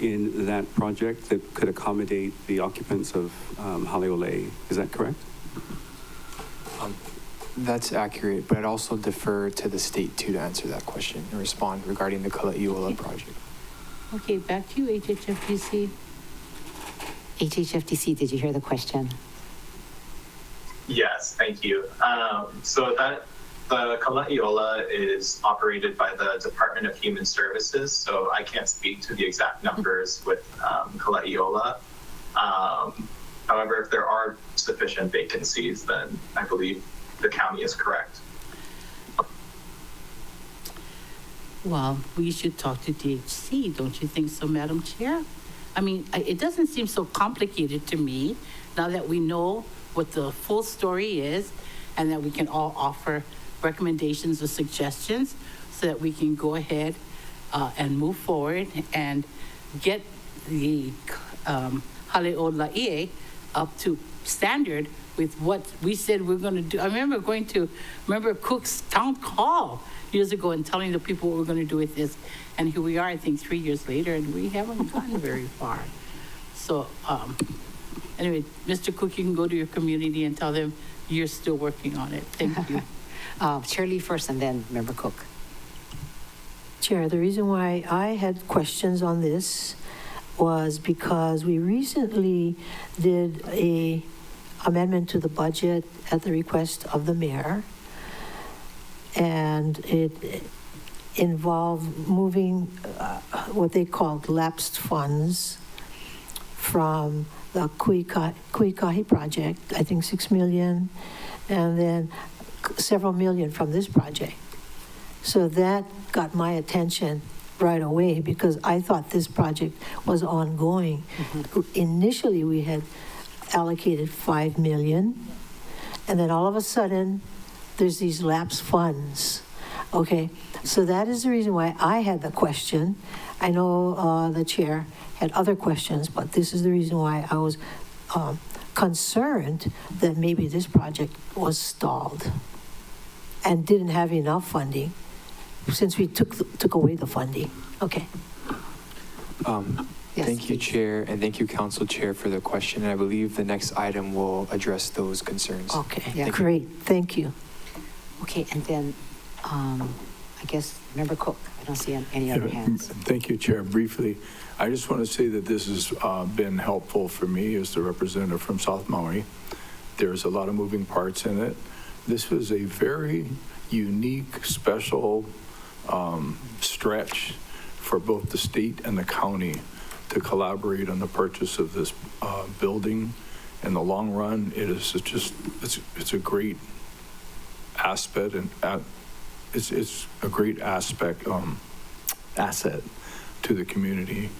in that project that could accommodate the occupants of Haleolaie. Is that correct? That's accurate, but I'd also defer to the state too to answer that question and respond regarding the Kalaiola project. Okay, back to you, HHFDC. HHFTC, did you hear the question? Yes, thank you. So that the Kala'iola is operated by the Department of Human Services, so I can't speak to the exact numbers with Kala'iola. However, if there are sufficient vacancies, then I believe the county is correct. Well, we should talk to DHC, don't you think so, Madam Chair? I mean, it doesn't seem so complicated to me now that we know what the full story is and that we can all offer recommendations or suggestions so that we can go ahead and move forward and get the Hale'ola'i up to standard with what we said we're going to do. I remember Cook's town hall years ago and telling the people what we're going to do with this. And here we are, I think, 3 years later, and we haven't gotten very far. So anyway, Mr. Cook, you can go to your community and tell them you're still working on it. Thank you. Chair Lee first and then Member Cook. Chair, the reason why I had questions on this was because we recently did a amendment to the budget at the request of the mayor, and it involved moving what they called lapsed funds from the Kuikahi project, I think 6 million, and then several million from this project. So that got my attention right away because I thought this project was ongoing. Initially, we had allocated 5 million, and then all of a sudden, there's these lapsed funds. Okay, so that is the reason why I had the question. I know the chair had other questions, but this is the reason why I was concerned that maybe this project was stalled and didn't have enough funding since we took away the funding. Okay. Yes, Thank you, please. Chair, and thank you, Council Chair, for the question. And I believe the next item will address those concerns. Okay, Yeah. great, thank you. Okay, and then I guess Member Cook. I don't see any other hands. Thank you, Chair. Briefly, I just want to say that this has been helpful for me as the representative from South Maui. There's a lot of moving parts in it. This was a very unique, special stretch for both the state and the county to collaborate on the purchase of this building. In the long run, it is just, it's a great aspect, and it's a great aspect, asset to the community.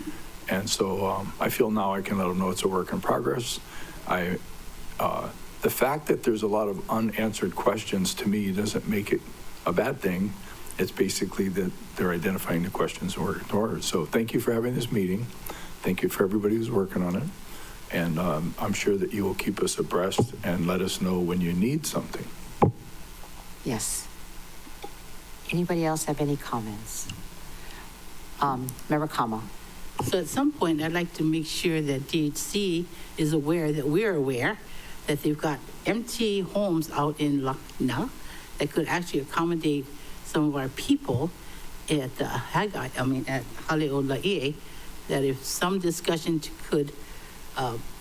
And so I feel now I can let them know it's a work in progress. The fact that there's a lot of unanswered questions to me doesn't make it a bad thing. It's basically that they're identifying the questions in order. So thank you for having this meeting. Thank you for everybody who's working on it. And I'm sure that you will keep us abreast and let us know when you need something. Yes. Anybody else have any comments? Member Kama. So at some point, I'd like to make sure that DHC is aware that we're aware that they've got empty homes out in Lakna that could actually accommodate some of our people at at Hale'ola'i, that if some discussion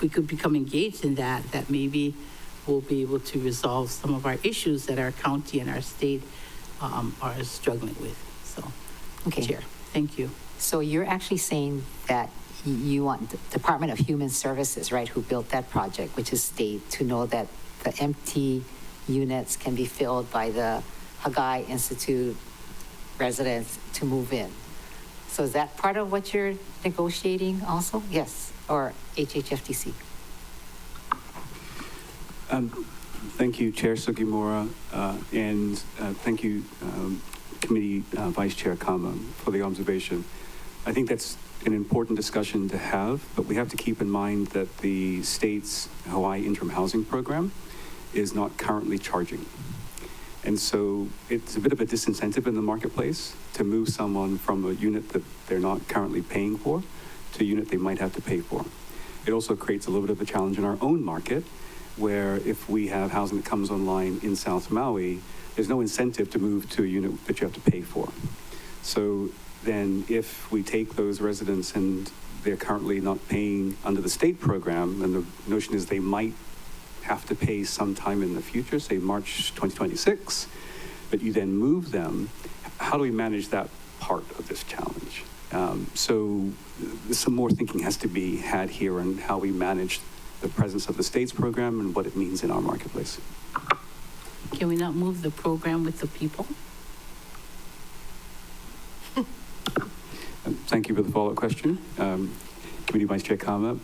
we could become engaged in that maybe we'll be able to resolve some of our issues that our county and our state are struggling with. So, Okay. Chair, thank you. So you're actually saying that you want the Department of Human Services, right, who built that project, which is state, to know that the empty units can be filled by the Hagai Institute residents to move in. So is that part of what you're negotiating also? Yes, or HHFTC? Thank you, Chair Sugimura, and thank you, Committee Vice Chair Kama, for the observation. I think that's an important discussion to have, but we have to keep in mind that the state's Hawaii Interim Housing Program is not currently charging. And so it's a bit of a disincentive in the marketplace to move someone from a unit that they're not currently paying for to a unit they might have to pay for. It also creates a little bit of a challenge in our own market, where if we have housing that comes online in South Maui, there's no incentive to move to a unit that you have to pay for. So then if we take those residents and they're currently not paying under the state program, and the notion is they might have to pay sometime in the future, say March 2026, but you then move them. How do we manage that part of this challenge? So some more thinking has to be had here on how we manage the presence of the state's program and what it means in our marketplace. Can we not move the program with the people? Thank you for the follow-up question. Committee Vice Chair Kama.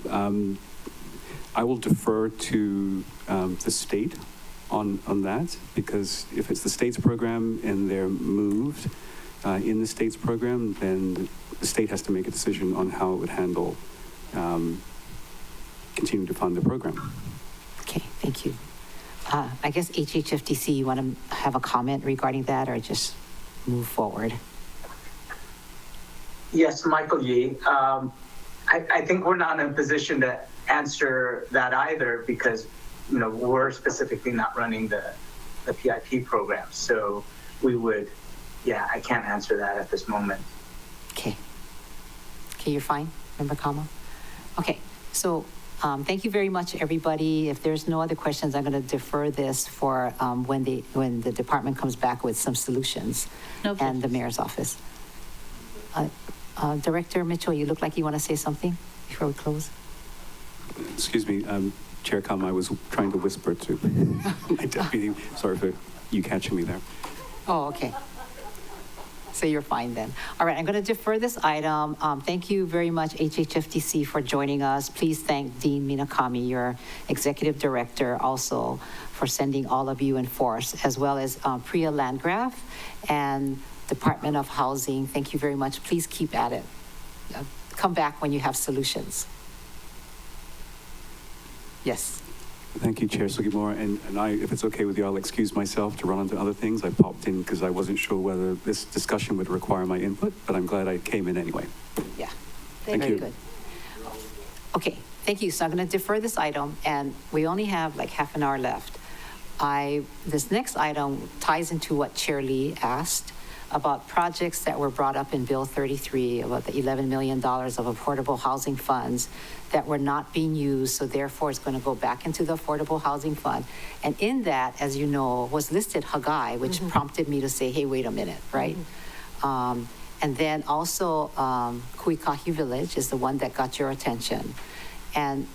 I will defer to the state on that, because if it's the state's program and they're moved in the state's program, then the state has to make a decision on how it would handle continuing to fund the program. Okay, thank you. I guess HHFTC, you want to have a comment regarding that or just move forward? Yes, Michael Yee. I think we're not in a position to answer that either because, we're specifically not running the PIP program. So we would, I can't answer that at this moment. Okay. Okay, you're fine, Member Kama? Okay, so thank you very much, everybody. If there's no other questions, I'm going to defer this for when the department comes back with some solutions and the mayor's office. Director Mitchell, you look like you want to say something before we close. Excuse me, Chair Kama, I was trying to whisper to my deputy. Sorry for you catching me there. Oh, okay. So you're fine then. All right, I'm going to defer this item. Thank you very much, HHFTC, for joining us. Please thank Dean Minakami, your executive director, also for sending all of you in force, as well as Priya Landgraf and Department of Housing. Thank you very much. Please keep at it. Come back when you have solutions. Yes. Thank you, Chair Sugimura. And I, if it's okay with you, I'll excuse myself to run into other things. I popped in because I wasn't sure whether this discussion would require my input, but I'm glad I came in anyway. Yeah. Thank Very you. good. Okay, thank you. So I'm going to defer this item, and we only have like half an hour left. This next item ties into what Chair Lee asked about projects that were brought up in Bill 33, about the $11 million of affordable housing funds that were not being used, so therefore it's going to go back into the affordable housing fund. And in that, as you know, was listed Hagai, which prompted me to say, hey, wait a minute, right? And then also Kuikahi Village is the one that got your attention. And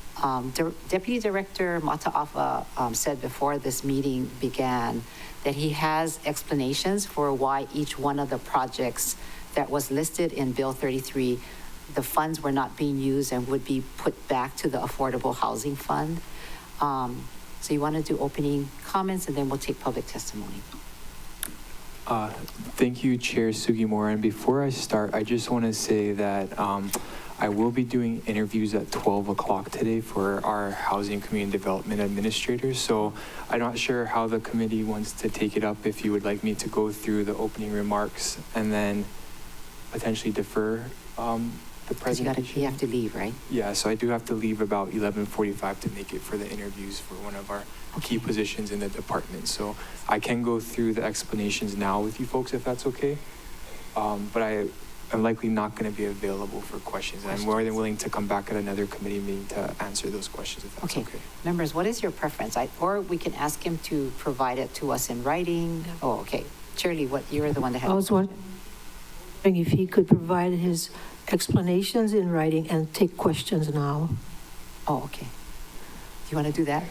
Deputy Director Mataafa said before this meeting began that he has explanations for why each one of the projects that was listed in Bill 33, the funds were not being used and would be put back to the Affordable Housing Fund. So you want to do opening comments and then we'll take public testimony. Thank you, Chair Sugimura. And before I start, I just want to say that I will be doing interviews at 12 o'clock today for our Housing Community Development Administrators. So I'm not sure how the committee wants to take it up, if you would like me to go through the opening remarks and then potentially defer the presentation. You have to leave, right? Yeah, so I do have to leave about 11:45 to make it for the interviews for one of our key positions in the department. So I can go through the explanations now with you folks if that's okay. But I'm likely not going to be available for questions. And I'm more than willing to come back at another committee meeting to answer those questions if that's okay. Members, what is your preference? Or we can ask him to provide it to us in writing. Oh, okay. Shirley, you're the one that had I was wondering if he could provide his explanations in writing and take questions now. Oh, okay. Do you want to do that?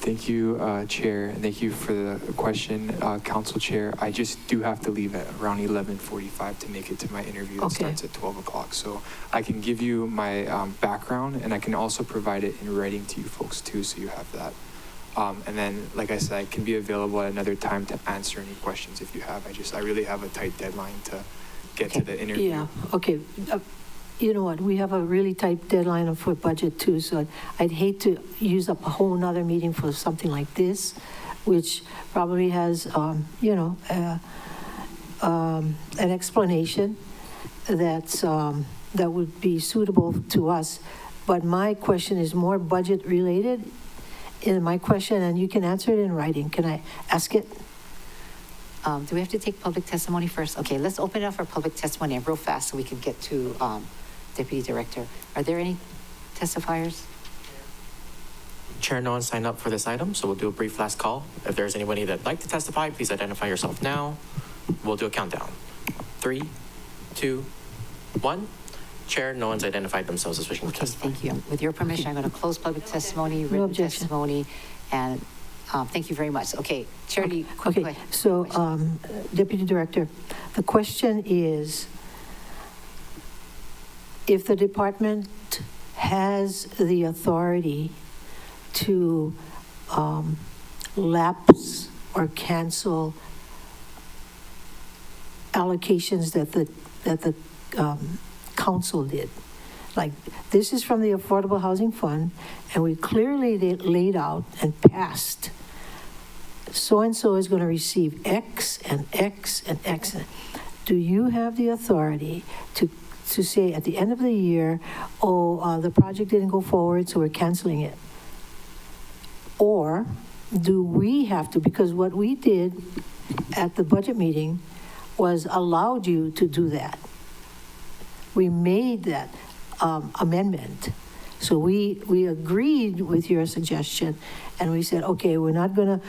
Thank you, Chair, and thank you for the question, Council Chair. I just do have to leave at around 11:45 to make it to my interview that starts at 12 o'clock. So I can give you my background, and I can also provide it in writing to you folks too, so you have that. And then, like I said, I can be available at another time to answer any questions if you have. I really have a tight deadline to get to the interview. Yeah, okay. You know what, we have a really tight deadline for budget too, so I'd hate to use up a whole nother meeting for something like this, which probably has, an explanation that would be suitable to us. But my question is more budget related. In my question, and you can answer it in writing. Can I ask it? Do we have to take public testimony first? Okay, let's open it up for public testimony real fast so we can get to Deputy Director. Are there any testifiers? Chair, no one signed up for this item, so we'll do a brief last call. If there's anybody that'd like to testify, please identify yourself now. We'll do a countdown. 3, 2, 1. Chair, no one's identified themselves as wishing to testify. Thank you. With your permission, I'm going to close public testimony, written objection. testimony, and thank you very much. Okay, Chair Lee, quick Okay, question. so Deputy Director, the question is, if the department has the authority to lapse or cancel allocations that the council did. Like, this is from the Affordable Housing Fund, and we clearly laid out and passed, so-and-so is going to receive X and X and X. Do you have the authority to say at the end of the year, the project didn't go forward, so we're canceling it? Or do we have to, because what we did at the budget meeting was allowed you to do that. We made that amendment. So we agreed with your suggestion, and we said, okay, we're not going to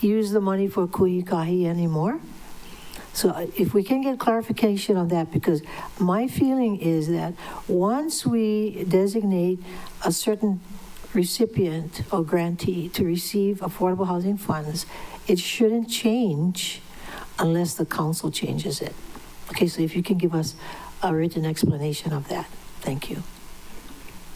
use the money for Kuikahi anymore. So if we can get clarification on that, because my feeling is that once we designate a certain recipient or grantee to receive affordable housing funds, it shouldn't change unless the council changes it. Okay, so if you can give us a written explanation of that. Thank you.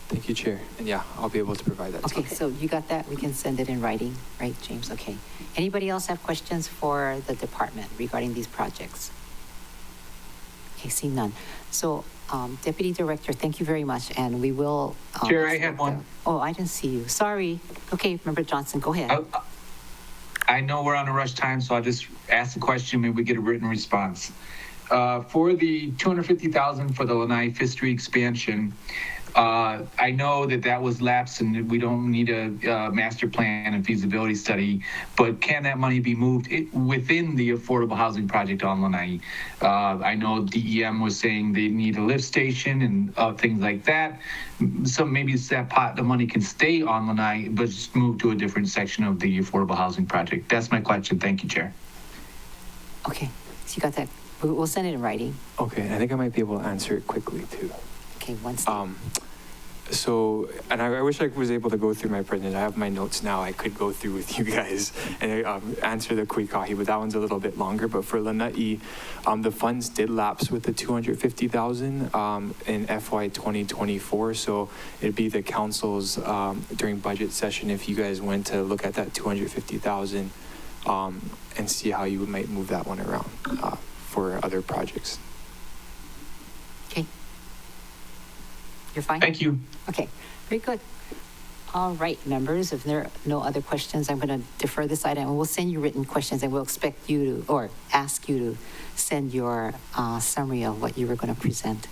Thank you, Chair. And yeah, I'll be able to provide that. Okay, so you got that? We can send it in writing, right, James? Okay. Anybody else have questions for the department regarding these projects? Okay, see none. So, Deputy Director, thank you very much, and we will. Chair, I have one. Oh, I didn't see you. Sorry. Okay, Member Johnson, go ahead. I know we're on a rush time, so I'll just ask the question, maybe we get a written response. For the $250,000 for the Lanai Fifth Street expansion, I know that was lapsed and we don't need a master plan and feasibility study, but can that money be moved within the affordable housing project on Lanai? I know DEM was saying they need a lift station and things like that. So maybe it's that pot, the money can stay on Lanai, but just move to a different section of the affordable housing project. That's my question. Thank you, Chair. Okay, so you got that. We'll send it in writing. Okay, I think I might be able to answer it quickly too. Okay, one step. So, and I wish I was able to go through my presentation. I have my notes now. I could go through with you guys and answer the Kuikahi, but that one's a little bit longer. But for Lanai, the funds did lapse with the $250,000 in FY 2024. So it'd be the council's during budget session if you guys went to look at that $250,000 and see how you might move that one around for other projects. Okay. You're fine? Thank you. Okay, very good. All right, members, if there are no other questions, I'm going to defer this item, and we'll send you written questions, and we'll expect you to, or ask you to send your summary of what you were going to present.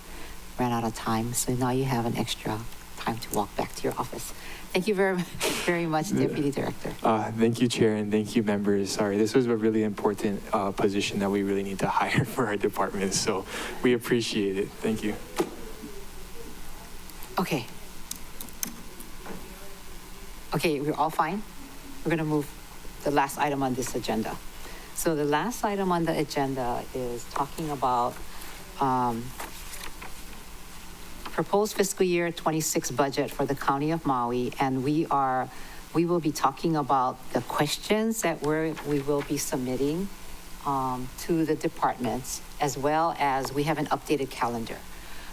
Ran out of time, so now you have an extra time to walk back to your office. Thank you very, very much, Deputy Director. Thank you, Chair, and thank you, members. Sorry, this was a really important position that we really need to hire for our department, so we appreciate it. Thank you. Okay. Okay, we're all fine? We're going to move the last item on this agenda. So the last item on the agenda is talking about proposed fiscal year 26 budget for the County of Maui, and we will be talking about the questions that we will be submitting to the departments, as well as we have an updated calendar.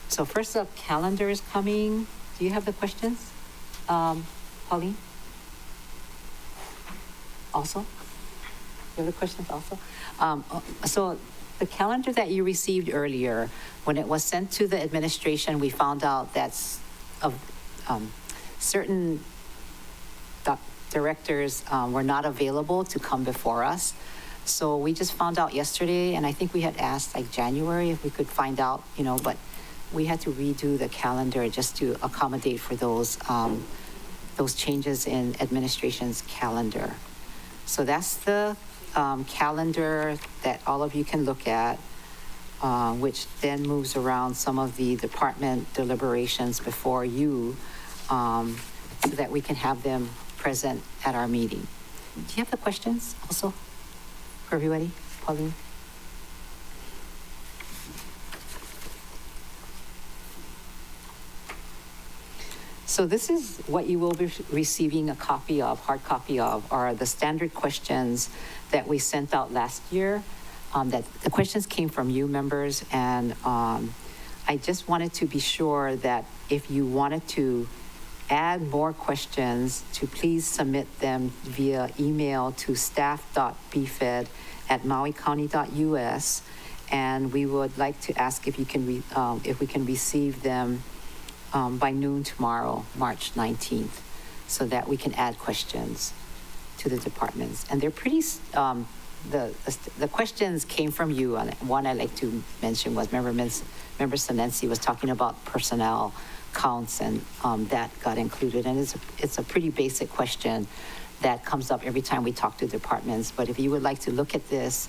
So first up, calendar is coming. Do you have the questions? Pauline? Also? You have the questions also? So the calendar that you received earlier, when it was sent to the administration, we found out that certain directors were not available to come before us. So we just found out yesterday, and I think we had asked like January if we could find out, but we had to redo the calendar just to accommodate for those changes in administration's calendar. So that's the calendar that all of you can look at, which then moves around some of the department deliberations before you, so that we can have them present at our meeting. Do you have the questions also for everybody? Pauline? So this is what you will be receiving a copy of, hard copy of, are the standard questions that we sent out last year. That the questions came from you members, and I just wanted to be sure that if you wanted to add more questions, to please submit them via email to staff.bfed@mauicounty.us, and we would like to ask if you can if we can receive them by noon tomorrow, March 19th, so that we can add questions to the departments. And they're pretty, the questions came from you. And one I'd like to mention was, Member Sinensi was talking about personnel counts, and that got included. And it's a pretty basic question that comes up every time we talk to departments. But if you would like to look at this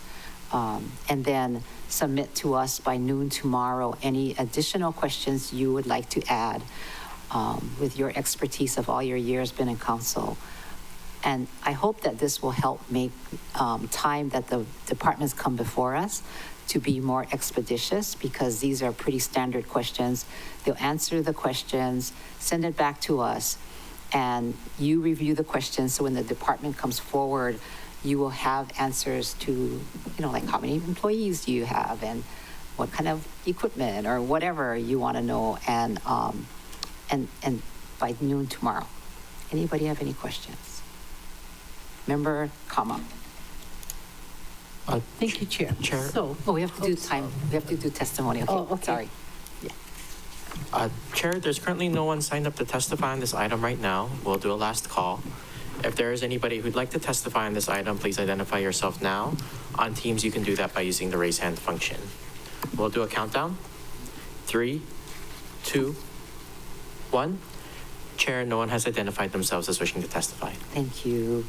and then submit to us by noon tomorrow any additional questions you would like to add with your expertise of all your years been in council. And I hope that this will help make time that the departments come before us to be more expeditious, because these are pretty standard questions. They'll answer the questions, send it back to us, and you review the questions. So when the department comes forward, you will have answers to, like how many employees do you have, and what kind of equipment, or whatever you want to know, and by noon tomorrow. Anybody have any questions? Member Kama. Thank you, Chair. So, we have to do time. We have to do testimony. Okay. Okay. Sorry. Chair, there's currently no one signed up to testify on this item right now. We'll do a last call. If there is anybody who'd like to testify on this item, please identify yourself now. On Teams, you can do that by using the raise hand function. We'll do a countdown. 3, 2, 1. Chair, no one has identified themselves as wishing to testify. Thank you.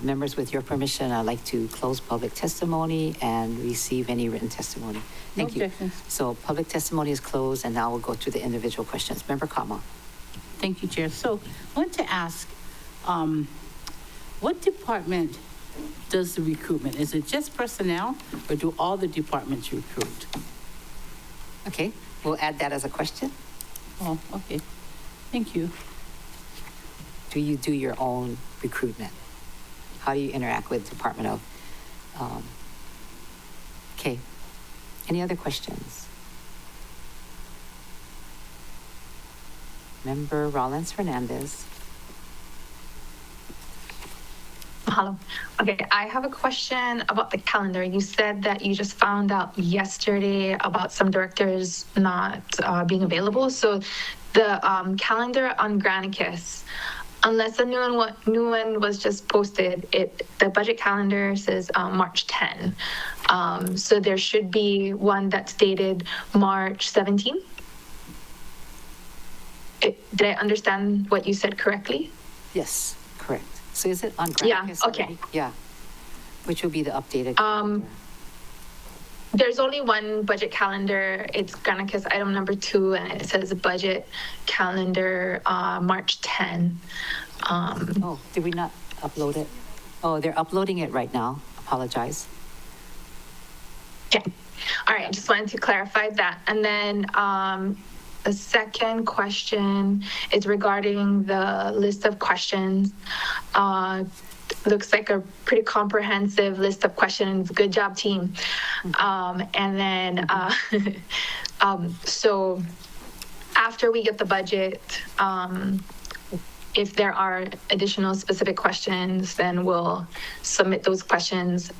Members, with your permission, I'd like to close public testimony and receive any written testimony. Thank you. objections. So public testimony is closed, and now we'll go to the individual questions. Member Kama. Thank you, Chair. So I want to ask, what department does the recruitment? Is it just personnel, or do all the departments recruit? Okay, we'll add that as a question. Oh, okay. Thank you. Do you do your own recruitment? How do you interact with Department of, okay. Any other questions? Member Rollins Fernandez. Hello. Okay, I have a question about the calendar. You said that you just found out yesterday about some directors not being available. So the calendar on Granicus, unless the new one was just posted, the budget calendar says March 10. So there should be one that's dated March 17. Did I understand what you said correctly? Yes, correct. So is it on Granicus? Yeah, okay. already? Yeah, which will be the updated. There's only one budget calendar. It's Granicus item number 2, and it says budget calendar March 10. Oh, did we not upload it? Oh, they're uploading it right now. Apologize. Okay. All right. Just wanted to clarify that. And then the second question is regarding the list of questions. Looks like a pretty comprehensive list of questions. Good job, team. And then, so after we get the budget, if there are additional specific questions, then we'll submit those questions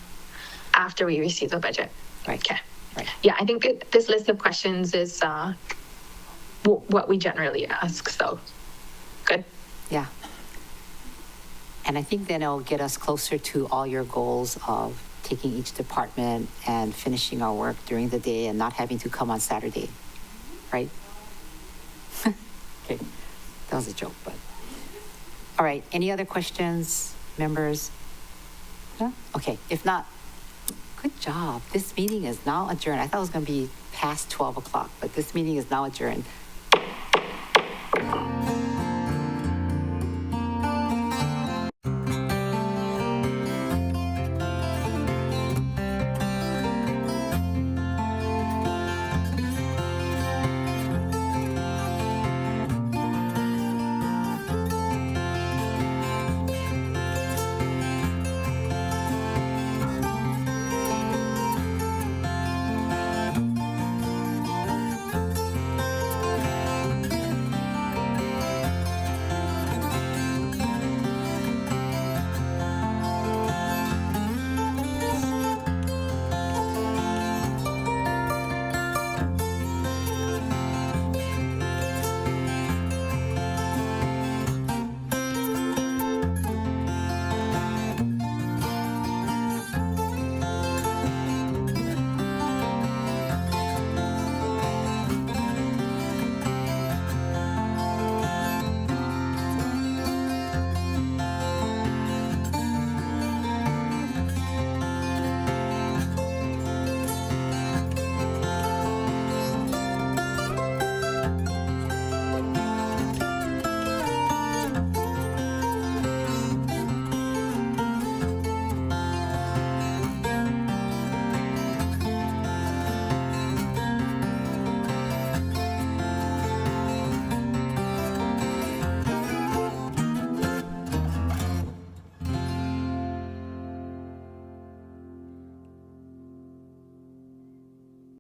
after we receive the budget. Right. Okay. Right. Yeah, I think this list of questions is what we generally ask. So good. Yeah. And I think then it'll get us closer to all your goals of taking each department and finishing our work during the day and not having to come on Saturday, right? Okay, that was a joke, but. All right, any other questions, members? No? Okay, if not, good job. This meeting is now adjourned. I thought it was going to be past 12 o'clock, but this meeting is now adjourned.